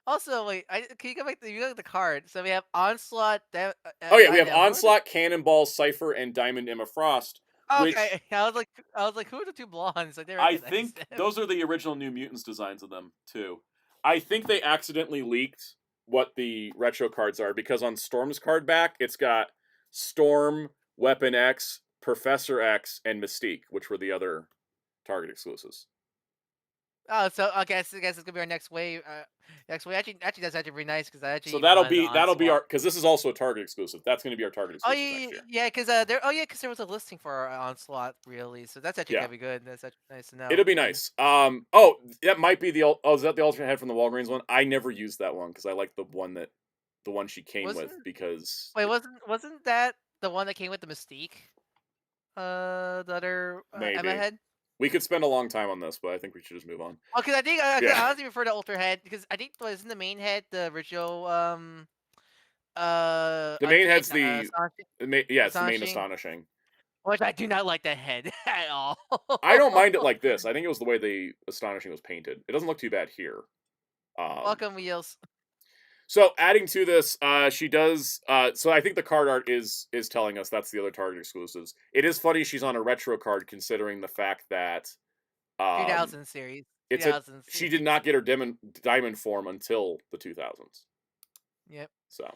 Also, wait. Can you go back? You go to the card. So we have Onslaught.
Oh yeah, we have
Diamond-
Onslaught, Cannonball, Cypher, and Diamond Emma Frost. Which
Okay, I was like, who are the two blondes? Like,
I think those are the original New Mutants designs of them too. I think they accidentally leaked what the retro cards are because on Storm's card back, it's got Storm, Weapon X, Professor X, and Mystique, which were the other Target exclusives.
Oh, so I guess it's gonna be our next wave. Next wave. Actually, that's actually pretty nice because I actually.
So that'll
wanted
be our
Onslaught.
because this is also a Target exclusive. That's going to be our Target
Oh
exclusive next year.
yeah, because there was a listing for our Onslaught really, so that's actually
Yeah.
gonna be good. That's actually nice to know.
It'll be
And-
nice. That might be is that the alternate head from the Walgreens one? I never used that one because I like the one she came with
Wasn't-
because
Wait, wasn't that the one that came with the Mystique? The other
Maybe.
Emma head.
We could spend a long time on this, but I think we should just move on.
Oh, because I think I
Yeah.
honestly prefer the Ultra Head because I think wasn't the main head the original
The main head's it's the main
astonishing,
astonishing.
which I do not like that head at all.
I don't mind it like this. I think it was the way the astonishing was painted. It doesn't look too bad here.
Welcome wheels.
So adding to this, she does. So I think the card art is telling us that's the other Target exclusives. It is funny she's on a retro card, considering the fact that
2000 series.
it's
2000
she did not get her diamond form until the 2000s.
Yep.
So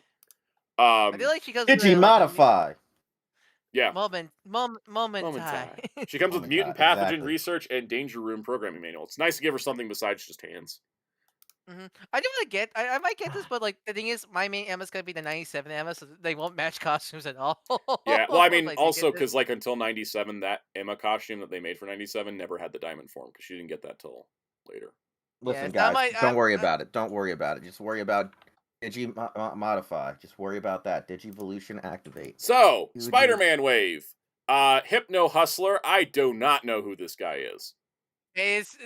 I feel like she goes with
Digimodify.
yeah,
moment
Momentai. She comes with mutant
Momentai,
pathogen
exactly.
research and danger room programming manual. It's nice to give her something besides just hands.
I do want to get. I might get this, but like the thing is, my main Emma's gonna be the '97 Emma, so they won't match costumes at all.
Yeah, well, I
if
mean,
do
also
get this.
because like until '97, that Emma costume that they made for '97 never had the diamond form because she didn't get that till later.
Listen,
it's not
guys,
my-
don't worry
I-
about it. Don't worry about it. Just worry about Digimodify. Just worry about that. Digivolution activate.
So
Dude,
Spider-Man wave, Hypno Hustler. I do not know who this guy is.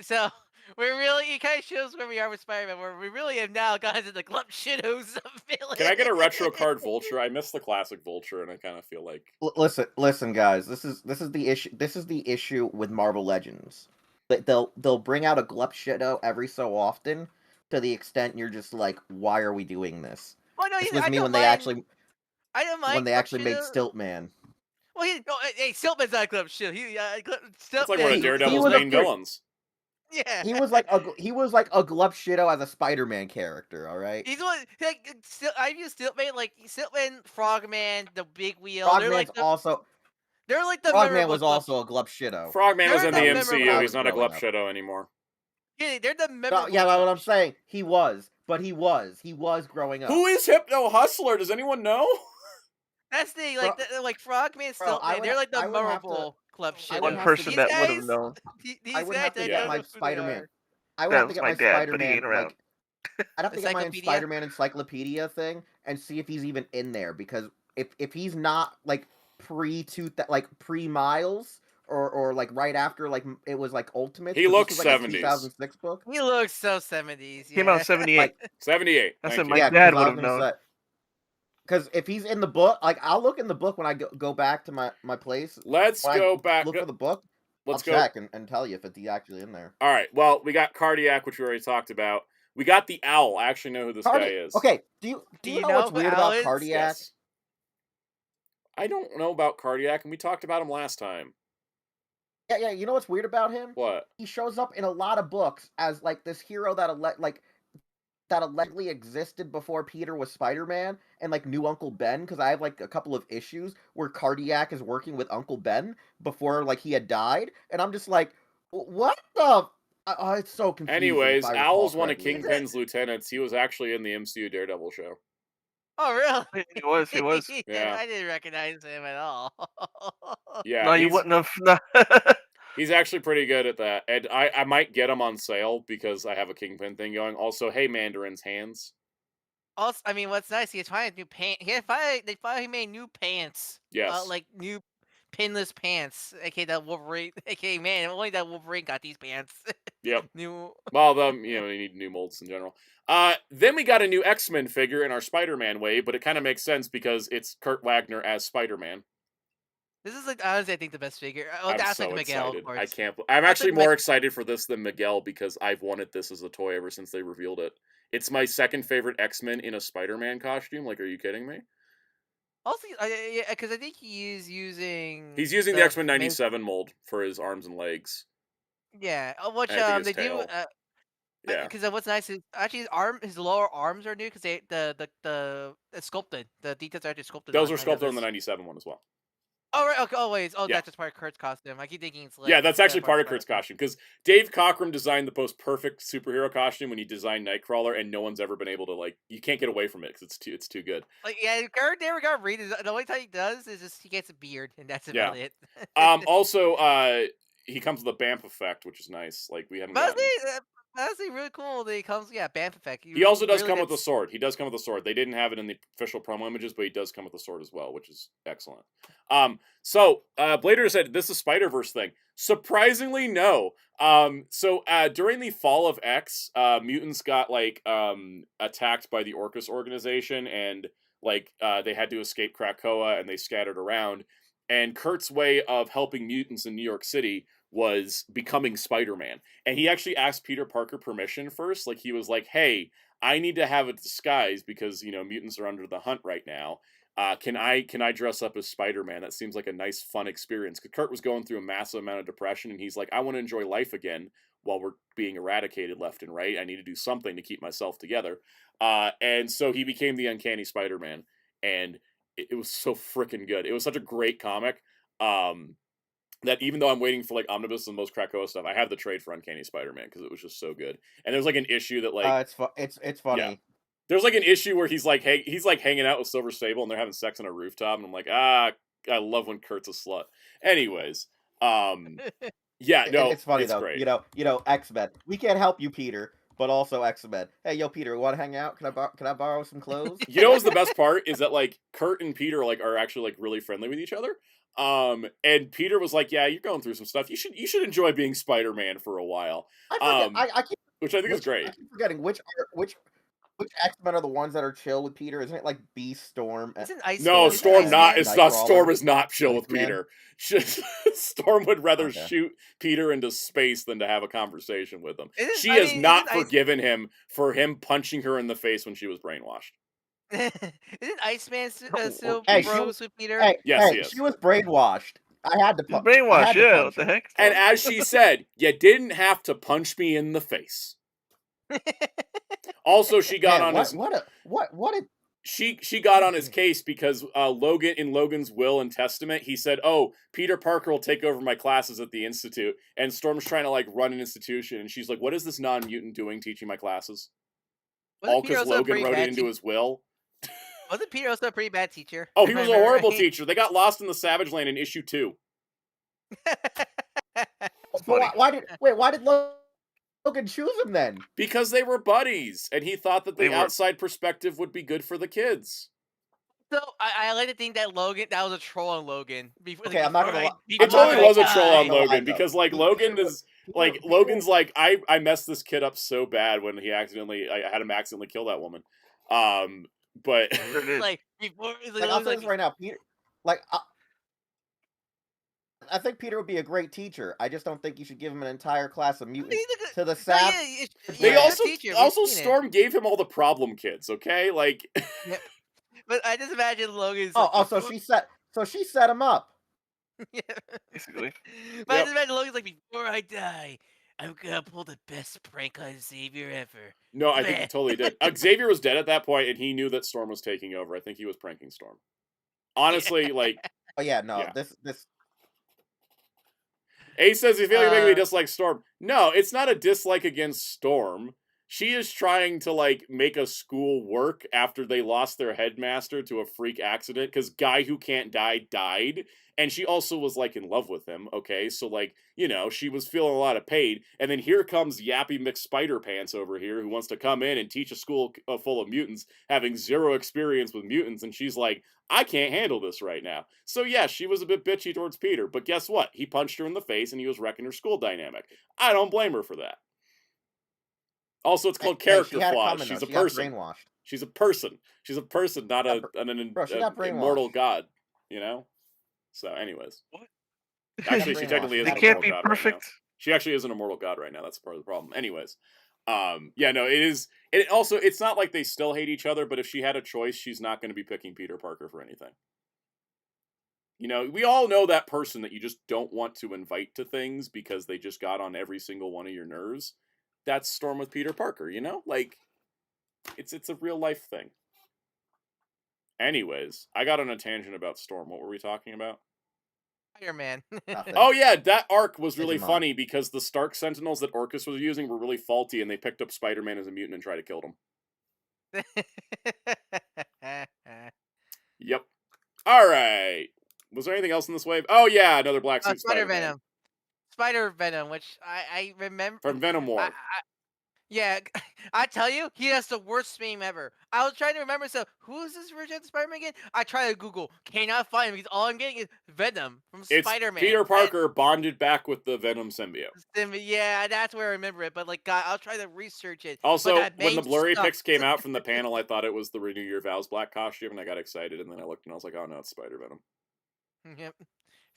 So we're really it kind of shows where we are with Spider-Man, where we really have now gotten to the glump shittos of villain.
Can I get a retro card Vulture? I miss the classic Vulture, and I kind of feel like
Listen, guys. This is the issue. This is the issue with Marvel Legends. They'll bring out a Glup Shadow every so often, to the extent you're just like, why are we doing this?
Oh no,
This
I
was me
don't
when they
mind-
actually
I don't mind
when they
Glump
actually made
Shadow.
Stiltman.
Well, hey, Stiltman's not Glump Shadow.
it's like one of
He
Daredevil's
was a
main
freak.
villains.
Yeah,
He was like a Glup Shadow as a Spider-Man character. All right.
he's one. Like, I use Stiltman, like Stiltman, Frogman, the Big Wheel. They're like the
Frogman
memorable
was
Glump-
also a Glup Shadow.
Frogman was
They're
in the
the
MCU.
memorable-
He's not a
growing
Glup
up.
Shadow anymore.
Yeah, they're the
No,
memorable.
yeah, what
Glump
I'm saying, he was growing up.
Who is Hypno Hustler? Does anyone know?
That's the like like Frogman,
Bro, I
Stiltman.
would-
They're like the
I would have to-
memorable Glump
I
Shadows.
would
One
have to
person
get-
that would have known.
These
I would
guys,
have to
I
get
don't
my
know who they
Spider-Man.
are.
I would
That
have to
was
get
my
my
dad, but he
Spider-Man
ain't around.
I'd have to get my
Encyclopedia?
Spider-Man encyclopedia thing and see if he's even in there, because if he's not like pre Miles or like right after like it was like Ultimate.
He looks
like
70s.
a 2006 book.
He looks so 70s. Yeah.
Came out in '78.
78.
I
Thank
said
you.
my
Yeah,
dad would have known.
Because if he's in the book, like I'll look in the book when I go back to my place.
Let's
When
go
I
back.
look for the book.
Let's
I'll
go.
check and tell you if it's actually in there.
All right. Well, we got Cardiac, which we already talked about. We got the Owl. I actually know who this guy is.
Okay, do you know what's
who
weird
Al
about
is?
Cardiac?
Yes. I don't know about Cardiac, and we talked about him last time.
Yeah, you know what's weird about him?
What?
He shows up in a lot of books as like this hero that allegedly existed before Peter was Spider-Man and like knew Uncle Ben, because I have like a couple of issues where Cardiac is working with Uncle Ben before like he had died, and I'm just like, what the? Oh, it's so confusing.
Anyways,
if I recall
Owl's one of
correctly.
Kingpin's lieutenants. He was actually in the MCU Daredevil show.
Oh, really?
He was. He was.
Yeah.
I didn't recognize him at all.
Yeah,
No, you
he's,
wouldn't have. No.
he's actually pretty good at that. And I might get him on sale because I have a Kingpin thing going. Also, hey, Mandarin's hands.
Also, I mean, what's nice? He finally new pants. They finally made new pants.
Yes.
Like new pinless pants. Okay, that Wolverine. Okay, man, only that Wolverine got these pants.
Yep.
New.
Well, you need new molds in general. Then we got a new X-Men figure in our Spider-Man wave, but it kind of makes sense because it's Kurt Wagner as Spider-Man.
This is like honestly, I think the best figure. Oh,
I'm
that's
so
like Miguel,
excited.
of course.
I can't. I'm
That's
actually
like
more excited for this than Miguel because I've wanted this as a toy ever since they revealed it. It's my second favorite X-Men in a Spider-Man costume. Like, are you kidding me?
Also, yeah, because I think he is using.
He's using the X-Men '97 mold for his arms and legs.
Yeah, which
And I think
they
his tail.
do.
Yeah.
Because what's nice is actually his lower arms are new because it's sculpted. The details are actually sculpted.
Those were
I know
sculpted on
this.
the '97 one as well.
Oh right, okay. Oh wait. Oh,
Yeah.
that's just part of Kurt's costume. I keep thinking it's like.
Yeah, that's actually part of
Spider-
Kurt's costume because Dave Cockrum designed the most perfect superhero costume when he designed Nightcrawler, and no one's ever been able to you can't get away from it because it's too good.
Like yeah, Kurt never got read. The only time he does is just he gets a beard, and that's
Yeah.
about it.
Also, he comes with a BAMF effect, which is nice. Like we haven't.
Mostly, honestly really cool that he comes, Bamf effect.
He also does
really
come with a
gets-
sword. He does come with a sword. They didn't have it in the official promo images, but he does come with a sword as well, which is excellent. So Blader said this is Spider-Verse thing. Surprisingly, no. During the fall of X, mutants got like attacked by the Orcus organization, and like they had to escape Krakoa, and they scattered around. And Kurt's way of helping mutants in New York City was becoming Spider-Man. And he actually asked Peter Parker permission first. Like, he was like, hey, I need to have a disguise because, you know, mutants are under the hunt right now. Can I dress up as Spider-Man? That seems like a nice, fun experience. Because Kurt was going through a massive amount of depression, and he's like, I want to enjoy life again while we're being eradicated left and right. I need to do something to keep myself together. And so he became the Uncanny Spider-Man. And it was so freaking good. It was such a great comic. That even though I'm waiting for like Omnibus and most Krakoa stuff, I have the trade for Uncanny Spider-Man because it was just so good. And there's like an issue that like
it's funny.
Yeah. There's like an issue where he's like hanging out with Silver Sable and they're having sex on a rooftop, and I'm like, I love when Kurt's a slut. Anyways, yeah, no,
it's funny though.
great.
You know, X-Men. We can't help you, Peter, but also X-Men. Hey, yo, Peter, want to hang out? Can I borrow some clothes?
You know what's the best part is that like Kurt and Peter like are actually like really friendly with each other. And Peter was like, "Yeah, you're going through some stuff. You should enjoy being Spider-Man for a while."
I keep,
which I think is great.
I keep forgetting which X-Men are the ones that are chill with Peter. Isn't it like Beast, Storm?
Isn't Ice
No,
Storm
Storm not.
Iceman?
It's not. Storm
Nightcrawler,
is not chill with
Iceman?
Peter. Storm would rather
Okay.
shoot Peter into space than to have a conversation with him.
Isn't-
She
I
has
mean,
not
isn't Ice-
forgiven him for him punching her in the face when she was brainwashed.
Isn't Iceman
No,
still
hey,
bros with Peter?
Yes, he is.
she was brainwashed. I had to
He's
punch. I
brainwashed,
had to
yeah.
punch
What the
her.
heck?
And as she said, you didn't have to punch me in the face. Also, she got
Man,
on his
what a
she got on his case because Logan's will and testament, he said, "Oh, Peter Parker will take over my classes at the institute." And Storm's trying to like run an institution, and she's like, "What is this non-mutant doing teaching my classes?"
Wasn't
All
Peter
because
also a
Logan
pretty
wrote
bad
it into his will.
Wasn't Peter also a pretty bad teacher?
Oh, he
If I
was a
remember
horrible
right?
teacher. They got lost in the Savage Land in issue 2.
funny.
why did Logan choose him then?
Because they were buddies, and he thought that
They
the
were.
outside perspective would be good for the kids.
So I like to think that that was a troll on Logan.
Okay, I'm not gonna lie.
It totally was a troll on
gonna lie,
Logan
though.
because like Logan is like Logan's like I messed this kid up so bad when I had him accidentally kill that woman. But
There it is.
like before,
I'll say this right now, Peter. Like, I think Peter would be a great teacher. I just don't think you should give him an entire class of mutants to the Sav.
they
teacher.
also
We've seen it.
Storm gave him all the problem kids, okay? Like
But I just imagine Logan's.
So she set him up.
Yeah.
Basically.
But I
Yep.
just imagine Logan's like, before I die, I'm gonna pull the best prank on Xavier ever.
No, I think he totally did. Xavier was dead at that point, and he knew that Storm was taking over. I think he was pranking Storm. Honestly, like
Oh yeah, no,
Yeah.
this.
Ace says you feel like making me
Uh,
dislike Storm. No, it's not a dislike against Storm. She is trying to like make a school work after they lost their headmaster to a freak accident because guy who can't die died, and she also was like in love with him. Okay, so like she was feeling a lot of pain, and then here comes Yappy McSpider-Pants over here who wants to come in and teach a school full of mutants, having zero experience with mutants, and she's like, I can't handle this right now. So yeah, she was a bit bitchy towards Peter, but guess what? He punched her in the face and he was wrecking her school dynamic. I don't blame her for that. Also, it's called character
she had it
flaws.
coming, though.
She's a
She got
person.
brainwashed.
She's a person. She's a person, not
Bro, she got
an immortal
brainwashed.
god. So, anyways,
What?
actually, she
Brainwashed.
technically is
They
an
can't
immortal
be
god right now.
perfect.
She actually is an immortal god right now. That's part of the problem. Anyways, yeah, no, it is. It also, it's not like they still hate each other, but if she had a choice, she's not going to be picking Peter Parker for anything. We all know that person that you just don't want to invite to things because they just got on every single one of your nerves. That's Storm with Peter Parker, like it's a real life thing. Anyways, I got on a tangent about Storm. What were we talking about?
Spider-Man.
Nothing.
Oh yeah, that arc was really
Digimon.
funny because the Stark Sentinels that Orcus was using were really faulty, and they picked up Spider-Man as a mutant and tried to kill him. Yep. All right. Was there anything else in this wave? Oh yeah, another black suit
Spider
Spider-Man
Venom. Spider Venom, which I remember
from Venom War.
Yeah, I tell you, he has the worst meme ever. I was trying to remember, so who is this version of Spider-Man again? I try to Google, cannot find him because all I'm getting is Venom from
It's
Spider-Man.
Peter Parker bonded back with the Venom symbiote.
Yeah, that's where I remember it. But like, God, I'll try to research it. But
Also,
that
when the
meme
blurry
sucks.
pics came out from the panel, I thought it was the Renew Your Vows black costume, and I got excited, and then I looked and I was like, oh no, it's Spider Venom.
Yep.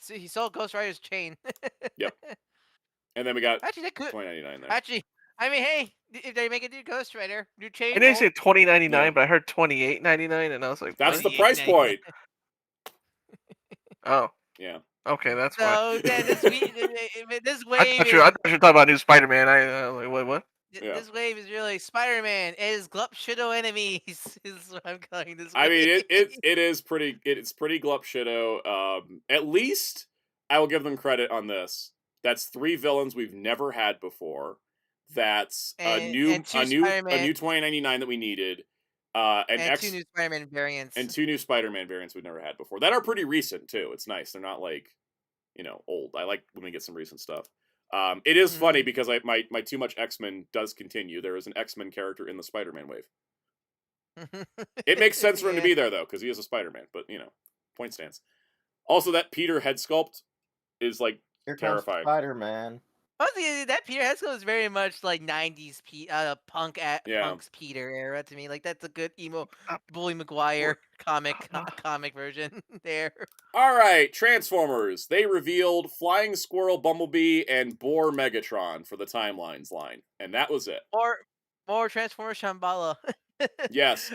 See, he stole Ghost Rider's chain.
Yep. And then we got
Actually, that could.
2099 there.
Actually, I mean, hey, if they make a new Ghost Rider, new chain.
And they said $20.99,
Yeah.
but I heard $28.99, and I was like,
That's
what?
the price point.
Oh,
Yeah.
okay, that's why.
So yeah, this wave
I thought
is
you were talking about new Spider-Man. I like, what?
Yeah.
this wave is really Spider-Man. It is Glup Shido enemies. Is what I'm calling this.
I mean,
wave.
it's pretty glup shido. At least I will give them credit on this. That's 3 villains we've never had before. That's a new 2099 that we needed.
And 2 new Spider-Man variants.
And 2 new Spider-Man variants we've never had before. That are pretty recent too. It's nice. They're not like, old. I like when we get some recent stuff. It is funny because my too much X-Men does continue. There is an X-Men character in the Spider-Man wave. It makes sense for him to be there though, because he is a Spider-Man. But point stands. Also, that Peter head sculpt is like terrifying.
Spider-Man.
Honestly, that Peter Haskell is very much like 90s punk's Peter era to me. Like that's a good emo Bully Maguire comic version there.
All right, Transformers. They revealed Flying Squirrel, Bumblebee, and Boar Megatron for the Timelines line, and that was it.
More Transformers Shambhala.
Yes.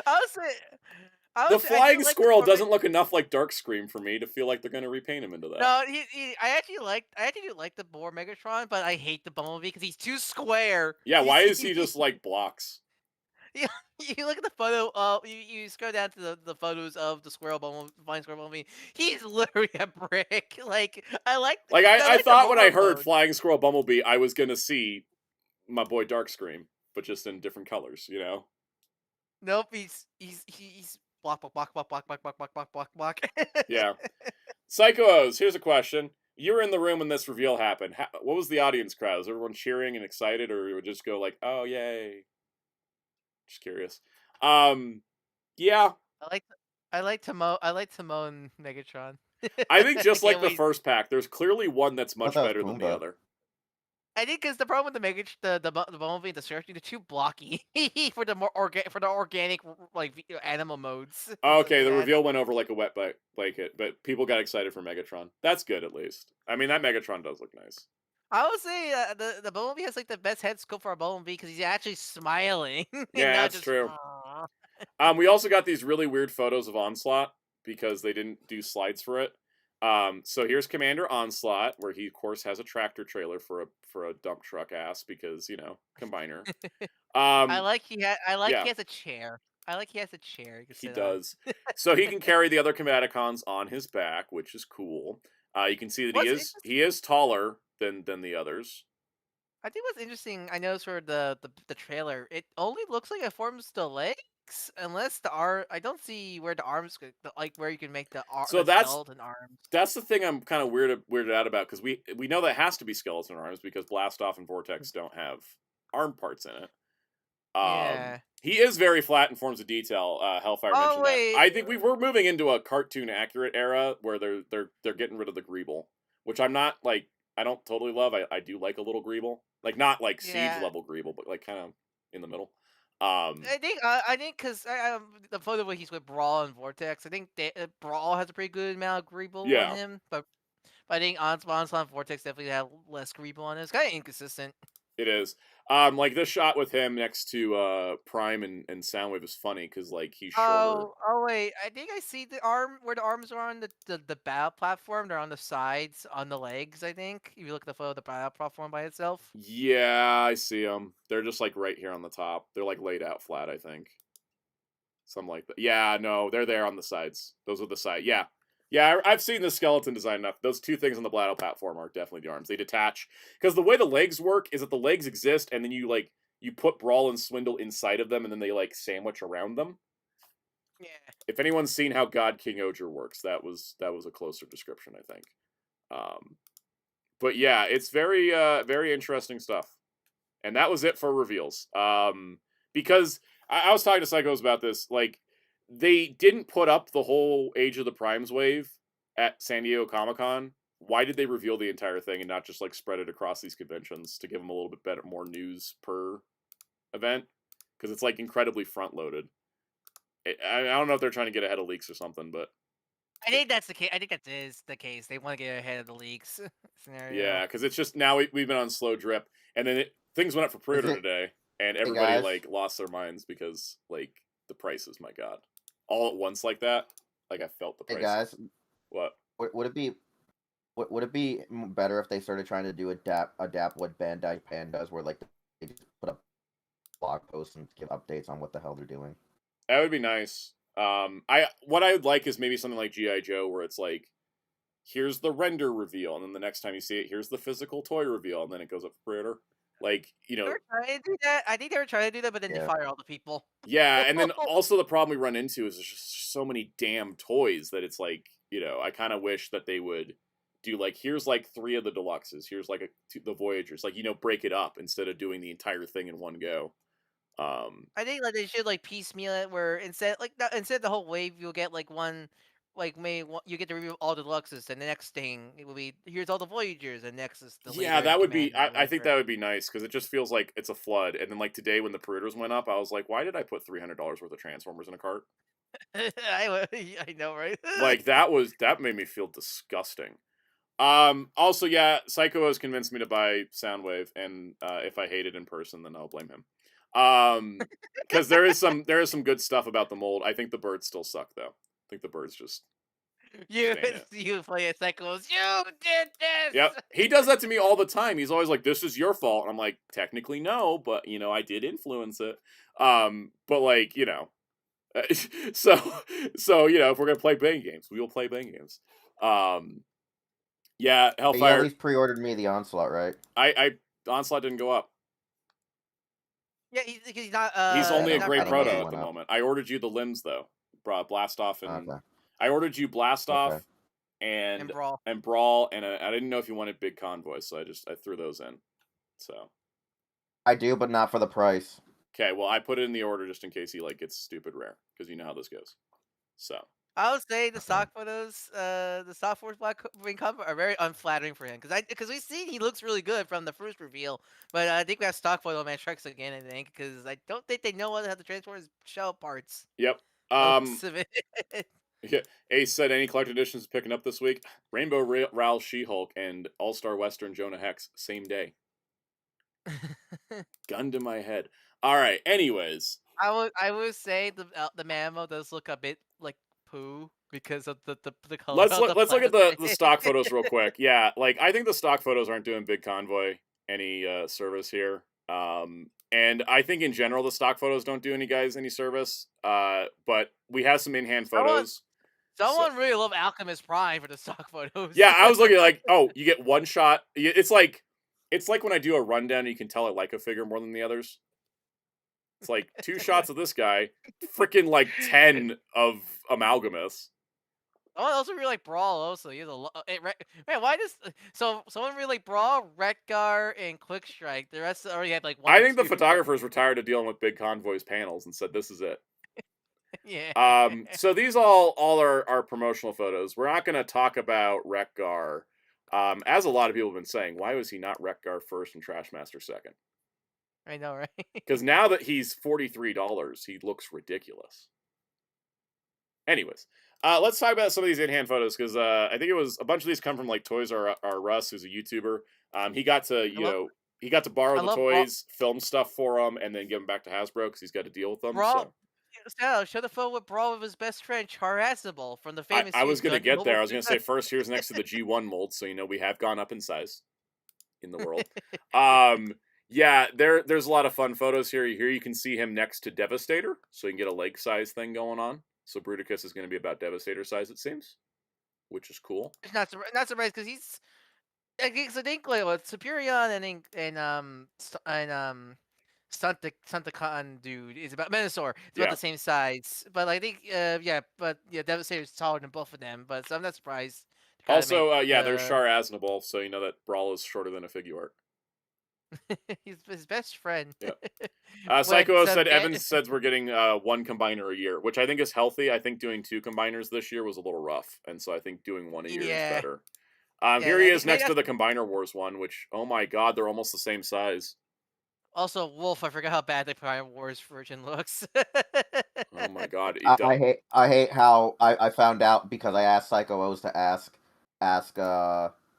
The
Flying Squirrel doesn't look enough like Darkscream for me to feel like they're going to repaint him into that.
No, I actually do like the Boar Megatron, but I hate the Bumblebee because he's too square.
Yeah, why is he just like blocks?
You look at the photo. You scroll down to the photos of the Flying Squirrel Bumblebee. He's literally a brick. Like I
thought when I heard Flying Squirrel Bumblebee, I was gonna see my boy Darkscream, but just in different colors.
Nope, he's block.
Yeah. Psychos, here's a question. You were in the room when this reveal happened. What was the audience crowd? Was everyone cheering and excited, or you would just go like, "Oh, yay"? Just curious. Yeah.
I like Timon Megatron.
I think just like the first pack, there's clearly one that's much better than the other.
I think because the problem with the Bumblebee and the Surf, they're too blocky for the organic like animal modes.
Okay, the reveal went over like a wet blanket, but people got excited for Megatron. That's good at least. I mean, that Megatron does look nice.
I would say the Bumblebee has like the best head sculpt for a Bumblebee because he's actually smiling.
Yeah, that's true. We also got these really weird photos of Onslaught because they didn't do slides for it. So here's Commander Onslaught, where he of course has a tractor trailer for a dump truck ass because combiner.
I like he has a chair. I like he has a chair.
He does. So he can carry the other Combaticons on his back, which is cool. You can see that he is taller than the others.
I think what's interesting, I noticed for the trailer, it only looks like it forms the legs, unless the arm. I don't see where the arms, like where you can make the skeleton arms.
That's the thing I'm kind of weirded out about because we know that has to be skeleton arms because Blastoff and Vortex don't have arm parts in it.
Yeah.
He is very flat in forms of detail. Hellfire mentioned that. I think we're moving into a cartoon accurate era where they're getting rid of the Greeble, which I'm not like. I don't totally love. I do like a little Greeble, like not like Siege level Greeble, but like kind of in the middle.
I think because the photo where he's with Brawl and Vortex, I think Brawl has a pretty good amount of Greeble on him, but I think Onslaught and Vortex definitely have less Greeble on him. It's kind of inconsistent.
It is. Like this shot with him next to Prime and Soundwave is funny because like he's shorter.
Oh wait, I think I see the arm where the arms are on the battle platform. They're on the sides, on the legs. I think if you look at the photo of the battle platform by itself.
Yeah, I see them. They're just like right here on the top. They're like laid out flat. I think. Something like that. Yeah, no, they're there on the sides. Those are the sides. Yeah. Yeah, I've seen the skeleton design enough. Those two things on the battle platform are definitely the arms. They detach. Because the way the legs work is that the legs exist, and then you put Brawl and Swindle inside of them, and then they, sandwich around them.
Yeah.
If anyone's seen how God King Oger works, that was a closer description, I think. But yeah, it's very, very interesting stuff. And that was it for reveals. Because I was talking to Psychos about this. Like, they didn't put up the whole Age of the Primes wave at San Diego Comic-Con. Why did they reveal the entire thing and not just like spread it across these conventions to give them a little bit better, more news per event? Because it's like incredibly front-loaded. I don't know if they're trying to get ahead of leaks or something, but
I think that's the case. I think that is the case. They want to get ahead of the leaks scenario.
yeah, because it's just now we've been on slow drip, and then things went up for pre-order today, and everybody
guys.
like lost their minds because like the prices, my god, all at once like that. Like I felt the price.
Hey guys,
What?
would it be better if they started trying to do adapt what Bandai Pan does, where like they just put up blog posts and give updates on what the hell they're doing?
That would be nice. What I would like is maybe something like G.I. Joe, where it's like, here's the render reveal, and then the next time you see it, here's the physical toy reveal, and then it goes up for pre-order. Like, you know,
They were trying to do that. I think they were trying to do that, but then they
Yeah.
fire all the people.
yeah, and then also the problem we run into is there's just so many damn toys that it's like, you know, I kind of wish that they would do like, here's like 3 of the deluxes, here's like the Voyagers, like, you know, break it up instead of doing the entire thing in one go.
I think like they should like piecemeal it, where instead instead of the whole wave, you'll get like one, like maybe you get to review all the deluxes, and the next thing it will be here's all the Voyagers, and next is the
Yeah,
later
that would be.
Commanders or
I think
whatever.
that would be nice because it just feels like it's a flood. And then like today when the pre-orders went up, I was like, why did I put $300 worth of Transformers in a cart?
I know, right?
Like that made me feel disgusting. Also, yeah, Psycho has convinced me to buy Soundwave, and if I hate it in person, then I'll blame him. Because there is some good stuff about the mold. I think the birds still suck though. I think the birds just
you
stain it.
you play a Cycles. You did this.
Yep, he does that to me all the time. He's always like, "This is your fault," and I'm like, "Technically, no, but you know, I did influence it." But like, you know, so you know, if we're gonna play bang games, we will play bang games. Yeah,
You
Hellfire.
at least pre-ordered me the Onslaught, right?
I Onslaught didn't go up.
Yeah, he's not.
He's only
I
a
don't-
gray
I don't know if
proto
he
at
went
the
up.
moment. I ordered you the limbs though, Blast Off, and
Okay.
I ordered you Blast Off
Okay.
And Brawl.
and Brawl, and I didn't know if you wanted Big Convoy, so I threw those in. So
I do, but not for the price.
okay, well I put it in the order just in case he like gets stupid rare because you know how this goes. So
I would say the stock photos, the Star Wars Black Wing cover are very unflattering for him because we've seen he looks really good from the first reveal, but I think we have stock photo man strikes again. I think because I don't think they know how to transform his shell parts.
yep.
Most of it.
Yeah, Ace said any collector editions picking up this week. Rainbow Rowell She-Hulk and All-Star Western Jonah Hex same day. Gun to my head. All right. Anyways,
I would say the Mammo does look a bit like poo because of the color.
let's look at the stock photos real quick. Yeah, like I think the stock photos aren't doing Big Convoy any service here. And I think in general the stock photos don't do any guys any service. But we have some in-hand photos.
Someone really loved Alchemist Prime for the stock photos.
Yeah, I was looking like, oh, you get one shot. It's like when I do a rundown, and you can tell I like a figure more than the others. It's like 2 shots of this guy, freaking like 10 of Amalgamus.
Oh, I also really like Brawl. Also, he has man. Why does someone really like Brawl, Retgar, and Quick Strike? The rest already had like one.
I
or
think the
two.
photographers were tired of dealing with Big Convoy's panels and said, "This is it."
Yeah.
So these all are promotional photos. We're not going to talk about Retgar. As a lot of people have been saying, why was he not Retgar first and Trashmaster second?
I know, right?
Because now that he's $43, he looks ridiculous. Anyways, let's talk about some of these in-hand photos because I think it was a bunch of these come from like Toys R Us, who's a YouTuber. He got to borrow the toys, film stuff for them, and then give them back to Hasbro because he's got to deal with them.
Brawl. Show the photo with Brawl with his best friend Charasable from the famous.
I was going to
Gundam
get there. I
Mobile
was going to say first, here's next to the G1 mold, so you know we have gone up in size in the world. Yeah, there's a lot of fun photos here. Here you can see him next to Devastator, so you can get a leg size thing going on. So Bruticus is going to be about Devastator size, it seems, which is cool.
Not surprised because he's. I think like what Superion and Stunticon dude is about Menasor. It's about the same size, but I think Devastator's taller than both of them. But so I'm not surprised.
Also, there's Char Aznable, so you know that Brawl is shorter than a figure art.
He's his best friend.
Yep.
But
Psycho said
man,
Evans says we're getting one combiner a year, which I think is healthy. I think doing 2 combiners this year was a little rough, and so I think doing 1 a year is
yeah,
better.
yeah.
Here he
I
is
think maybe
next to
that's
the Combiner Wars one, which, oh my god, they're almost the same size.
also Wolf. I forgot how bad the Prime Wars version looks.
Oh my god.
I hate how I found out because I asked Psycho O's to ask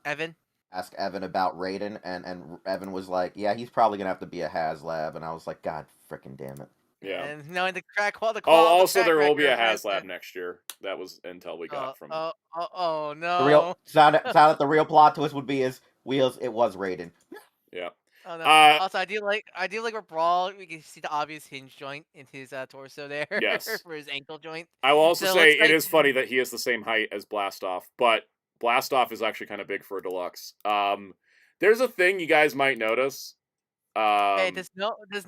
Evan.
ask Evan about Raiden, and Evan was like, yeah, he's probably gonna have to be a Haslab, and I was like, God freaking damn it.
Yeah.
And knowing the crack, the
Oh,
the
also
track
there will be a
record right
Haslab
there.
next year. That was intel we got from.
Oh
The real
no.
sound the real plot twist would be is Wheels. It was Raiden.
Yeah.
Oh no.
Uh,
Also, I do like where Brawl. We can see the obvious hinge joint in his torso there
Yes.
for his ankle joint.
I will also
So it
say
looks
it
like
is funny that he has the same height as Blastoff, but Blastoff is actually kind of big for a deluxe. There's a thing you guys might notice.
hey, does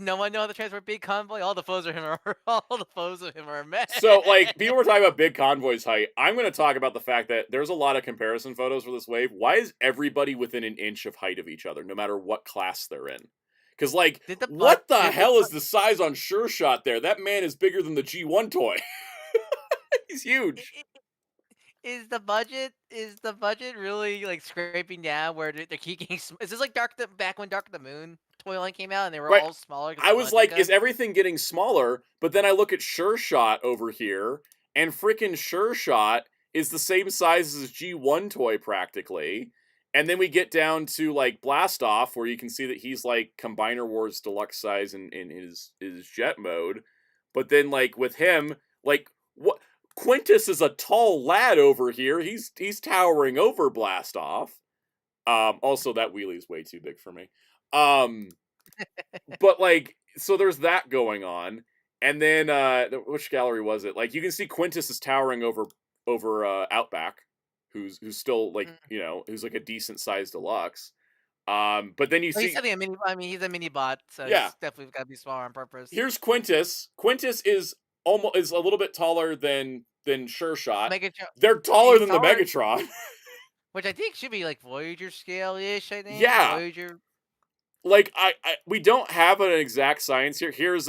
no one know how to transfer Big Convoy? All the foes of him are all the foes of him are mad.
So, like, people were talking about Big Convoy's height. I'm going to talk about the fact that there's a lot of comparison photos for this wave. Why is everybody within an inch of height of each other, no matter what class they're in? Because, like,
did the bud
what the
did
hell is the size on Sure Shot there? That man is bigger than the G1 toy. He's huge.
Is the budget really like scraping down where they're keeping? Is this like back when Dark of the Moon toy line came out and they were
Right.
all smaller? 'Cause
I
the
was
budget
like, is
cut?
everything getting smaller? But then I look at Sure Shot over here, and freaking Sure Shot is the same size as G1 toy practically. And then we get down to like Blastoff, where you can see that he's like Combiner Wars deluxe size in his jet mode. But then like with him, like what Quintus is a tall lad over here. He's towering over Blastoff. Also that wheelie's way too big for me. But like, so there's that going on, and then which gallery was it? Like, you can see Quintus is towering over Outback, who's still like who's like a decent sized deluxe. But then you
Well, he's
see,
having a mini. I mean, he's a mini bot, so
yeah,
he's definitely got to be smaller on purpose.
here's Quintus. Quintus is a little bit taller than Sure Shot.
Megatron.
They're taller
He's
than the
taller,
Megatron.
which I think should be like Voyager scale ish. I think
Yeah.
Voyager.
Like we don't have an exact science here. Here's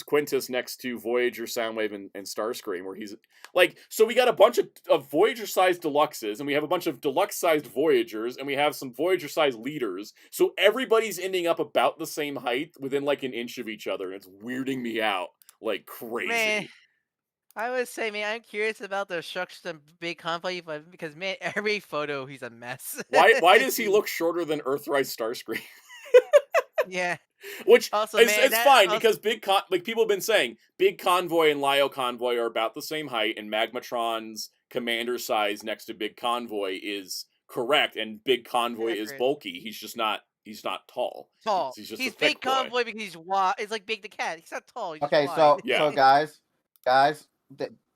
Quintus next to Voyager, Soundwave, and Starscream, where he's like, so we got a bunch of Voyager sized deluxes, and we have a bunch of deluxe sized Voyagers, and we have some Voyager sized leaders. So everybody's ending up about the same height within like an inch of each other, and it's weirding me out like crazy.
Man, I would say, man, I'm curious about the structure of Big Convoy, but because man, every photo he's a mess.
Why does he look shorter than Earthrise Starscream?
Yeah.
Which
Also,
is
man,
it's
that
fine
also,
because like people have been saying, Big Convoy and Lio Convoy are about the same height, and Magmatron's commander size next to Big Convoy is correct, and Big Convoy is
accurate.
bulky. He's not tall.
Tall.
He's just
He's
a thick
Big
boy.
Convoy because he's wide. It's like Big the Cat. He's not tall. He's
Okay,
just
so
wide.
Yeah.
so guys,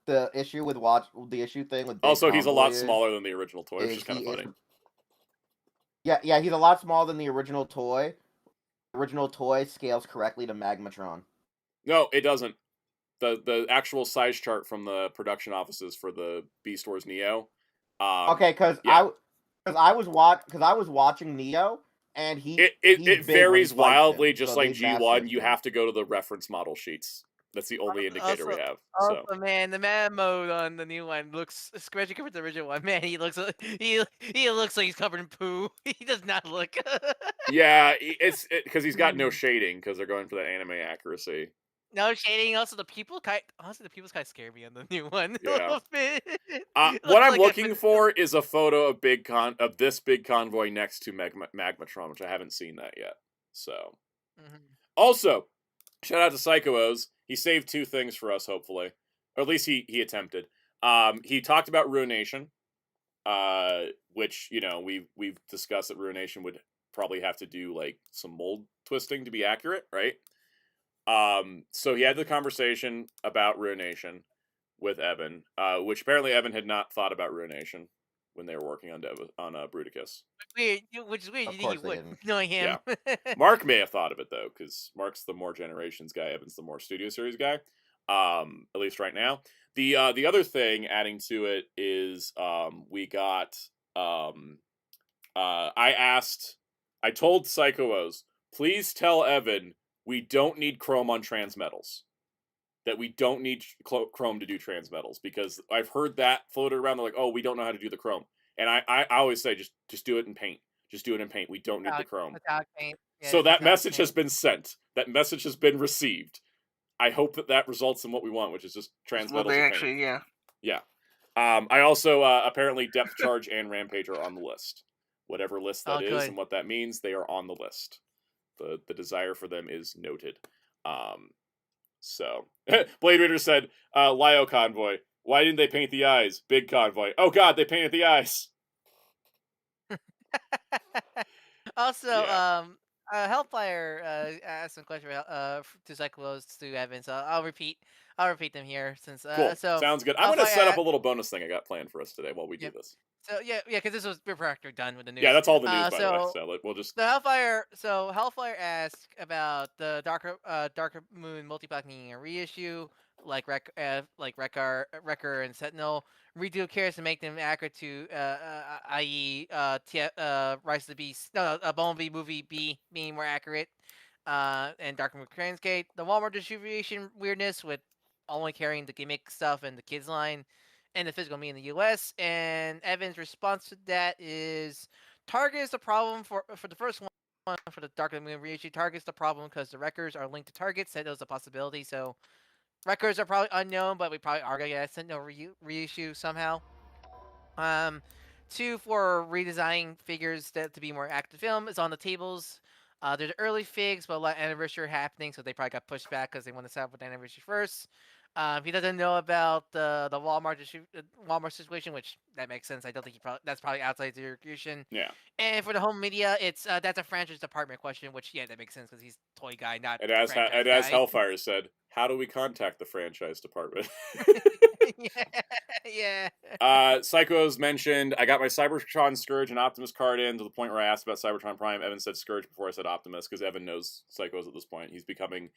the issue with the issue thing with Big
Also, he's a lot
Convoy
smaller than the original toy, which
is
is kind of
he is
funny.
yeah, he's a lot smaller than the original toy. The original toy scales correctly to Magmatron.
No, it doesn't. The actual size chart from the production offices for the Beast Wars Neo.
Okay, because
yeah.
I was watching Neo, and he's
it
big when he
varies
fights
wildly,
him,
just
so
like
they mass
G1.
shift
You
him.
have to go to the reference model sheets. That's the only indicator we have. So
Also, man, the man mode on the new one looks, especially compared to the original one, man, he looks like he's covered in poo. He does not look.
yeah, it's because he's got no shading because they're going for that anime accuracy.
No shading. Also, the people kind scare me on the new one. A
Yeah.
little bit.
What I'm looking for is a photo of this Big Convoy next to Magmatron, which I haven't seen that yet. So, also, shout out to Psycho O's. He saved 2 things for us, hopefully, or at least he attempted. He talked about Ruination, which we've discussed that Ruination would probably have to do like some mold twisting to be accurate, right? So he had the conversation about Ruination with Evan, which apparently Evan had not thought about Ruination when they were working on Bruticus.
Weird, which is weird.
Of
You think
course
you
they
would,
didn't.
knowing him.
Yeah. Mark may have thought of it though, because Mark's the more Generations guy, Evan's the more Studio Series guy. At least right now. The other thing adding to it is we got I told Psycho O's, please tell Evan we don't need chrome on transmetals. That we don't need chrome to do transmetals, because I've heard that floated around. They're like, oh, we don't know how to do the chrome. And I always say, just do it in paint. Just do it in paint. We don't need the chrome.
Metallic paint. Yeah,
So that
metallic
message has
paint.
been sent. That message has been received. I hope that results in what we want, which is just transmetals.
Well, they
and
actually,
paint.
yeah.
I also apparently Depth Charge and Rampage are on the list. Whatever list that is
good.
and what that means, they are on the list. The desire for them is noted. So Blade Raider said, Lio Convoy, why didn't they paint the eyes? Big Convoy. Oh god, they painted the eyes.
Also,
Yeah.
Hellfire asked some questions to Cyclos to Evan, so I'll repeat them here since
Cool.
so
Sounds good. I'm gonna
Hellfire
set up a little bonus thing I got planned for us today while we do this.
So because this was we're practically done with the news.
Yeah, that's all the news, by the way.
So
So we'll just.
the Hellfire. So Hellfire asked about the Darker Moon multiplayer needing a reissue, like Wrecker and Sentinel. Redo cares to make them accurate to, i.e., Rise of the Beast. No, Bumblebee movie B being more accurate. And Darker Moon Transgate. The Walmart distribution weirdness with only carrying the gimmick stuff and the kids line, and the physical me in the U.S. And Evan's response to that is, Target is the problem for the first one for the Dark of the Moon reissue. Target's the problem because the records are linked to Target. Said it was a possibility. So records are probably unknown, but we probably are gonna get a Sentinel reissue somehow. 2 for redesigning figures to be more active film is on the tables. There's early figs, but a lot of anniversary happening, so they probably got pushed back because they want to set up with the anniversary first. He doesn't know about the Walmart situation, which that makes sense. I don't think that's probably outside the jurisdiction.
Yeah.
And for the home media, it's that's a franchise department question, which that makes sense because he's toy guy, not
And as
franchise
as
guy.
Hellfire said, how do we contact the franchise department?
yeah.
Psycho's mentioned, I got my Cybertron Scourge and Optimus card in to the point where I asked about Cybertron Prime. Evan said Scourge before I said Optimus, because Evan knows Psychos at this point. He's becoming...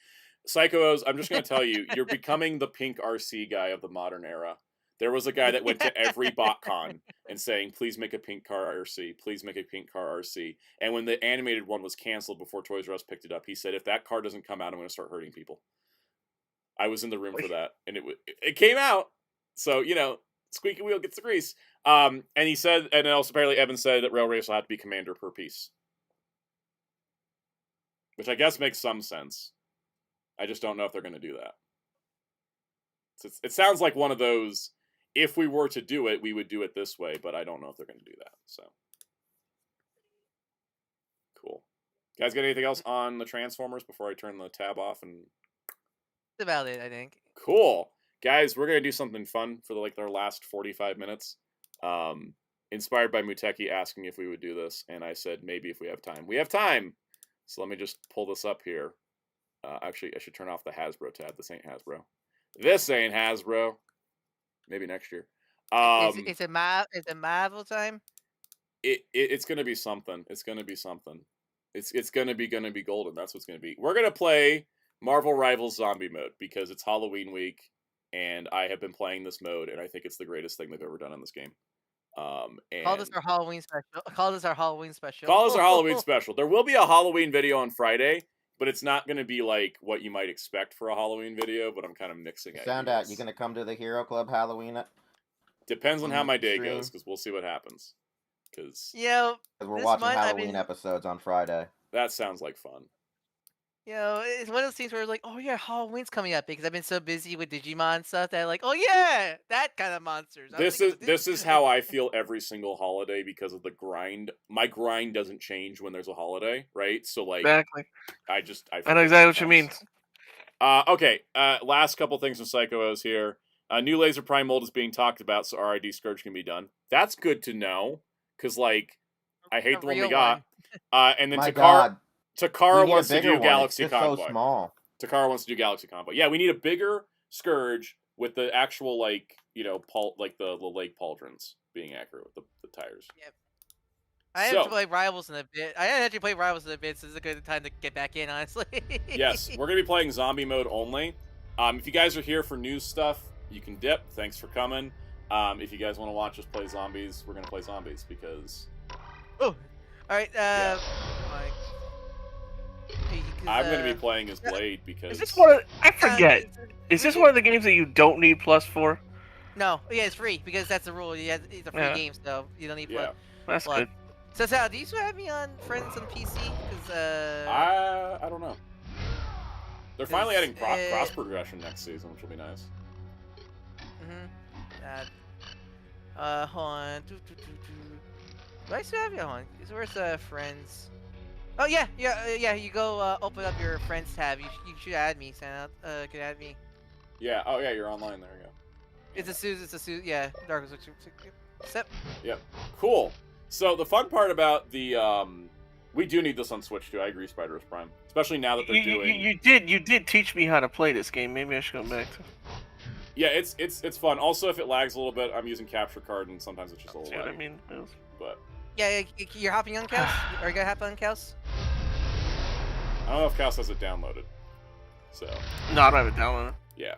Psychos, I'm just going to tell you, you're becoming the pink RC guy of the modern era. There was a guy that went to every BotCon and saying, please make a pink car RC, please make a pink car RC. And when the animated one was canceled before Toys R Us picked it up, he said, if that car doesn't come out, I'm going to start hurting people. I was in the room for that, and it came out. So, squeaky wheel gets the grease. And he said, and also apparently Evan said that Rail Race will have to be commander per piece. Which I guess makes some sense. I just don't know if they're going to do that. So it sounds like one of those, if we were to do it, we would do it this way, but I don't know if they're going to do that. So, cool. You guys got anything else on the Transformers before I turn the tab off? And
That's about it, I think.
Cool. Guys, we're going to do something fun for our last 45 minutes. Inspired by Muteki asking if we would do this, and I said maybe if we have time. We have time! So let me just pull this up here. Actually, I should turn off the Hasbro tab. This ain't Hasbro. This ain't Hasbro. Maybe next year.
Is it Marvel time?
It's gonna be something. It's gonna be something. It's gonna be golden. That's what's gonna be. We're gonna play Marvel Rivals Zombie Mode because it's Halloween week, and I have been playing this mode, and I think it's the greatest thing they've ever done in this game. And
Call this our Halloween special. Call this our Halloween special.
Call this our Halloween special. There will be a Halloween video on Friday. But it's not going to be like what you might expect for a Halloween video, but I'm kind of mixing it.
Soundout, you going to come to the Hero Club Halloween?
Depends on how my day goes, because we'll see what happens. Because
we're watching Halloween episodes on Friday.
That sounds like fun.
It's one of those things where it's like, oh yeah, Halloween's coming up, because I've been so busy with Digimon stuff that I'm like, oh yeah, that kind of monsters.
This is how I feel every single holiday because of the grind. My grind doesn't change when there's a holiday, right? So like,
exactly.
I
know exactly what you mean.
Okay. Last couple things from Psycho-O's here. New Laser Prime mold is being talked about, so RID Scourge can be done. That's good to know, because like, I hate the one we got. And then Takara wants to do Galaxy Convoy.
So small.
Takara wants to do Galaxy Convoy. Yeah, we need a bigger Scourge with the actual the leg pauldrons being accurate with the tires.
Yep. I have to play Rivals in a bit. I actually play Rivals in a bit, so it's a good time to get back in, honestly.
Yes, we're going to be playing zombie mode only. If you guys are here for news stuff, you can dip. Thanks for coming. If you guys want to watch us play zombies, we're going to play zombies because...
Oh! Alright,
I'm gonna be playing as Blade because
Is this one? I forget. Is this one of the games that you don't need plus for?
No, yeah, it's free because that's the rule. Yeah, it's a free game, so you don't need
yeah.
That's
plus.
good.
So Sal, do you still have me on friends on PC? Because
I don't know. They're finally adding cross progression next season, which will be nice.
Hold on. Do I still have you on? Where's friends? Oh yeah. You go open up your friends tab. You should add me, Soundout. Can add me.
Yeah. Oh yeah, you're online. There you go.
It's a Suze. Yeah. Dark Souls. Yep.
Yep. Cool. So the fun part about the we do need this on Switch too. I agree, Spider Prime, especially now that they're doing.
You did teach me how to play this game. Maybe I should go back to.
Yeah, it's fun. Also, if it lags a little bit, I'm using capture card, and sometimes it's just a little
See
lag.
what I mean?
But
Yeah, you're hopping on Kels? Are you gonna hop on Kels?
I don't know if Kels has it downloaded. So.
No, I don't have it downloaded.
Yeah.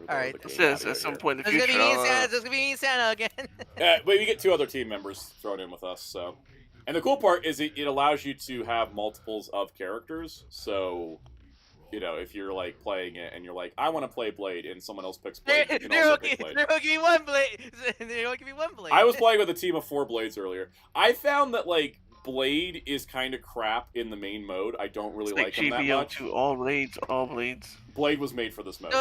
Alright.
It says at some point in the
There's
future.
gonna be me and Santa again.
Yeah, but you get 2 other team members thrown in with us, so. And the cool part is it allows you to have multiples of characters, so, you know, if you're, like, playing it and you're like, I want to play Blade, and someone else picks Blade, you can also pick Blade.
They're hooking me one Blade. They're hooking me one Blade.
I was playing with a team of 4 Blades earlier. I found that, like, Blade is kind of crap in the main mode. I don't really like him that much.
to all blades.
Blade was made for this mode.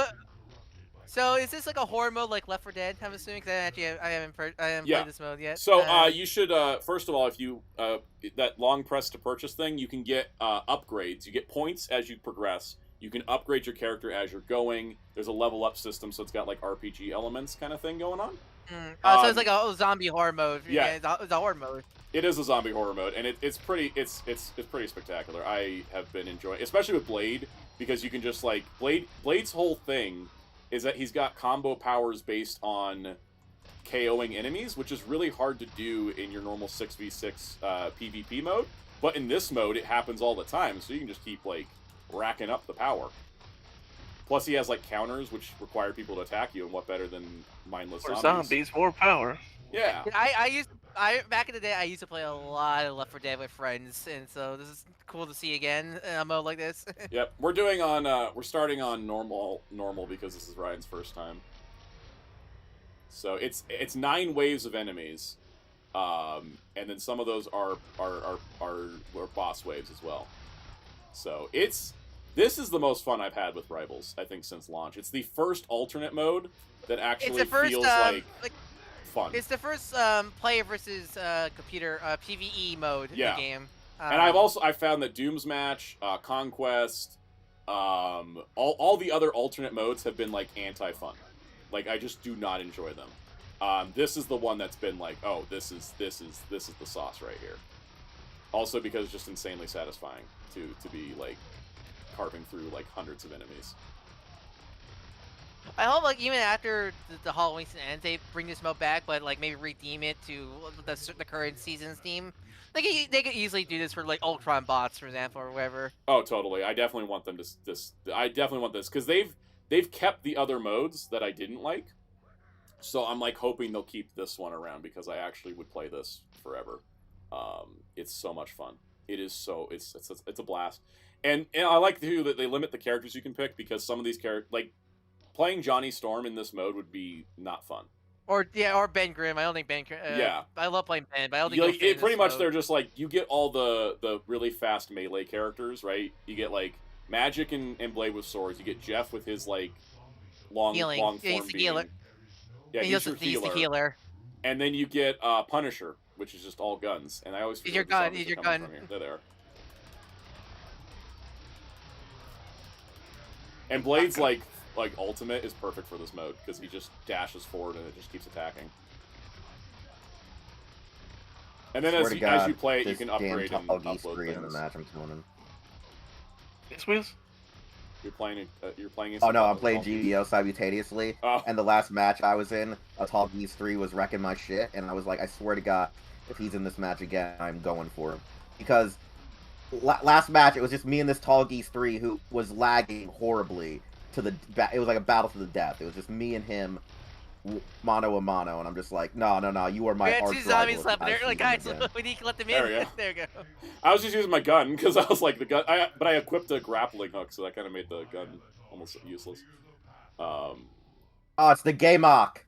So is this like a horror mode like Left 4 Dead? I'm assuming because I haven't played this mode yet.
So you should first of all, if you that long press to purchase thing, you can get upgrades. You get points as you progress. You can upgrade your character as you're going. There's a level up system, so it's got like RPG elements kind of thing going on.
So it's like a zombie horror mode.
Yeah,
it's a horror mode.
It is a zombie horror mode, and it's pretty pretty spectacular. I have been enjoying, especially with Blade, because you can just like Blade's whole thing is that he's got combo powers based on KOing enemies, which is really hard to do in your normal 6v6 PvP mode. But in this mode, it happens all the time, so you can just keep like racking up the power. Plus, he has like counters, which require people to attack you, and what better than mindless
zombies? More power.
Yeah.
Back in the day, I used to play a lot of Left 4 Dead with friends, and so this is cool to see again in a mode like this.
Yep, we're doing on we're starting on normal because this is Ryan's first time. So it's 9 waves of enemies, and then some of those are boss waves as well. So this is the most fun I've had with Rivals, I think, since launch. It's the first alternate mode that actually feels like fun.
It's the first player versus computer PvE mode in the game.
And I've found that Doom's Match, Conquest, all the other alternate modes have been like anti-fun. Like I just do not enjoy them. This is the one that's been like, oh, this is the sauce right here. Also because it's just insanely satisfying to be like carving through like hundreds of enemies.
I hope, like, even after the Halloween season ends, they bring this mode back, but like maybe redeem it to the current season's theme. Like they could easily do this for like Ultraman bots, for example, or whatever.
Oh, totally. I definitely want them to I definitely want this because they've kept the other modes that I didn't like. So I'm like hoping they'll keep this one around because I actually would play this forever. It's so much fun. It is so it's a blast. And I like too that they limit the characters you can pick because some of these characters like. Playing Johnny Storm in this mode would be not fun.
Or Ben Grimm. I don't think Ben Grimm. I love playing Ben, but I don't think
it pretty much mode. They're just like you get all the really fast melee characters, right? You get like Magic and Blade with swords. You get Jeff with his like long form beam. Yeah, he's the healer. And then you get Punisher, which is just all guns. And I always
he's your gun. He's your gun.
They're there. And Blade's like ultimate is perfect for this mode because he just dashes forward and it just keeps attacking. And then as you play it, you can upgrade and upload things.
In the match I'm coming.
Yes, Wiz?
You're playing.
Oh no, I'm playing GBO simultaneously.
Oh.
And the last match I was in, a Tall Geese 3 was wrecking my shit, and I was like, I swear to God, if he's in this match again, I'm going for him because last match it was just me and this Tall Geese 3 who was lagging horribly. It was like a battle to the death. It was just me and him, mano a mano, and I'm just like, no, you are
We
my
had
arch
two zombies
rival.
left.
I
They're
see
like,
them
guys,
again.
we need to let them
There
in.
we go.
There we go.
I was just using my gun because I was like the gun. But I equipped a grappling hook, so that kind of made the gun almost useless.
Oh, it's the game arc.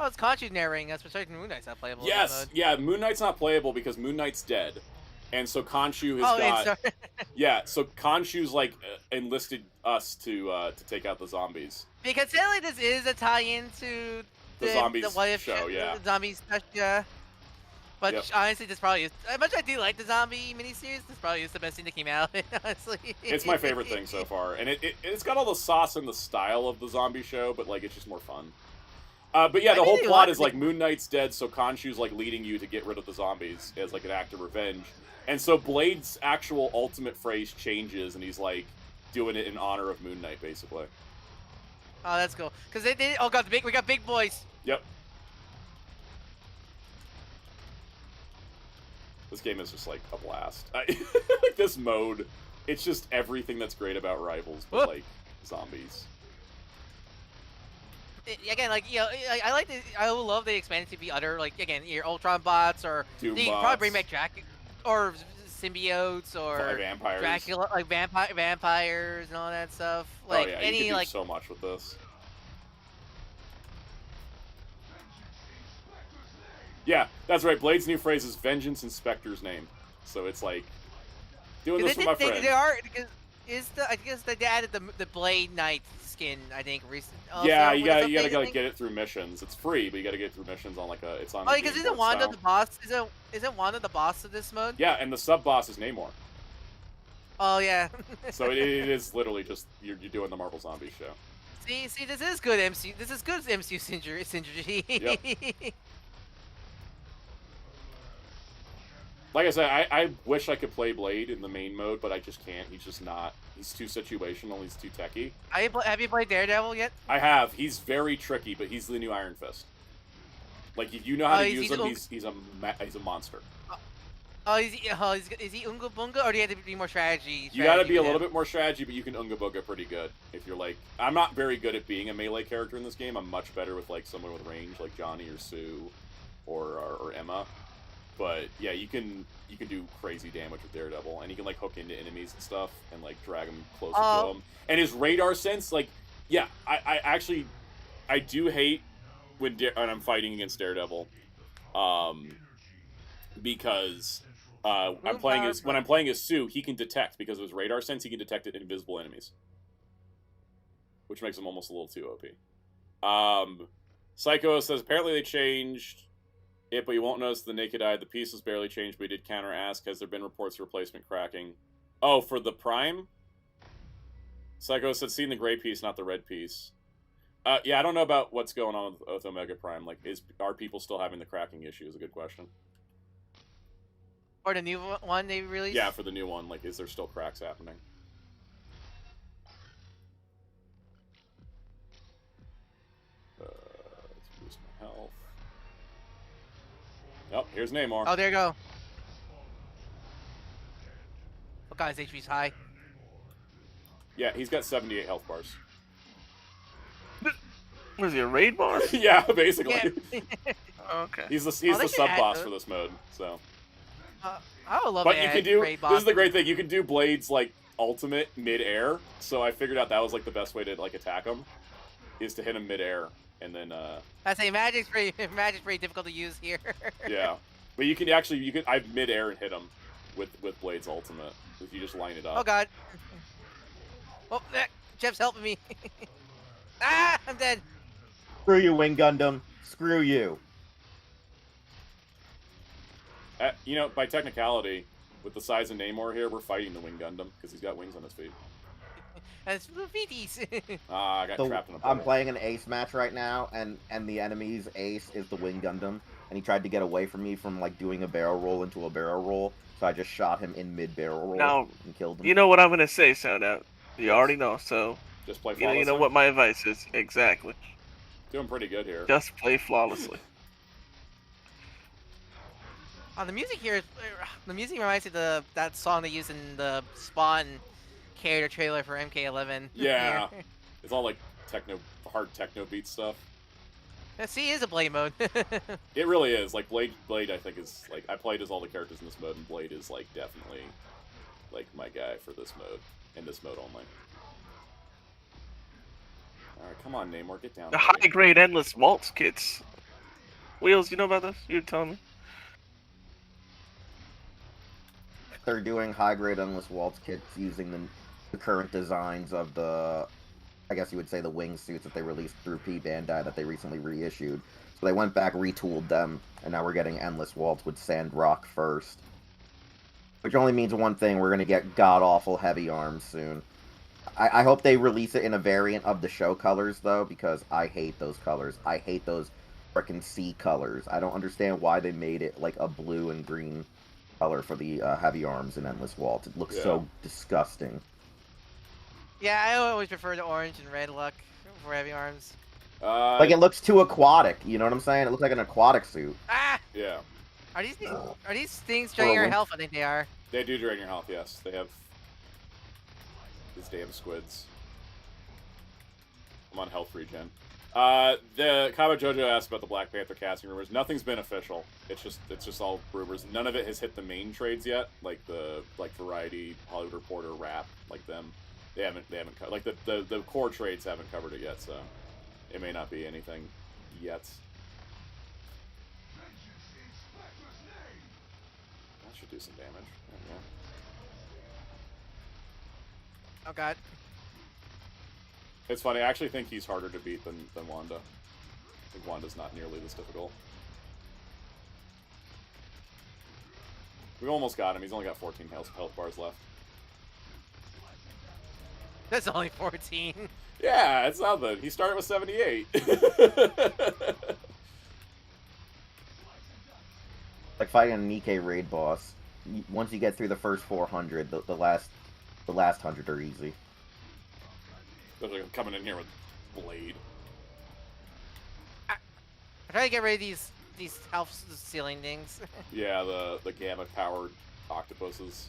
Oh, it's Conchu narrating us, but certain Moon Knight's not playable in this
Yes,
mode.
yeah. Moon Knight's not playable because Moon Knight's dead, and so Khonshu has got.
sorry.
Yeah, so Khonshu's like enlisted us to take out the zombies.
Because sadly, this is a tie-in to
The zombies
what if
show, yeah.
The zombies, yeah. But
Yep.
honestly, this probably is. As much as I do like the zombie miniseries, this probably is the best thing that came out of it. Honestly,
It's my favorite thing so far, and it's got all the sauce and the style of the zombie show, but like it's just more fun. But yeah, the whole plot is like Moon Knight's dead, so Khonshu's like leading you to get rid of the zombies as like an act of revenge. And so Blade's actual ultimate phrase changes, and he's like doing it in honor of Moon Knight, basically.
Oh, that's cool. Cause they oh god, we got big boys.
Yep. This game is just like a blast. Like this mode, it's just everything that's great about Rivals, but like zombies.
Again, like I would love they expanded to be other like again your Ultron bots or
Doom
they could
bots.
probably bring back or symbiotes or
Vampires.
Dracula, like vampires and all that stuff. Like
oh yeah,
any
you can do
like
so much with this. Yeah, that's right. Blade's new phrase is "Vengeance Inspector's name," so it's like doing this with my friend.
They are because I guess they added the Blade Knight skin. I think recent.
Yeah, you gotta get it through missions. It's free, but you gotta get it through missions on like a. It's on.
Oh, because isn't Wanda the boss? Isn't Wanda the boss of this mode?
Yeah, and the sub boss is Namor.
Oh yeah.
So it is literally just you're doing the Marvel Zombie show.
See, this is good MCU. This is good MCU synergy.
Yep. Like I said, I wish I could play Blade in the main mode, but I just can't. He's just not. He's too situational. He's too techy.
Have you played Daredevil yet?
I have. He's very tricky, but he's the new Iron Fist. Like if you know how to use him, he's a monster.
Is he Unga Bunga, or do you have to be more strategy?
You gotta be a little bit more strategy, but you can Unga Bunga pretty good. If you're like, I'm not very good at being a melee character in this game. I'm much better with like someone with range, like Johnny or Sue, or Emma. But yeah, you can do crazy damage with Daredevil, and you can like hook into enemies and stuff, and like drag them closer to him. And his radar sense, like, yeah, I actually do hate when I'm fighting against Daredevil, because when I'm playing as Sue, he can detect because of his radar sense. He can detect invisible enemies, which makes him almost a little too OP. Psycho says apparently they changed it, but you won't notice the naked eye. The piece was barely changed, but he did counter ask, has there been reports of replacement cracking? Oh, for the Prime? Psycho said, seen the gray piece, not the red piece. Yeah, I don't know about what's going on with Omega Prime. Like, are people still having the cracking issue is a good question.
Or the new one they released?
Yeah, for the new one. Like, is there still cracks happening? Let's boost my health. Oh, here's Namor.
Oh, there you go. Oh god, his HP's high.
Yeah, he's got 78 health bars.
What is he, a raid boss?
Yeah, basically.
Yeah.
Okay.
He's the
they should
sub boss
add
for this mode. So.
I would love
But
to
you
add
can do.
raid
This is the
bosses.
great thing. You can do Blade's like ultimate mid-air. So I figured out that was like the best way to like attack him, is to hit him mid-air and then.
I say magic's pretty difficult to use here.
Yeah, but you can actually I mid-air and hit him with Blade's ultimate if you just line it up.
Oh god. Oh, Jeff's helping me. Ah, I'm dead.
Screw you, Wing Gundam. Screw you.
You know, by technicality, with the size of Namor here, we're fighting the Wing Gundam because he's got wings on his feet.
And it's Lufitis.
Ah, I got trapped in a
I'm
bubble.
playing an ace match right now, and the enemy's ace is the Wing Gundam, and he tried to get away from me from like doing a barrel roll into a barrel roll, so I just shot him in mid barrel roll
Now,
and killed him.
You know what I'm gonna say, Soundout. You already know, so
Just play
you
flawlessly.
know what my advice is. Exactly.
Doing pretty good here.
Just play flawlessly.
Oh, the music here, the music reminds me of that song they used in the Spawn character trailer for MK11.
Yeah. It's all like techno hard techno beat stuff.
C is a blade mode.
It really is. Like Blade, I think is like I played as all the characters in this mode, and Blade is like definitely like my guy for this mode and this mode only. All right, come on, Namor, get down.
The high-grade endless waltz kits. Wheels, you know about this? You're telling me.
They're doing high-grade endless waltz kits using the current designs of the, I guess you would say, the wingsuits that they released through P Bandai that they recently reissued. So they went back, retooled them, and now we're getting endless waltz with Sandrock first. Which only means one thing: we're gonna get god-awful heavy arms soon. I hope they release it in a variant of the show colors, though, because I hate those colors. I hate those frickin' C colors. I don't understand why they made it like a blue and green color for the heavy arms in Endless Waltz. It looks so disgusting.
Yeah, I always prefer the orange and red look for heavy arms.
Like, it looks too aquatic, you know what I'm saying? It looks like an aquatic suit.
Ah!
Yeah.
Are these things draining your health? I think they are.
They do drain your health, yes. They have these damn squids. I'm on health regen. The Kaba Jojo asked about the Black Panther casting rumors. Nothing's been official. It's just all rumors. None of it has hit the main trades yet, like the Variety, Hollywood Reporter, Rap, like them. They haven't like the core trades haven't covered it yet, so it may not be anything yet. That should do some damage. There we go.
Oh god.
It's funny, I actually think he's harder to beat than Wanda. I think Wanda's not nearly this difficult. We almost got him. He's only got 14 health bars left.
That's only 14.
Yeah, it's nothing. He started with 78.
Like fighting a Nikkei raid boss. Once you get through the first 400, the last 100 are easy.
Especially coming in here with Blade.
I'm trying to get rid of these health ceiling things.
Yeah, the gamma powered octopuses.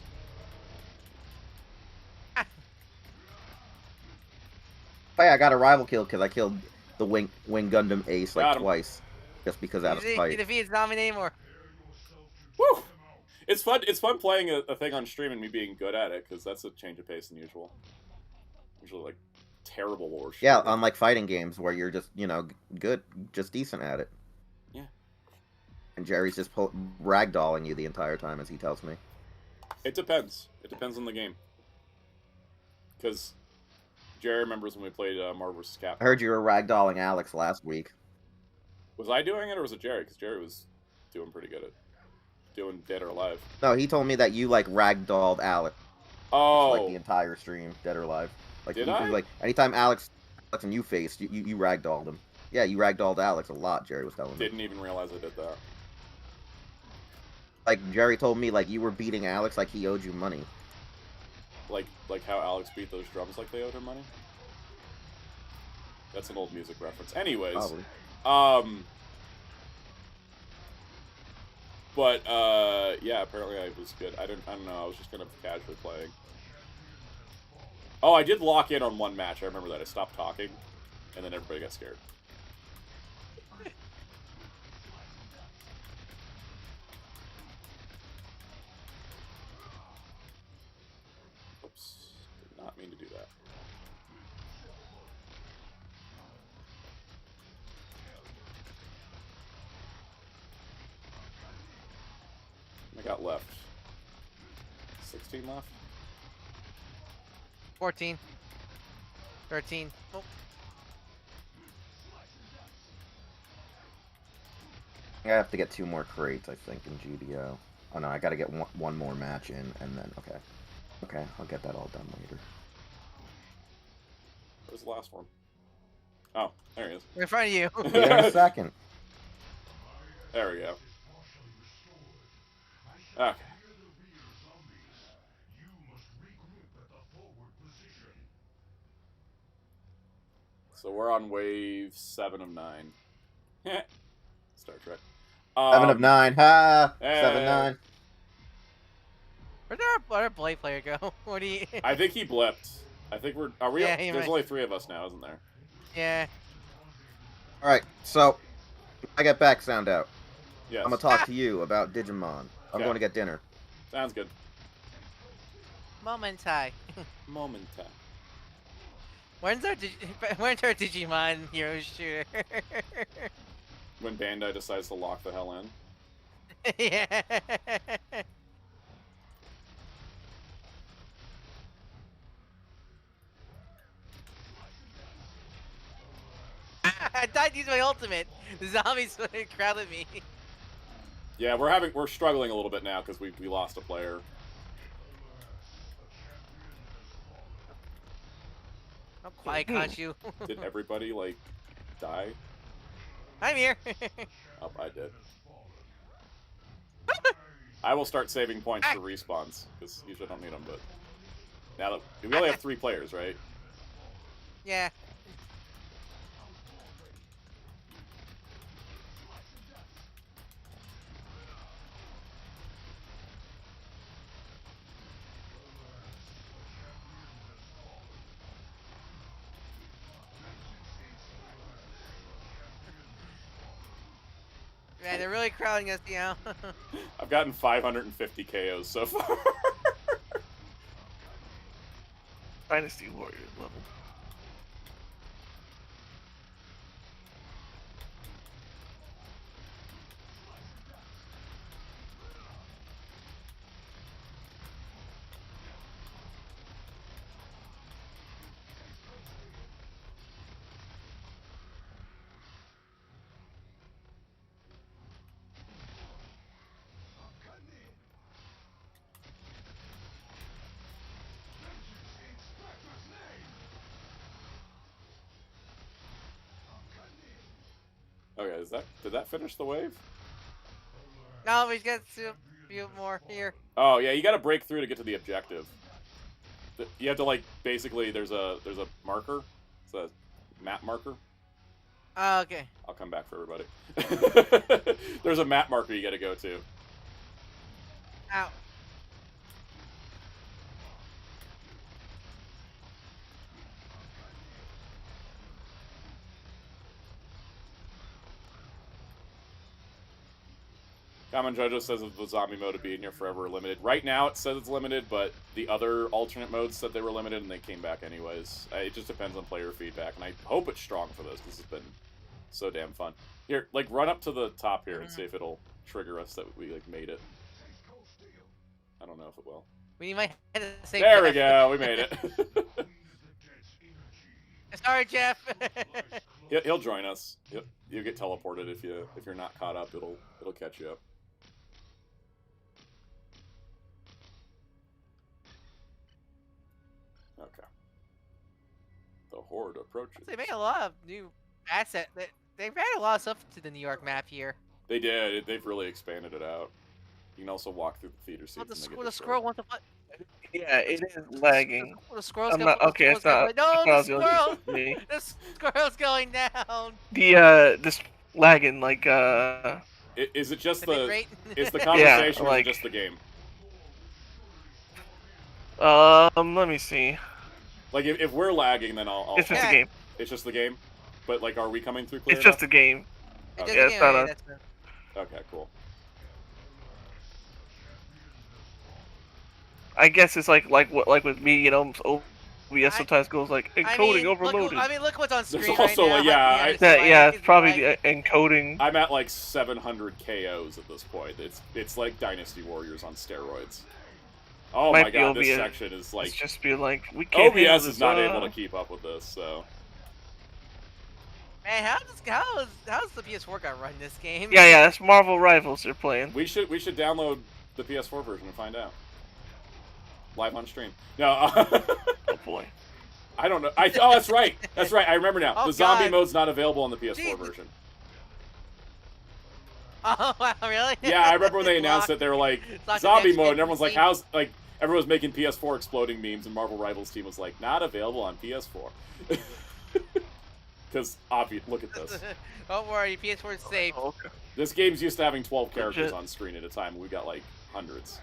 Hey, I got a rival kill because I killed the Wing Gundam Ace like
Got him.
twice, just because out of
He
spite.
defeated Zombie Namor.
Woo! It's fun. It's fun playing a thing on stream and me being good at it because that's a change of pace than usual. Usually like terrible war shit.
Yeah, unlike fighting games where you're just good, just decent at it.
Yeah.
And Jerry's just ragdolling you the entire time, as he tells me.
It depends. It depends on the game. Because Jerry remembers when we played Marvel vs. Capcom.
I heard you were ragdolling Alex last week.
Was I doing it or was it Jerry? Because Jerry was doing pretty good at doing Dead or Alive.
No, he told me that you like ragdolled Alex
Oh.
like the entire stream, Dead or Alive. Like,
Did I?
Like anytime Alex and you faced, you ragdolled him. Yeah, you ragdolled Alex a lot. Jerry was telling me.
Didn't even realize I did that.
Like Jerry told me, like you were beating Alex like he owed you money.
Like how Alex beat those drums like they owed him money? That's an old music reference. Anyways.
Probably.
But yeah, apparently I was good. I don't know, I was just kind of casually playing. Oh, I did lock in on one match. I remember that. I stopped talking, and then everybody got scared. Oops. Did not mean to do that. I got left. 16 left?
14. 13. Oh.
I have to get 2 more crates, I think, in GDO. Oh no, I gotta get one more match in, and then, okay, I'll get that all done later.
Where's the last one? Oh, there he is.
In front of you.
Yeah, in a second.
There we go. Okay. So we're on wave 7 of 9. Star Trek.
7 of 9, ha!
Hey.
7-9.
Where'd our Blade player go? What do you...
I think he blipped. I think are we?
Yeah, he
There's
might.
only 3 of us now, isn't there?
Yeah.
All right, so when I get back, Sound Out.
Yes.
I'm gonna talk to you about Digimon. I'm
Okay.
going to get dinner.
Sounds good.
Momentai.
Moment time.
When's our when's our Digimon hero shooter?
When Bandai decides to lock the hell in.
Yeah. I died using my ultimate. The zombies crowded me.
Yeah, we're struggling a little bit now because we lost a player.
I'm quiet, can't you?
Did everybody like die?
I'm here.
Oh, I did. I will start saving points for respawns because usually I don't need them. But now that we only have 3 players, right?
Yeah. Man, they're really crowding us, you know.
I've gotten 550 KOs so far.
Dynasty Warrior level.
Okay, did that finish the wave?
No, we got a few more here.
Oh yeah, you got to break through to get to the objective. You have to like basically there's a marker, it's a map marker.
Oh, okay.
I'll come back for everybody. There's a map marker you got to go to.
Ow.
Common Jojo says that the zombie mode would be in here forever limited. Right now it says it's limited, but the other alternate modes said they were limited and they came back anyways. It just depends on player feedback, and I hope it's strong for this. This has been so damn fun. Here, like run up to the top here and see if it'll trigger us that we like made it. I don't know if it will.
We need my head to say.
There we go. We made it.
Sorry, Jeff.
He'll join us. You'll get teleported if you're not caught up. It'll catch you up. Okay. The horde approaches.
They made a lot of new assets. They've added a lot of stuff to the New York map here.
They did. They've really expanded it out. You can also walk through the theater seats.
Oh, the squirrel wants to fight.
Yeah, it is lagging.
The squirrel's
I'm not okay. It's not.
No, the squirrel!
Me.
The squirrel's going down.
This lagging like
Is it just
The bit
the?
rate?
Is the conversation
like-
or is it just the game?
Let me see.
Like if we're lagging, then I'll
It's just
Yeah.
a game.
It's just the game. But like, are we coming through clear
It's just a
enough?
game.
It
Okay.
Yeah,
doesn't
it's
get
not
me,
a-
that's the-
Okay, cool.
I guess it's like with me, you know, OBS sometimes goes like encoding overloaded.
Look what's on screen
There's
right
also,
now.
like, yeah,
it's
yeah,
like-
it's probably
like-
encoding.
I'm at like 700 KOs at this point. It's like Dynasty Warriors on steroids. Oh
Might
my
be
god, this
OBS.
section is like
It's just be like we can't. handle
OBS
this,
is not able to keep up with this. So
Man, how's the PS4 gonna run this game?
Yeah, that's Marvel Rivals they're playing.
we should download the PS4 version and find out. Live on stream. No,
Oh boy.
I don't know. Oh, that's right. That's right. I remember now.
Oh,
the zombie
God.
mode's not available on the PS4
Jeez.
version.
Oh wow, really?
Yeah, I remember when they announced
Locked.
that they were like
locked
zombie
next
mode,
gen
and everyone's like,
PC.
"How's like?" Everyone was making PS4 exploding memes, and Marvel Rivals team was like, "Not available on PS4." Because obvious, look at this.
Don't worry, PS4 is safe.
Oh, okay.
This game's used to having 12 characters
Legit.
on screen at a time. We got like hundreds.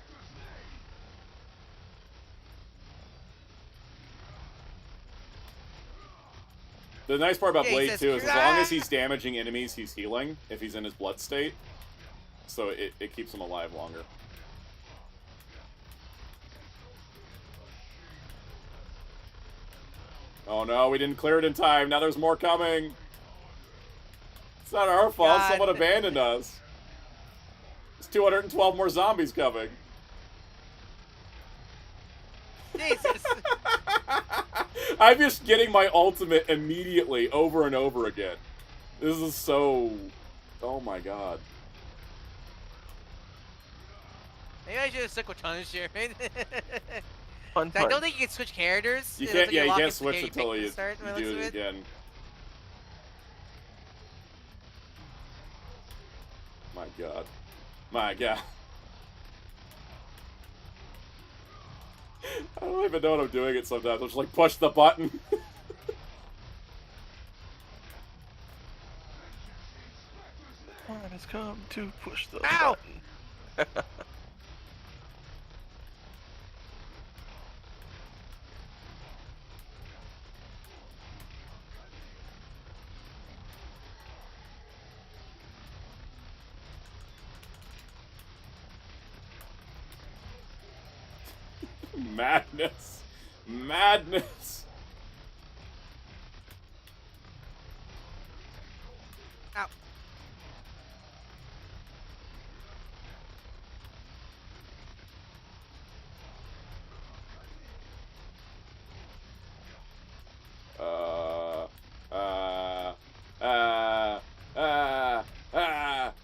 The nice part about
Yeah, he
Blade
says,
too is as long as
"Cry!"
he's damaging enemies, he's healing if he's in his blood state. So it keeps him alive longer. Oh no, we didn't clear it in time. Now there's more coming. It's not our fault.
God.
Someone abandoned us. There's 212 more zombies coming.
Jesus.
I'm just getting my ultimate immediately over and over again. This is so... Oh my god.
Maybe I should have stuck with Punisher.
Fun
I don't
punch.
think you can switch characters.
You
It
can't,
looks like
yeah, you
lock
can't
into
switch
here,
until
pick
you
the start by the
do
looks of
it again. My god. My god. I don't even know what I'm doing it sometimes. I'm just like, push the button.
Time has come to push the
Ow!
button.
Madness. Madness.
Ow.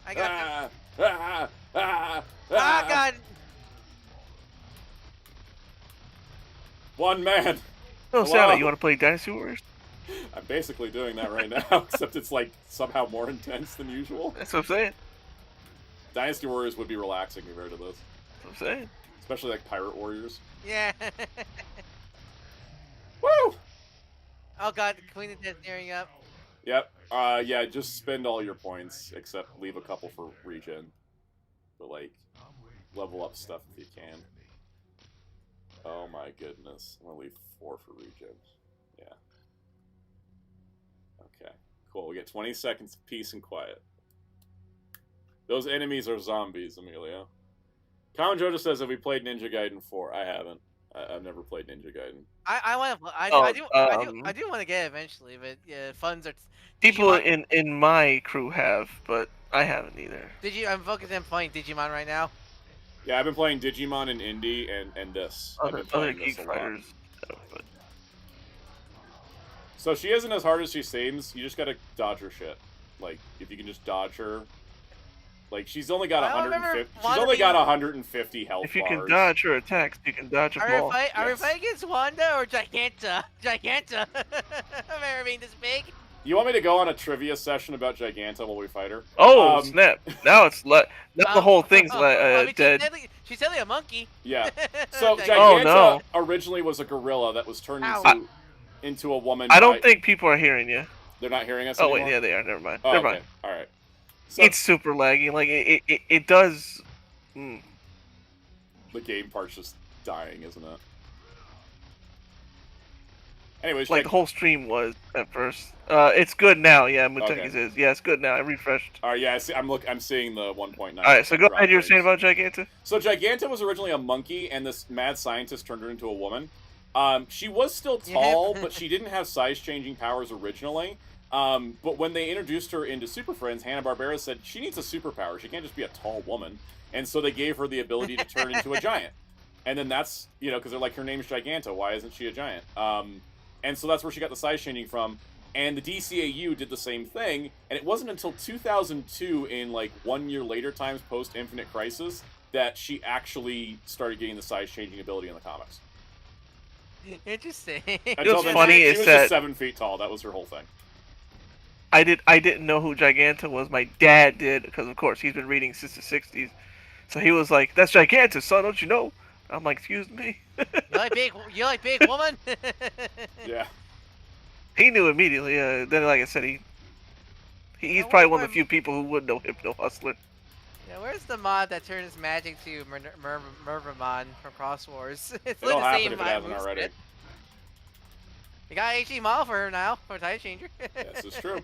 I got Ah, God!
One man.
Oh,
Hello?
Santa, you want to play Dynasty Warriors?
I'm basically doing that right now, except it's like somehow more intense than usual.
That's what I'm saying.
Dynasty Warriors would be relaxing compared to this,
That's what I'm saying.
especially like Pirate Warriors.
Yeah.
Woo!
Oh God, the Queen of Death nearing up.
Yep. Yeah, just spend all your points, except leave a couple for regen. But like, level up stuff if you can. Oh my goodness. I'm gonna leave 4 for regen. Yeah. Okay. Cool. We get 20 seconds of peace and quiet. Those enemies are zombies, Amelia. Common Jojo says, have we played Ninja Gaiden 4? I haven't. I've never played Ninja Gaiden.
I want to. I do want to get it eventually, but yeah, funds are.
People
Digimon-
in my crew have, but I haven't either.
I'm focusing on playing Digimon right now.
Yeah, I've been playing Digimon and Indie and this. I've been
Other
playing
Geek
this a lot.
Fighters. But
So she isn't as hard as she seems. You just gotta dodge her shit. Like, if you can just dodge her. Like, she's only got
I don't remember
150. She's
Wanda
only got
being-
150 health
if you
bars.
can dodge her attacks, you can dodge a ball.
Are we
Yes.
fighting against Wanda or Giganta? Giganta. I've ever been this big.
You want me to go on a trivia session about Giganta while we fight her?
Oh
Um,
snap! Now it's now the whole thing's
I mean,
dead.
She's definitely a monkey.
Yeah. So
Giganta.
Giganta
Oh, no.
originally was a gorilla that was turned
Ow.
into a woman.
I don't
by-
think people are hearing you.
They're not hearing us
Oh
anymore?
wait, yeah, they are. Never mind.
Oh,
Never
okay.
mind.
All right. So
It's super laggy. Like it does.
the game part's just dying, isn't it? Anyways,
Like the whole stream was at first. It's good now. Yeah, Muteki's
Okay.
is. Yeah, it's good now. I refreshed.
All right, yeah, I'm seeing the 1.9.
All right, so go
drop
ahead. You were
rates.
saying about Giganta?
So Giganta was originally a monkey, and this mad scientist turned her into a woman. She was still
Yeah.
tall, but she didn't have size-changing powers originally. But when they introduced her into Super Friends, Hanna-Barbera said she needs a superpower. She can't just be a tall woman. And so they gave her the ability to turn into a giant. And then that's, because they're like, her name's Giganta. Why isn't she a giant? And so that's where she got the size changing from. And the DCAU did the same thing. And it wasn't until 2002, in like 1 year later times post Infinite Crisis, that she actually started getting the size changing ability in the comics.
Interesting.
Until
what's
then,
funny
she
is
was
that-
just 7 feet tall. That was her whole thing.
I didn't know who Giganta was. My dad did, because of course he's been reading Sister 60s. So he was like, "That's Giganta, son. Don't you know?" I'm like, "Excuse me."
You like big woman?
Yeah.
He knew immediately. Then, like I said, he's
I
probably
wonder
one of
why-
the few people who would know Hypno Hustler.
Yeah, where's the mod that turns magic to Mervamon from Cross Wars? It's
It'll
like the
happen
same
if it hasn't
moveset.
already.
You got HD model for her now, for Titan Changer.
This is true.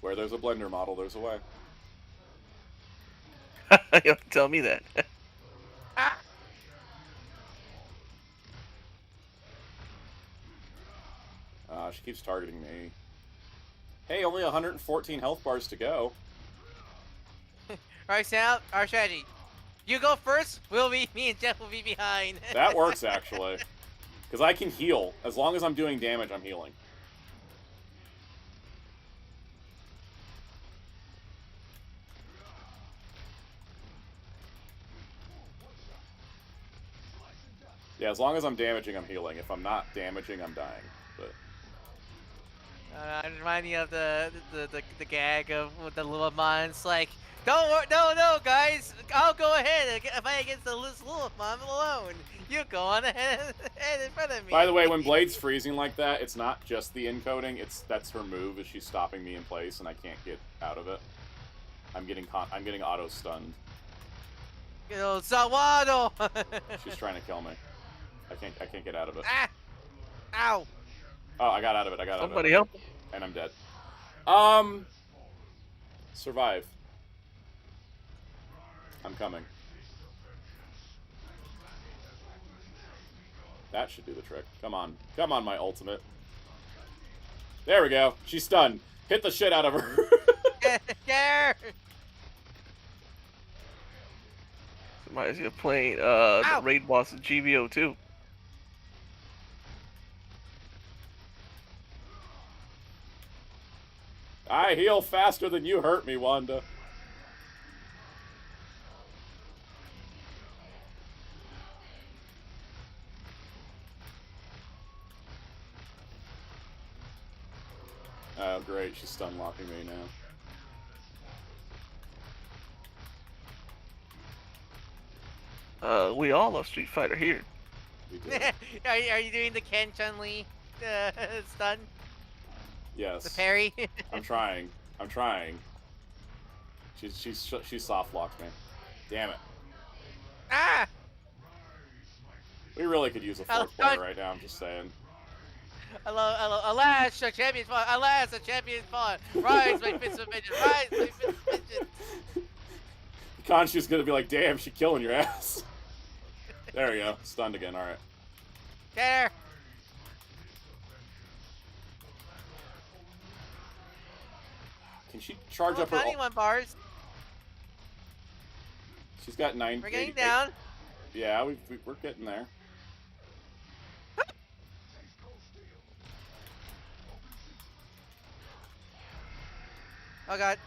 Where there's a blender model, there's a way.
You have to tell me that.
Ah!
She keeps targeting me. Hey, only 114 health bars to go.
Alright, Sam, our strategy. You go first, me and Jeff will be behind.
That works, actually. Because I can heal. As long as I'm doing damage, I'm healing. Yeah, as long as I'm damaging, I'm healing. If I'm not damaging, I'm dying. But
It reminds me of the gag of with the little mons like, don't worry, no, guys, I'll go ahead and fight against the little mom alone. You go on ahead in front of me.
by the way, when Blade's freezing like that, it's not just the encoding. That's her move. Is she's stopping me in place, and I can't get out of it. I'm getting auto stunned.
You know, Zawado.
She's trying to kill me. I can't get out of it.
Ah! Ow!
Oh, I got out of it.
Somebody help.
And I'm dead. Survive. I'm coming. That should do the trick. Come on. Come on, my ultimate. There we go. She's stunned. Hit the shit out of her.
There!
Reminds me of playing the raid boss in GBO too.
I heal faster than you hurt me, Wanda. Oh, great. She's stun locking me now.
We all love Street Fighter here.
We did.
Are you doing the Ken Chun-Li stun?
Yes.
The parry?
I'm trying. I'm trying. She's soft locked me. Damn it.
Ah!
We really could use a fourth player right now, I'm just saying.
Alas, the champion's fought. Alas, the champion's fought. Rise, my fist of vengeance. Rise, my fist of vengeance.
Khonshu's gonna be like, damn, she killing your ass. There we go. Stunned again, alright.
There.
Can she charge up her...
91 bars.
She's got 9...
We're getting down.
Yeah, we're getting there.
Oh god.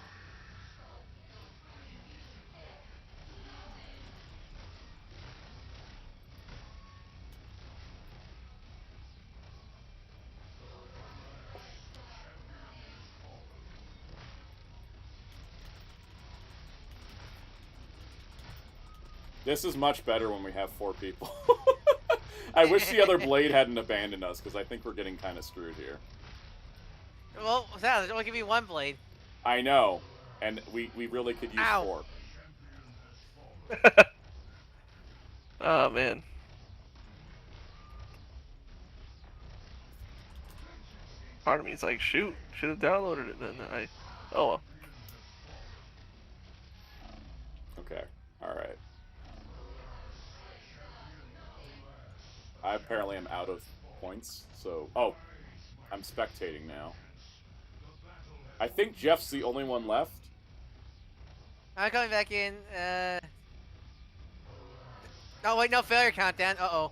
This is much better when we have 4 people. I wish the other blade hadn't abandoned us, because I think we're getting kind of screwed here.
Well, Sal, there's only gonna be one blade.
I know, and we really could use
Ow.
4.
Oh man. Part of me is like, shoot, should have downloaded it then. Oh well.
Okay, alright. I apparently am out of points, so... Oh, I'm spectating now. I think Jeff's the only one left.
I'm coming back in. Oh wait, no failure countdown. Uh-oh.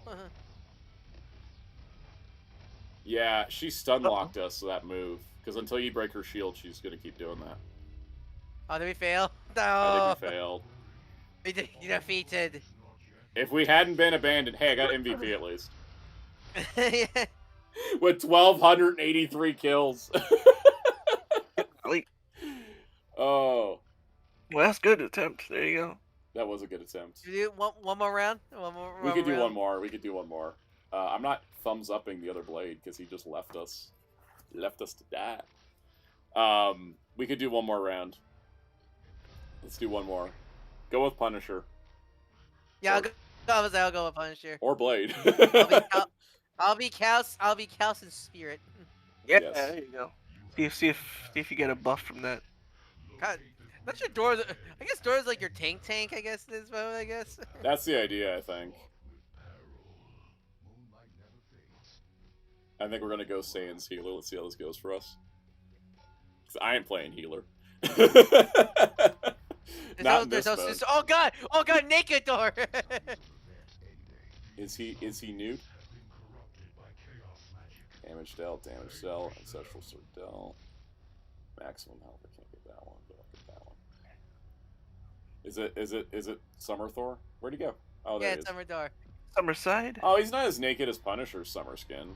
Yeah, she stun locked us, so that move. Because until you break her shield, she's gonna keep doing that.
Oh, did we fail? No.
I think we failed.
You defeated.
If we hadn't been abandoned... Hey, I got MVP at least.
Yeah.
With 1,283 kills.
Wait.
Oh.
Well, that's good attempt. There you go.
That was a good attempt.
Should we do one more round?
We could do
round?
one more. We could do one more. I'm not thumbs-upping the other blade because he just left us. Left us to die. We could do one more round. Let's do one more. Go with Punisher.
Yeah, I'll go with Punisher.
Or Blade.
I'll be Chaos. I'll be Chaos in spirit.
Yeah,
Yes.
there you go. See if you get a buff from that.
God, not sure Dora's. I guess Dora's like your tank. I guess this mode. I guess.
That's the idea, I think. I think we're gonna go Sans healer. Let's see how this goes for us. 'Cause I ain't playing healer. Not in this mode.
Oh god! Naked Dora.
Is he nude? Damage dealt, ancestral sword dealt. Maximum health. I can't get that one, but I'll get that one. Is it Summer Thor? Where'd he go? Oh, there
Yeah,
he
it's
is.
Summer Dora.
Summerside?
Oh, he's not as naked as Punisher's summer skin.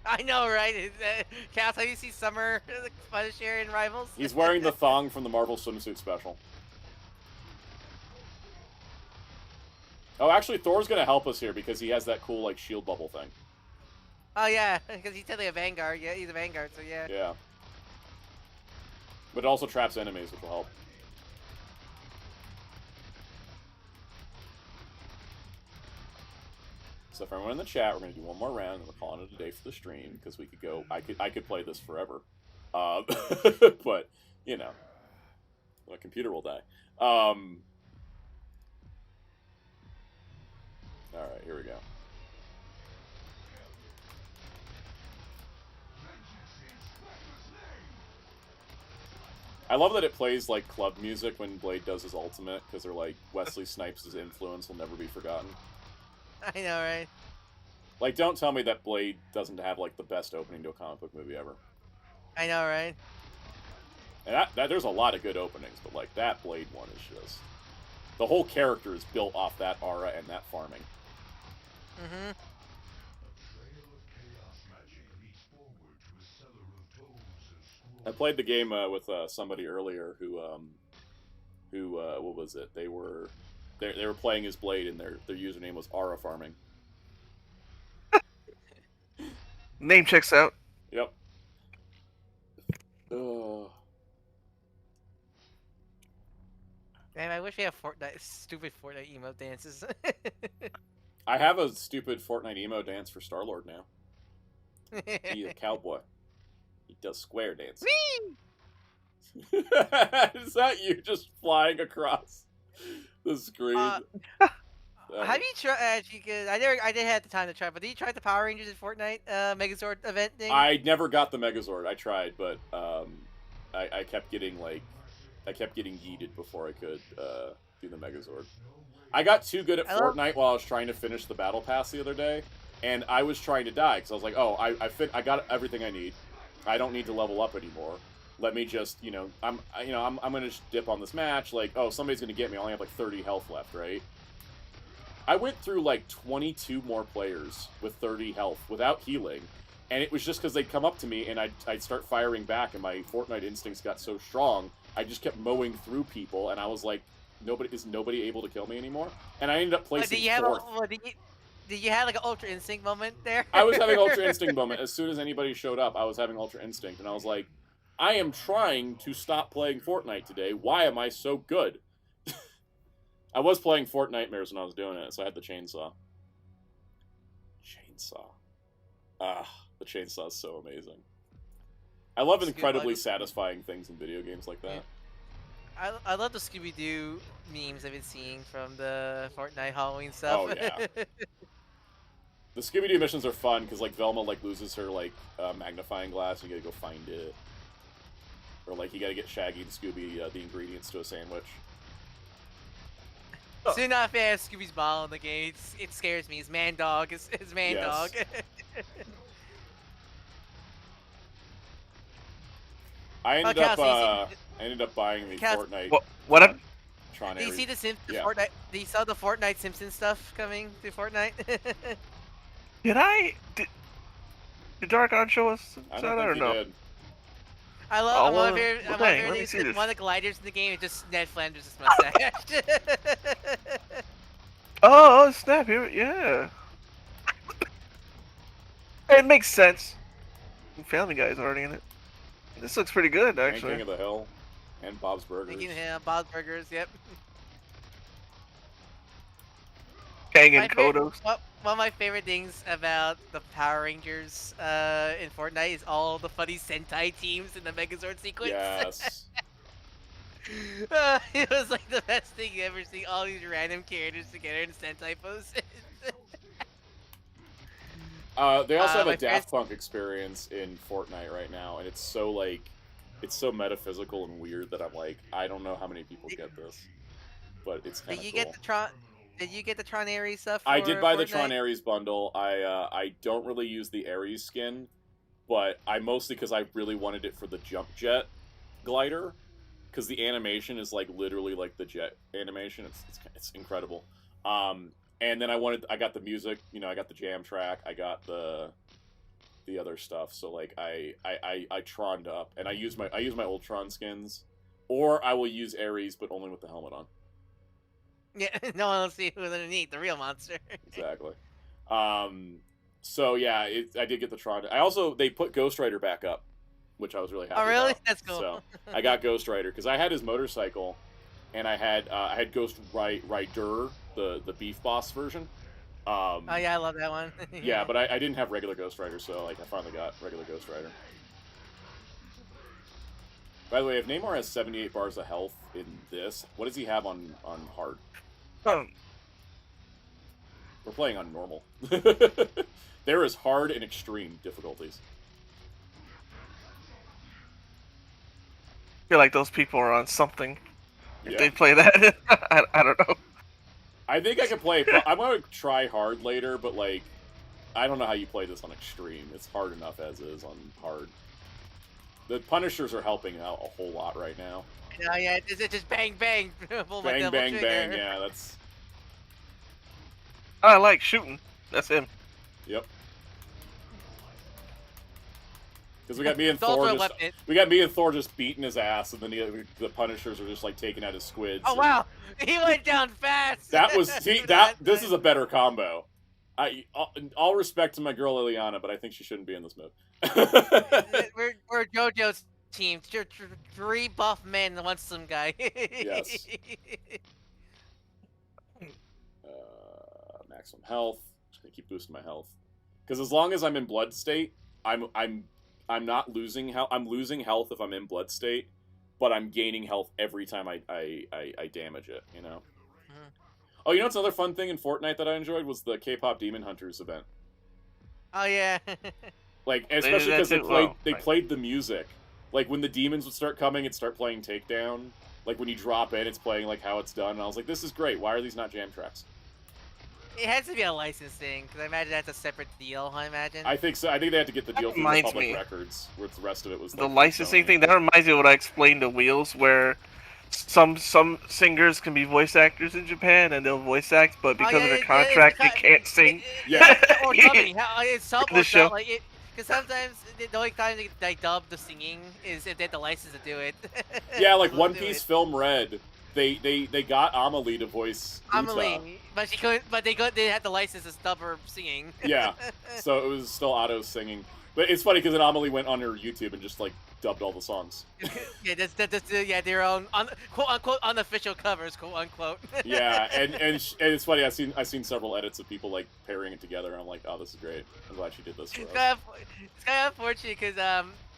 I know, right? Chaos, how do you see Summer Punisher in Rivals?
He's wearing the thong from the Marvel swimsuit special. Oh, actually, Thor's gonna help us here because he has that cool like shield bubble thing.
Oh yeah, because he's technically a Vanguard. Yeah, he's a Vanguard, so yeah.
Yeah. But it also traps enemies, which will help. So for everyone in the chat, we're gonna do one more round, and we're calling it a day for the stream because we could go. I could play this forever, but you know, my computer will die. All right, here we go. I love that it plays like club music when Blade does his ultimate because they're like Wesley Snipes' influence will never be forgotten.
I know, right?
Like, don't tell me that Blade doesn't have like the best opening to a comic book movie ever.
I know, right?
And that there's a lot of good openings, but like that Blade one is just the whole character is built off that aura and that farming.
Mm-hmm.
I played the game with somebody earlier who what was it? They were playing as Blade and their username was aura farming.
Name checks out.
Yep. Ugh.
Man, I wish we had stupid Fortnite emote dances.
I have a stupid Fortnite emo dance for Star-Lord now. He's a cowboy. He does square dance.
Whee!
Is that you just flying across the screen?
Have you tried? I did have the time to try, but did you try the Power Rangers in Fortnite Megazord event thing?
I never got the Megazord. I tried, but I kept getting yeeted before I could do the Megazord. I got too good at Fortnite while I was trying to finish the Battle Pass the other day, and I was trying to die because I was like, oh, I got everything I need. I don't need to level up anymore. Let me just, I'm gonna just dip on this match. Like, oh, somebody's gonna get me. I only have like 30 health left, right? I went through like 22 more players with 30 health without healing, and it was just because they'd come up to me and I'd start firing back, and my Fortnite instincts got so strong, I just kept mowing through people, and I was like, nobody able to kill me anymore? And I ended up placing fourth.
Did you have like an Ultra Instinct moment there?
I was having Ultra Instinct moment. As soon as anybody showed up, I was having Ultra Instinct, and I was like, I am trying to stop playing Fortnite today. Why am I so good? I was playing Fortnitemares when I was doing it, so I had the chainsaw. The chainsaw is so amazing. I love incredibly satisfying things in video games like that.
I love the Scooby-Doo memes I've been seeing from the Fortnite Halloween stuff.
Oh, yeah. The Scooby-Doo missions are fun, because, like, Velma, like, loses her, like, magnifying glass, and you gotta go find it. Or, like, you gotta get Shaggy and Scooby the ingredients to a sandwich.
Soon enough, yeah, Scooby's ball in the game. It scares me. His man dog. His man dog.
I ended up buying the Fortnite.
What up?
Do you see the Fortnite? Do you saw the Fortnite Simpsons stuff coming to Fortnite?
Did Dark On show us
I
that or
don't think
no?
he did.
I love.
Let me
one
see
of
this.
the gliders in the game is just Ned Flanders' mustache.
Oh, snap! Here, yeah. It makes sense. Family Guy's already in it. This looks pretty good,
And
actually.
King of the Hill, and Bob's Burgers.
Making him Bob's Burgers. Yep.
Banging
My favorite,
Kodos.
one of my favorite things about the Power Rangers in Fortnite is all the funny Sentai teams in the Megazord sequence.
Yes.
It was like the best thing you ever see. All these random characters together in Sentai poses.
They also have a
My favorite.
Daft Punk experience in Fortnite right now, and it's so like, it's so metaphysical and weird that I'm like, I don't know how many people get this, but it's kind
Did
of
you
cool.
get the Tron? Did you get the Tron Ares stuff? For
I did buy the
Fortnite?
Tron Ares bundle. I don't really use the Ares skin, but I mostly because I really wanted it for the jump jet glider, because the animation is like literally like the jet animation. It's incredible. And then I got the music. You know, I got the jam track. I got the other stuff. So like I Troned up, and I use my Ultron skins, or I will use Ares, but only with the helmet on.
Yeah, no one will see who's underneath the real monster.
Exactly. So yeah, I did get the Tron. They put Ghost Rider back up, which I was really happy
Oh, really?
about.
That's cool.
So I got Ghost Rider because I had his motorcycle, and I had Ghost Rider, the Beef Boss version.
Oh yeah, I love that one.
Yeah, but I didn't have regular Ghost Rider, so like I finally got regular Ghost Rider. By the way, if Neymar has 78 bars of health in this, what does he have on hard? We're playing on normal. There is hard and extreme difficulties.
I feel like those people are on something. If
Yeah.
they play that, I don't know.
I think I can play. I'm gonna try hard later, but like, I don't know how you play this on extreme. It's hard enough as is on hard. The Punishers are helping out a whole lot right now.
Yeah, it's just bang bang. Pull my
Bang,
double
bang,
trigger.
bang. Yeah, that's.
I like shooting. That's him.
Yep. Because we got me and
It's also
Thor
a
just.
weapon.
We got me and Thor just beating his ass, and then the Punishers are just like taking out his squids.
Oh
and-
wow, he went down fast.
That was see
Even
that
though
this is a better combo. All respect to my girl Liliana, but I think she shouldn't be in this move.
we're JoJo's team. Three buff men and one slim guy.
Yes. Maximum health. Just gonna keep boosting my health, because as long as I'm in blood state, I'm not losing health. I'm losing health if I'm in blood state, but I'm gaining health every time I damage it. You know.
Mhm.
Oh, you know what's another fun thing in Fortnite that I enjoyed was the K-pop Demon Hunters event.
Oh yeah.
Like, especially
did
because
that too.
they
Right.
played the music. Like when the demons would start coming, it'd start playing Takedown. Like when you drop in, it's playing like how it's done. And I was like, this is great. Why are these not jam tracks?
It has to be a license thing, because I imagine that's a separate deal. I imagine.
I think so. I think they had to get the
That
deal through
reminds
Public
me.
Records, where the rest of it was
The
like,
licensing
Sony.
thing, that reminds me of what I explained to Wheels, where some singers can be voice actors in Japan and they'll voice act, but because of their contract they can't sing.
Yeah.
Or dubbing. It's sub
The
or
show.
dub. Like it, because sometimes the only time they dub the singing is if they have the license to do it.
Yeah, like
They'll
One
do
Piece
it.
Film Red, they got Amelie to voice Uta.
Amelie, but she couldn't. But they had the license to dub her singing.
Yeah, so it was still Otto singing. But it's funny because then Amelie went on her YouTube and just like dubbed all the songs.
Yeah, that's yeah, their own quote unquote unofficial covers, quote unquote.
Yeah, and it's funny. I've seen several edits of people like pairing it together, and I'm like, oh, this is great. I'm glad she did this for
It's
us.
kind of unfortunate because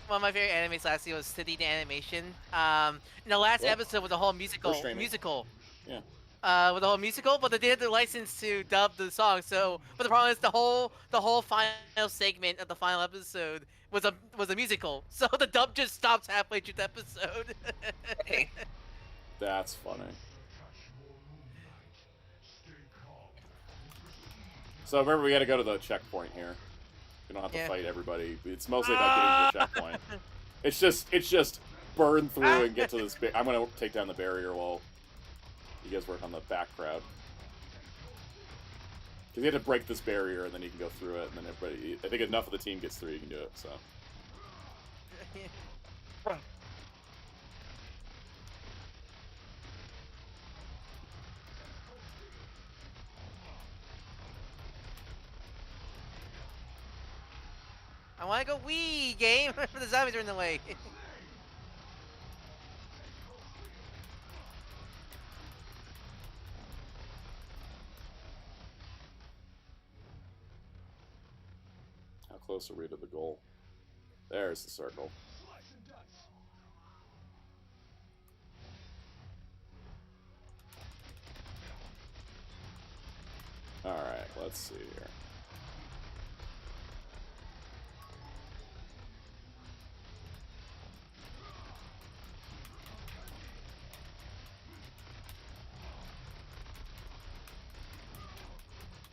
one of my favorite animes last year was City the Animation. In the last
Well,
episode with the whole musical.
Yeah.
With the whole musical, but they did the license to dub the song. So, but the problem is the whole final segment of the final episode was a musical. So the dub just stops halfway through the episode.
That's funny. So remember, we got to go to the checkpoint here. We don't have to
Yeah.
fight everybody. It's mostly about getting to the checkpoint. It's just burn through and get to this. I'm gonna take down the barrier while you guys work on the back crowd. Because you have to break this barrier and then you can go through it, and then everybody. I think enough of the team gets through, you can do it. So.
I want to go Wii game. The zombies are in the way.
close are we to the goal? There's the circle. Alright, let's see here.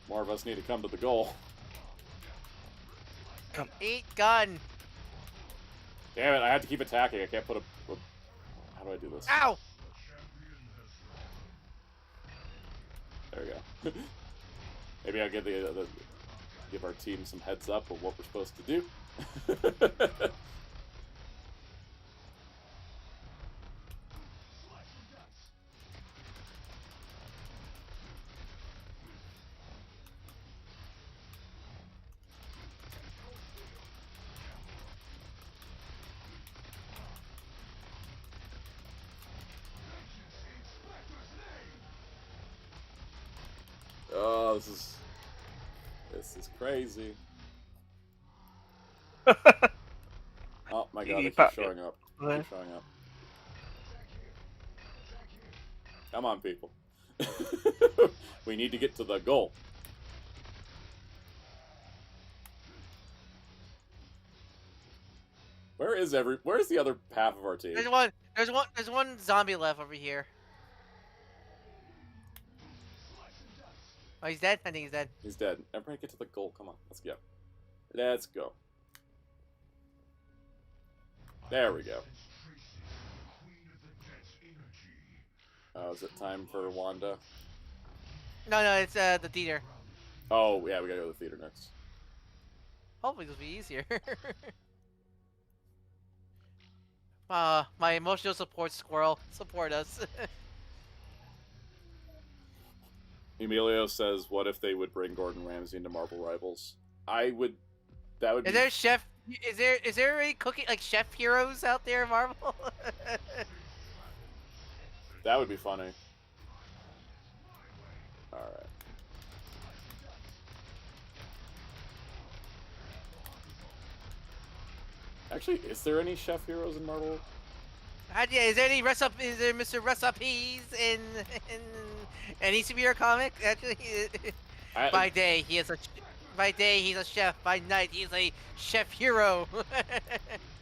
More of us need to come to the goal.
Eat gun.
Damn it, I have to keep attacking. I can't put a... How do I do this?
Ow!
There we go. Maybe I'll give give our team some heads up of what we're supposed to do. Oh, this is crazy. Oh my god, they keep showing up. They keep showing up. Come on, people. We need to get to the goal. Where's the other half of our team?
There's one zombie left over here. Oh, he's dead? I think he's dead.
He's dead. Everybody get to the goal. Come on, let's go. Let's go. There we go. Oh, is it time for Wanda?
No, it's the theater.
Oh, yeah, we gotta go to the theater next.
Hopefully this will be easier. My emotional support squirrel, support us.
Emilio says, "What if they would bring Gordon Ramsay into Marvel Rivals?" I would. That would.
Is there chef? Is there any cooking like chef heroes out there in Marvel?
That would be funny. All right. Actually, is there any chef heroes in Marvel?
Yeah, is there any Is there Mr. Recipes in any superhero comic? Actually, by day he's a chef. By night he's a chef hero.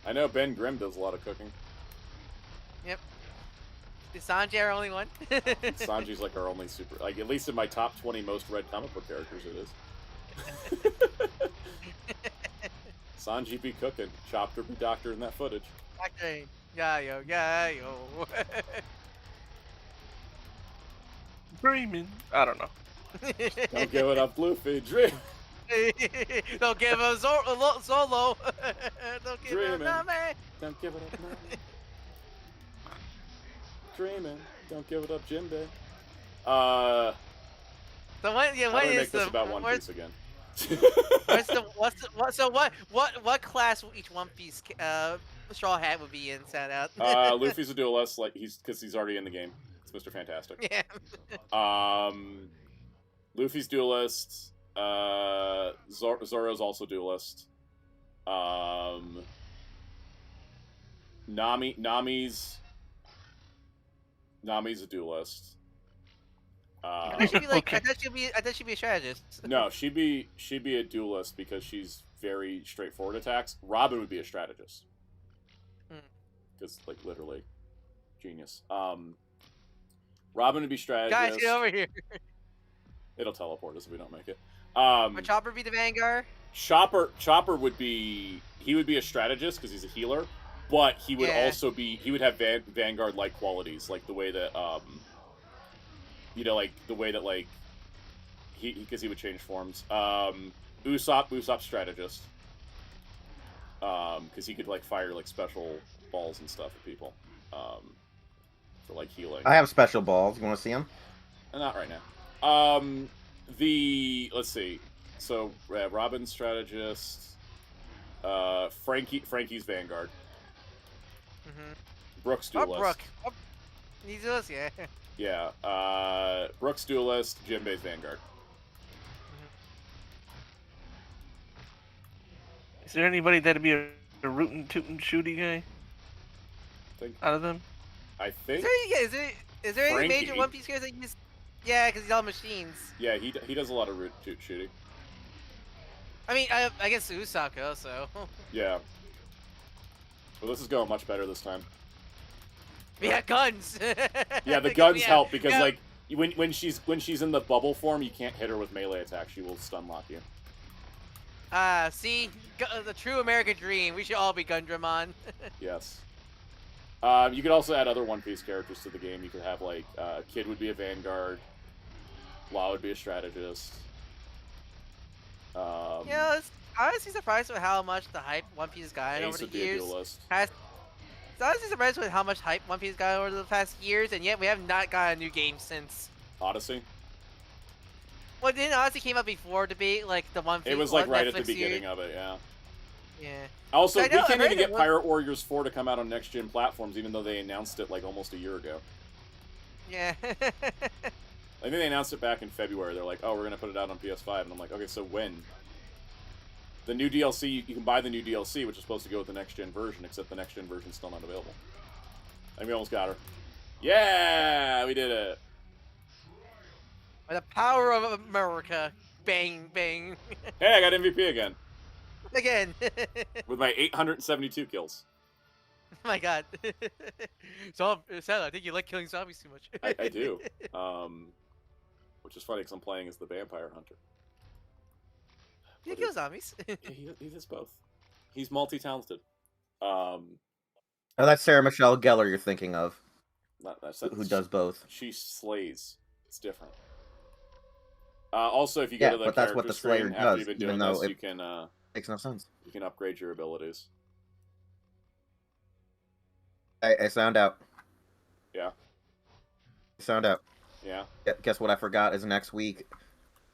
I know Ben Grimm does a lot of cooking.
Yep. Is Sanjay our only one?
Sanji's like our only super. Like at least in my top 20 most read comic book characters, it is. Sanji be cooking. Chopper be doctor in that footage.
Okay. Yeah, yo.
Dreaming. I don't know.
Don't give it up, Luffy. Dream.
Don't give him Solo. Don't give him Nami.
Don't give it up, Nami. Dreaming. Don't give it up, Jinbei.
So when
How do we
is
make this about One Piece again?
What class will each One Piece Straw Hat would be in? Sound
Luffy's a duelist, like because he's already in the game. It's Mr. Fantastic.
Yeah.
Luffy's duelist. Zoro's also duelist. Nami's a duelist.
I thought she'd be like. I thought she'd be a strategist.
No, she'd be a duelist because she's very straightforward attacks. Robin would be a strategist. Because like literally, genius. Robin would be strategist.
Guys, get over here.
It'll teleport us if we don't make it.
Would Chopper be the Vanguard?
Chopper would be a strategist because he's a healer, but he would also he would have Vanguard like qualities, like the way that because he would change forms. Usopp strategist, because he could like fire like special balls and stuff at people, for like healing.
I have special balls. You want to see them?
Not right now. Let's see. So Robin's strategist. Frankie's Vanguard. Brooks duelist.
Brooke. He's duelist, yeah.
Yeah. Brooks duelist. Jinbei's Vanguard.
Is there anybody that'd be a rootin' tootin' shooty guy
think
out of them?
I
Is
think
there, is there any major
Frankie.
One Piece characters that use? Yeah, because he's all machines.
yeah, he does a lot of root toot shooting.
I mean, I guess Usopp also.
Yeah. Well, this is going much better this time.
We got guns.
Yeah, the guns help because like when she's in the bubble form, you can't hit her with melee attacks. She will stun lock you.
See, the true American dream. We should all be Gundramon.
Yes. You could also add other One Piece characters to the game. You could have like Kid would be a vanguard, Law would be a strategist.
I'm honestly surprised with how much the hype One Piece got over
Ace
the
would be a
years.
duelist.
It's honestly surprised with how much hype One Piece got over the past years, and yet we have not got a new game since.
Odyssey.
Well, didn't Odyssey came out before debate like the One Piece?
It was like right at the
Netflix
beginning
series?
of it, yeah.
Yeah.
Also,
I know,
we can't
I heard
even get
it was-
Pirate Warriors 4 to come out on next-gen platforms, even though they announced it like almost a year ago.
Yeah.
I think they announced it back in February. They're like, oh, we're going to put it out on PS5. And I'm like, okay, so when? The new DLC, you can buy the new DLC, which is supposed to go with the next-gen version, except the next-gen version's still not available. And we almost got her. Yeah! We did it!
By the power of America. Bang, bang.
Hey, I got MVP again.
Again.
With my 872 kills.
Oh my god. So, Sal, I think you like killing zombies too much.
I do. Which is funny because I'm playing as the Vampire Hunter.
You kill zombies.
He does both. He's multi-talented.
Oh, that's Sarah Michelle Gellar you're thinking of,
That's
who does both.
She slays. It's different. Also, if you
Yeah,
go to the
but that's what
character
the
screen
Slayer
after
does,
you've been
even
doing
though
this,
it makes no sense.
you can upgrade your abilities.
I sound out.
Yeah.
Sound out.
Yeah.
Guess what I forgot is next week.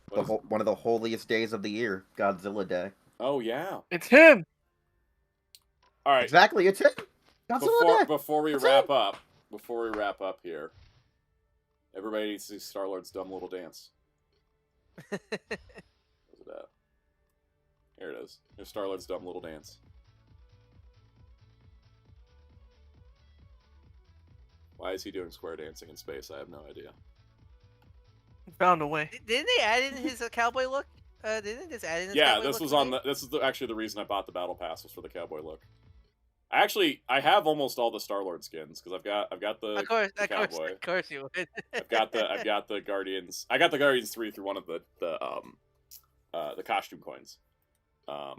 What is-
One of the holiest days of the year, Godzilla Day.
Oh yeah.
It's him.
All right.
Exactly, it's it. Godzilla Day.
Before we
That's
wrap
it.
up, here, everybody needs to see Star-Lord's dumb little dance. Where's it at? Here it is. Here's Star-Lord's dumb little dance. Why is he doing square dancing in space? I have no idea.
Found a way.
Didn't they add in his cowboy look? Didn't they just add in his
Yeah,
cowboy
this
look
was on
today?
the. This is actually the reason I bought the battle pass was for the cowboy look. I have almost all the Star-Lord skins because I've got the
Of course,
cowboy.
of course you would.
I've got the Guardians. I got the Guardians 3 through one of the costume coins. I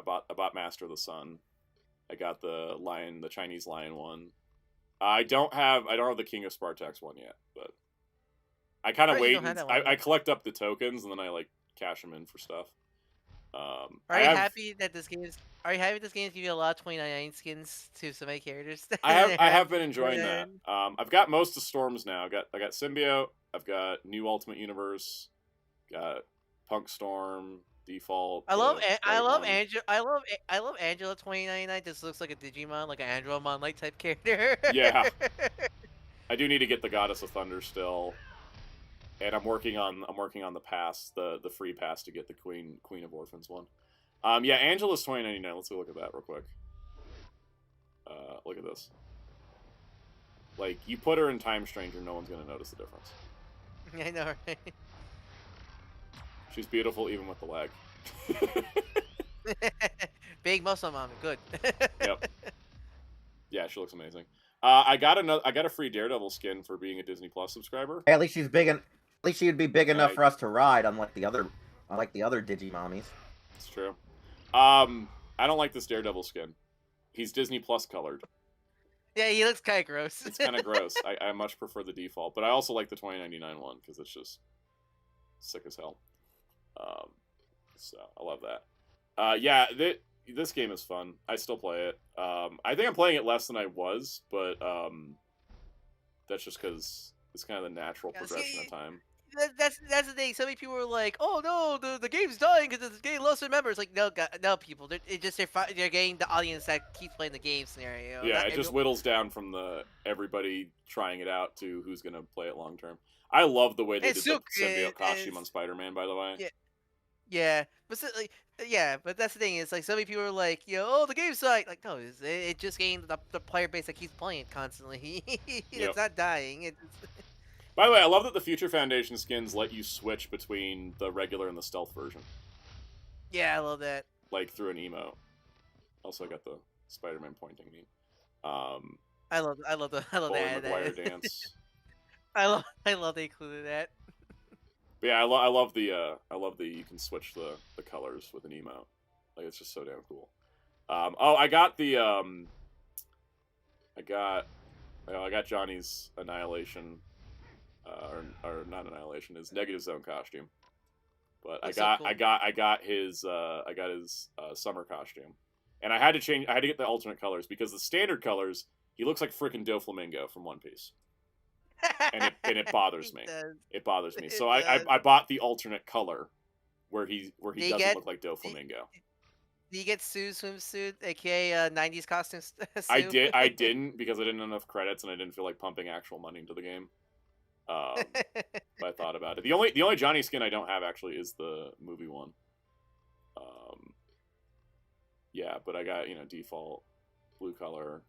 bought Master of the Sun. I got the Chinese lion one. I don't have the King of Spartax one yet, but I kind of
Right, you
wait.
don't have that one
I
yet.
collect up the tokens and then I like cash them in for stuff.
Are
I
you
have-
happy that this game is? Are you happy this game give you a lot of 2099 skins to so many characters?
I have been enjoying that.
Yeah.
I've got most of Storms now. I got Symbiote. I've got New Ultimate Universe. Got Punk Storm. Default.
I love
Dragon.
Angela 2099. Just looks like a Digimon, like an Andromon like type character.
Yeah. I do need to get the Goddess of Thunder still, and I'm working on the pass, the free pass to get the Queen of Orphans one. Yeah, Angela's 2099. Let's go look at that real quick. Look at this. Like, you put her in Time Stranger, no one's gonna notice the difference.
I know, right?
She's beautiful even with the lag.
Big muscle mommy, good.
Yep. Yeah, she looks amazing. I got a free Daredevil skin for being a Disney Plus subscriber.
Hey, at least she's big, at least she'd be big enough
Right.
for us to ride, unlike the other Digimommies.
It's true. I don't like this Daredevil skin. He's Disney Plus colored.
Yeah, he looks kind of gross.
It's kind of gross. I much prefer the default, but I also like the 2099 one because it's just sick as hell. So I love that. Yeah, this game is fun. I still play it. I think I'm playing it less than I was, but that's just because it's kind of the natural
Yeah, see,
progression of time.
That's the thing. So many people were like, "Oh no, the game's dying because the game lost their members." Like, no, people. They're getting the audience that keeps playing the game scenario.
Yeah,
Not
it just
everyone-
whittles down from the everybody trying it out to who's gonna play it long term. I love the way they
It's
did the
so
symbiote
good,
costume
it's-
on Spider-Man. By the way,
Yeah. Yeah, but yeah, but that's the thing is like so many people are like, oh, the game sucked. Like, no, it just gained the player base that keeps playing it constantly.
Yep.
It's not dying.
By the way, I love that the Future Foundation skins let you switch between the regular and the stealth version,
Yeah, I love that.
like through an emote. Also, I got the Spider-Man pointing meme.
I love
Bully
that.
McGuire dance.
I love they included that.
But yeah, I love the you can switch the colors with an emote. Like it's just so damn cool. Oh, I got the I got Johnny's Annihilation, or not Annihilation, his Negative Zone costume. But
Looks so cool.
I got his summer costume, and I had to get the alternate colors because the standard colors he looks like frickin' Doflamingo from One Piece. And it bothers me. It bothers me. So I bought the alternate color where he doesn't look like Doflamingo.
Do you get Sue's swimsuit, aka 90s costume?
I didn't because I didn't have enough credits and I didn't feel like pumping actual money into the game. But I thought about it. The only Johnny skin I don't have actually is the movie one. Yeah, but I got default, blue color,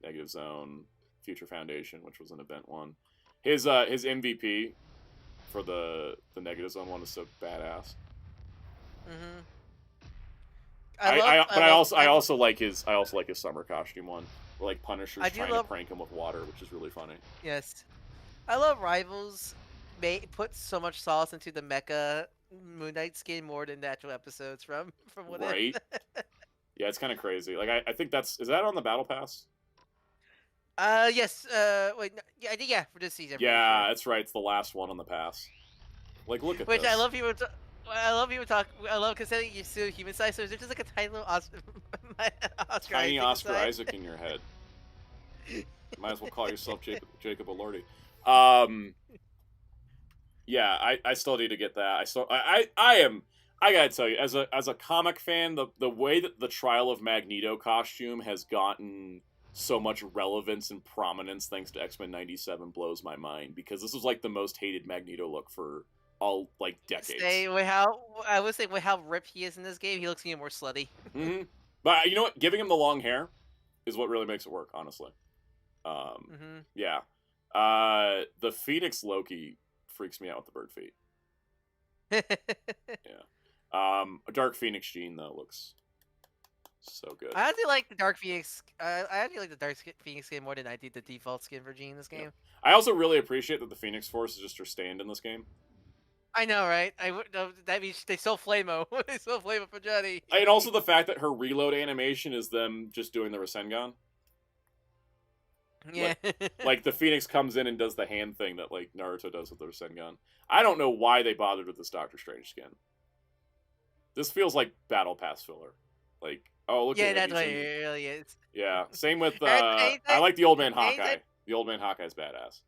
Negative Zone, Future Foundation, which was an event one. His MVP for the Negative Zone one is so badass.
Mm-hmm.
I also like his summer costume one. Where, like Punisher's trying to prank him with water, which is really funny.
Yes, I love Rivals. Put so much sauce into the mecha Moon Knight skin more than the actual episodes from what.
Right. Yeah, it's kind of crazy. Like I think is that on the Battle Pass?
Yes. Wait. Yeah, I think for this season.
Yeah, that's right. It's the last one on the pass. Like, look at this.
Which I love people. I love people talk. I love considering you're still human size, so there's just like a tiny little Oscar
tiny Oscar Isaac in your head. Might as well call yourself Jacob Elordi. Yeah, I still need to get that. I gotta tell you, as a comic fan, the way that the Trial of Magneto costume has gotten so much relevance and prominence thanks to X-Men 97 blows my mind, because this was like the most hated Magneto look for all like decades.
With how ripped he is in this game, he looks even more slutty.
Mm-hmm. But you know what? Giving him the long hair is what really makes it work, honestly. Yeah. The Phoenix Loki freaks me out with the bird feet. Yeah. A Dark Phoenix Jean though looks so good.
I actually like the Dark Phoenix. I actually like the Dark Phoenix skin more than I did the default skin for Jean in this game.
Yeah. I also really appreciate that the Phoenix Force is just her stand in this game.
I know, right? That means they stole Flamo. They stole Flamo for Johnny.
And also the fact that her reload animation is them just doing the Rasengan.
Yeah.
Like the Phoenix comes in and does the hand thing that like Naruto does with the Rasengan. I don't know why they bothered with this Doctor Strange skin. This feels like Battle Pass filler. Like, oh look at him.
Yeah, that's what it really is.
Yeah. Same with I like the Old Man Hawkeye. The Old Man Hawkeye's badass.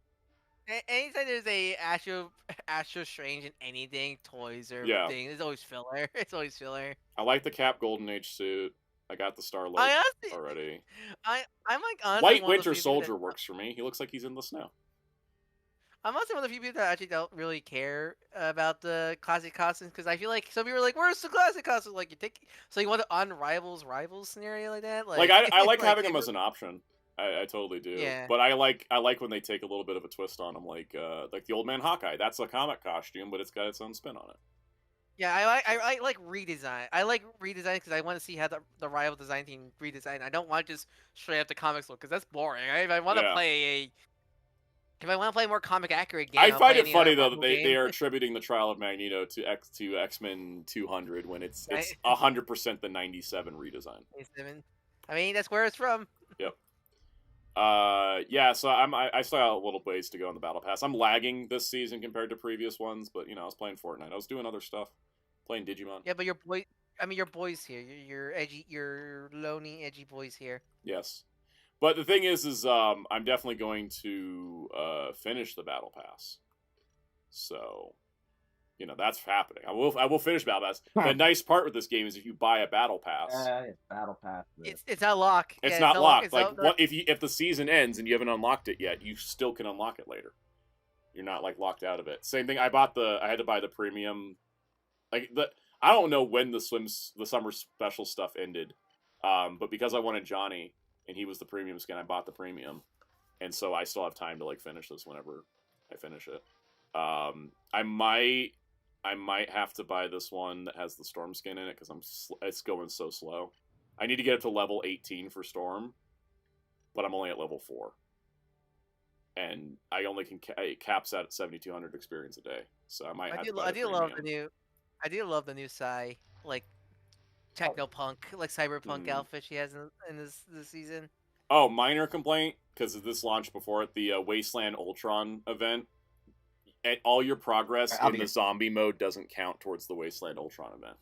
Anytime there's a Astro Strange in anything, toys or thing, it's always filler. It's always filler.
I like the Cap Golden Age suit. I got the Star-Lord already.
I'm like honestly
White Winter Soldier works for me. He looks like he's in the snow.
I'm also one of the few people that actually don't really care about the classic costumes, because I feel like some people are like, "Where's the classic costume?" Like you want to rivals scenario like that.
Like I like having them as an option. I totally do.
Yeah.
But I like when they take a little bit of a twist on them, like the Old Man Hawkeye. That's a comic costume, but it's got its own spin on it.
Yeah, I like redesign. I like redesign because I want to see how the rival design team redesign. I don't want just straight up the comics look, because that's boring. Right? If I want to play a more comic accurate game,
I find it funny though that they are attributing the Trial of Magneto to X-Men 200 when it's 100% the 97 redesign.
97. I mean, that's where it's from.
Yep. Yeah, so I still got a little ways to go in the Battle Pass. I'm lagging this season compared to previous ones, but I was playing Fortnite. I was doing other stuff, playing Digimon.
Yeah, but your boys here. Your lonely, edgy boys here.
Yes, but the thing is I'm definitely going to finish the Battle Pass. So, that's happening. I will finish Battle Pass. The nice part with this game is if you buy a Battle Pass,
it's Battle Pass.
It's not locked.
It's not locked. Like what if the season ends and you haven't unlocked it yet, you still can unlock it later. You're not like locked out of it. Same thing. I had to buy the premium. I don't know when the summer special stuff ended, but because I wanted Johnny and he was the premium skin, I bought the premium, and so I still have time to like finish this whenever I finish it. I might have to buy this one that has the Storm skin in it because it's going so slow. I need to get up to level 18 for Storm, but I'm only at level 4. And I only can it caps at 7,200 experience a day, so I might have to buy the premium.
I do love the new Psy, like techno punk, like cyberpunk outfit she has in this season.
Oh, minor complaint, because this launched before it, the Wasteland Ultron event. All your progress in the zombie mode doesn't count towards the Wasteland Ultron event.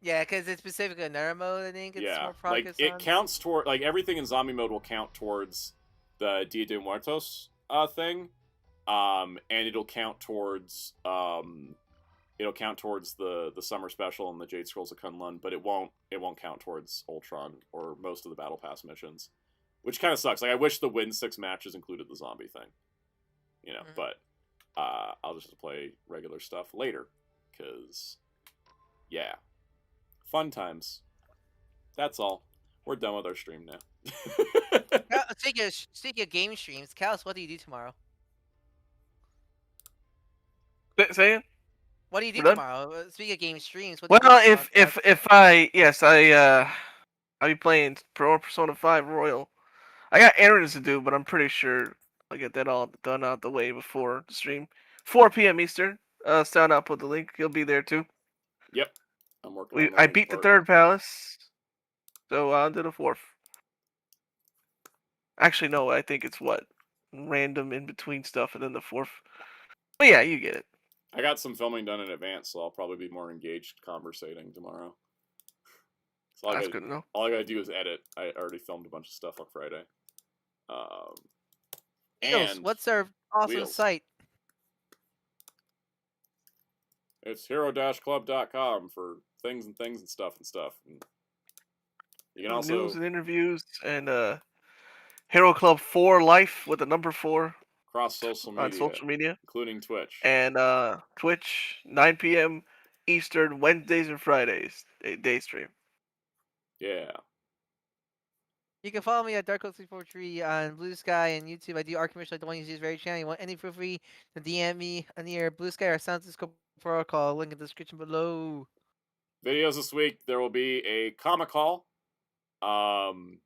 Yeah, because it's specifically another mode, I think. It's more progress
like it counts toward like everything in zombie mode will count towards the Dia de Muertos thing, and it'll count towards the summer special and the Jade Scrolls of Kunlun, but it won't count towards Ultron or most of the Battle Pass missions, which kind of sucks. Like I wish the Win 6 matches included the zombie thing, but I'll just play regular stuff later, because yeah, fun times. That's all. We're done with our stream now.
Speaking of game streams, Callus, what do you do tomorrow?
Say it.
What do you do tomorrow? Speaking of game streams, what do
well,
you do
I'll be playing Persona 5 Royal. I got errands to do, but I'm pretty sure I'll get that all done out the way before the stream. 4 p.m. Eastern. Soundout put the link. He'll be there too.
Yep. I'm working on
I beat the 3rd palace, so on to the 4th. Actually, no, I think it's random in between stuff and then the 4th. But yeah, you get it.
I got some filming done in advance, so I'll probably be more engaged conversating tomorrow. So
That's good to know.
All I gotta do is edit. I already filmed a bunch of stuff on Friday.
And what's our awesome site?
It's hero-club.com for things and stuff. And you can also
news and interviews and Hero Club 4 Life with the number 4
cross social media,
on social media,
including Twitch
and Twitch 9 p.m. Eastern Wednesdays and Fridays day stream.
Yeah.
You can follow me at Darko343 on Blue Sky and YouTube. I do art commercials like the one you see is very channel. You want any for free to DM me on either Blue Sky or Sound Disco Protocol. Link in the description below.
Videos this week. There will be a comic haul. There'll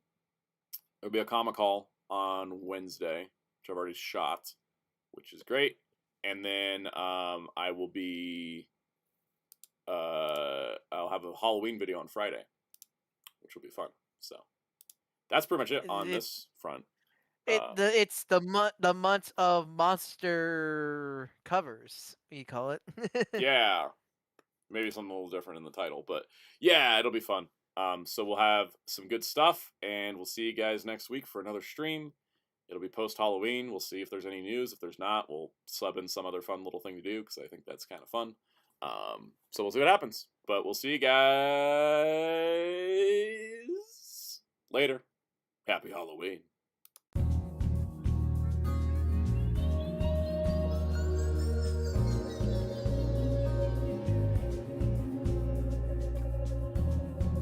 be a comic haul on Wednesday, which I've already shot, which is great. And then I will be I'll have a Halloween video on Friday, which will be fun. So that's pretty much it on this front.
It's the month of monster covers, you call it.
Yeah, maybe something a little different in the title, but yeah, it'll be fun. So we'll have some good stuff, and we'll see you guys next week for another stream. It'll be post-Halloween. We'll see if there's any news. If there's not, we'll sub in some other fun little thing to do, because I think that's kind of fun. So we'll see what happens. But we'll see you guys later. Happy Halloween.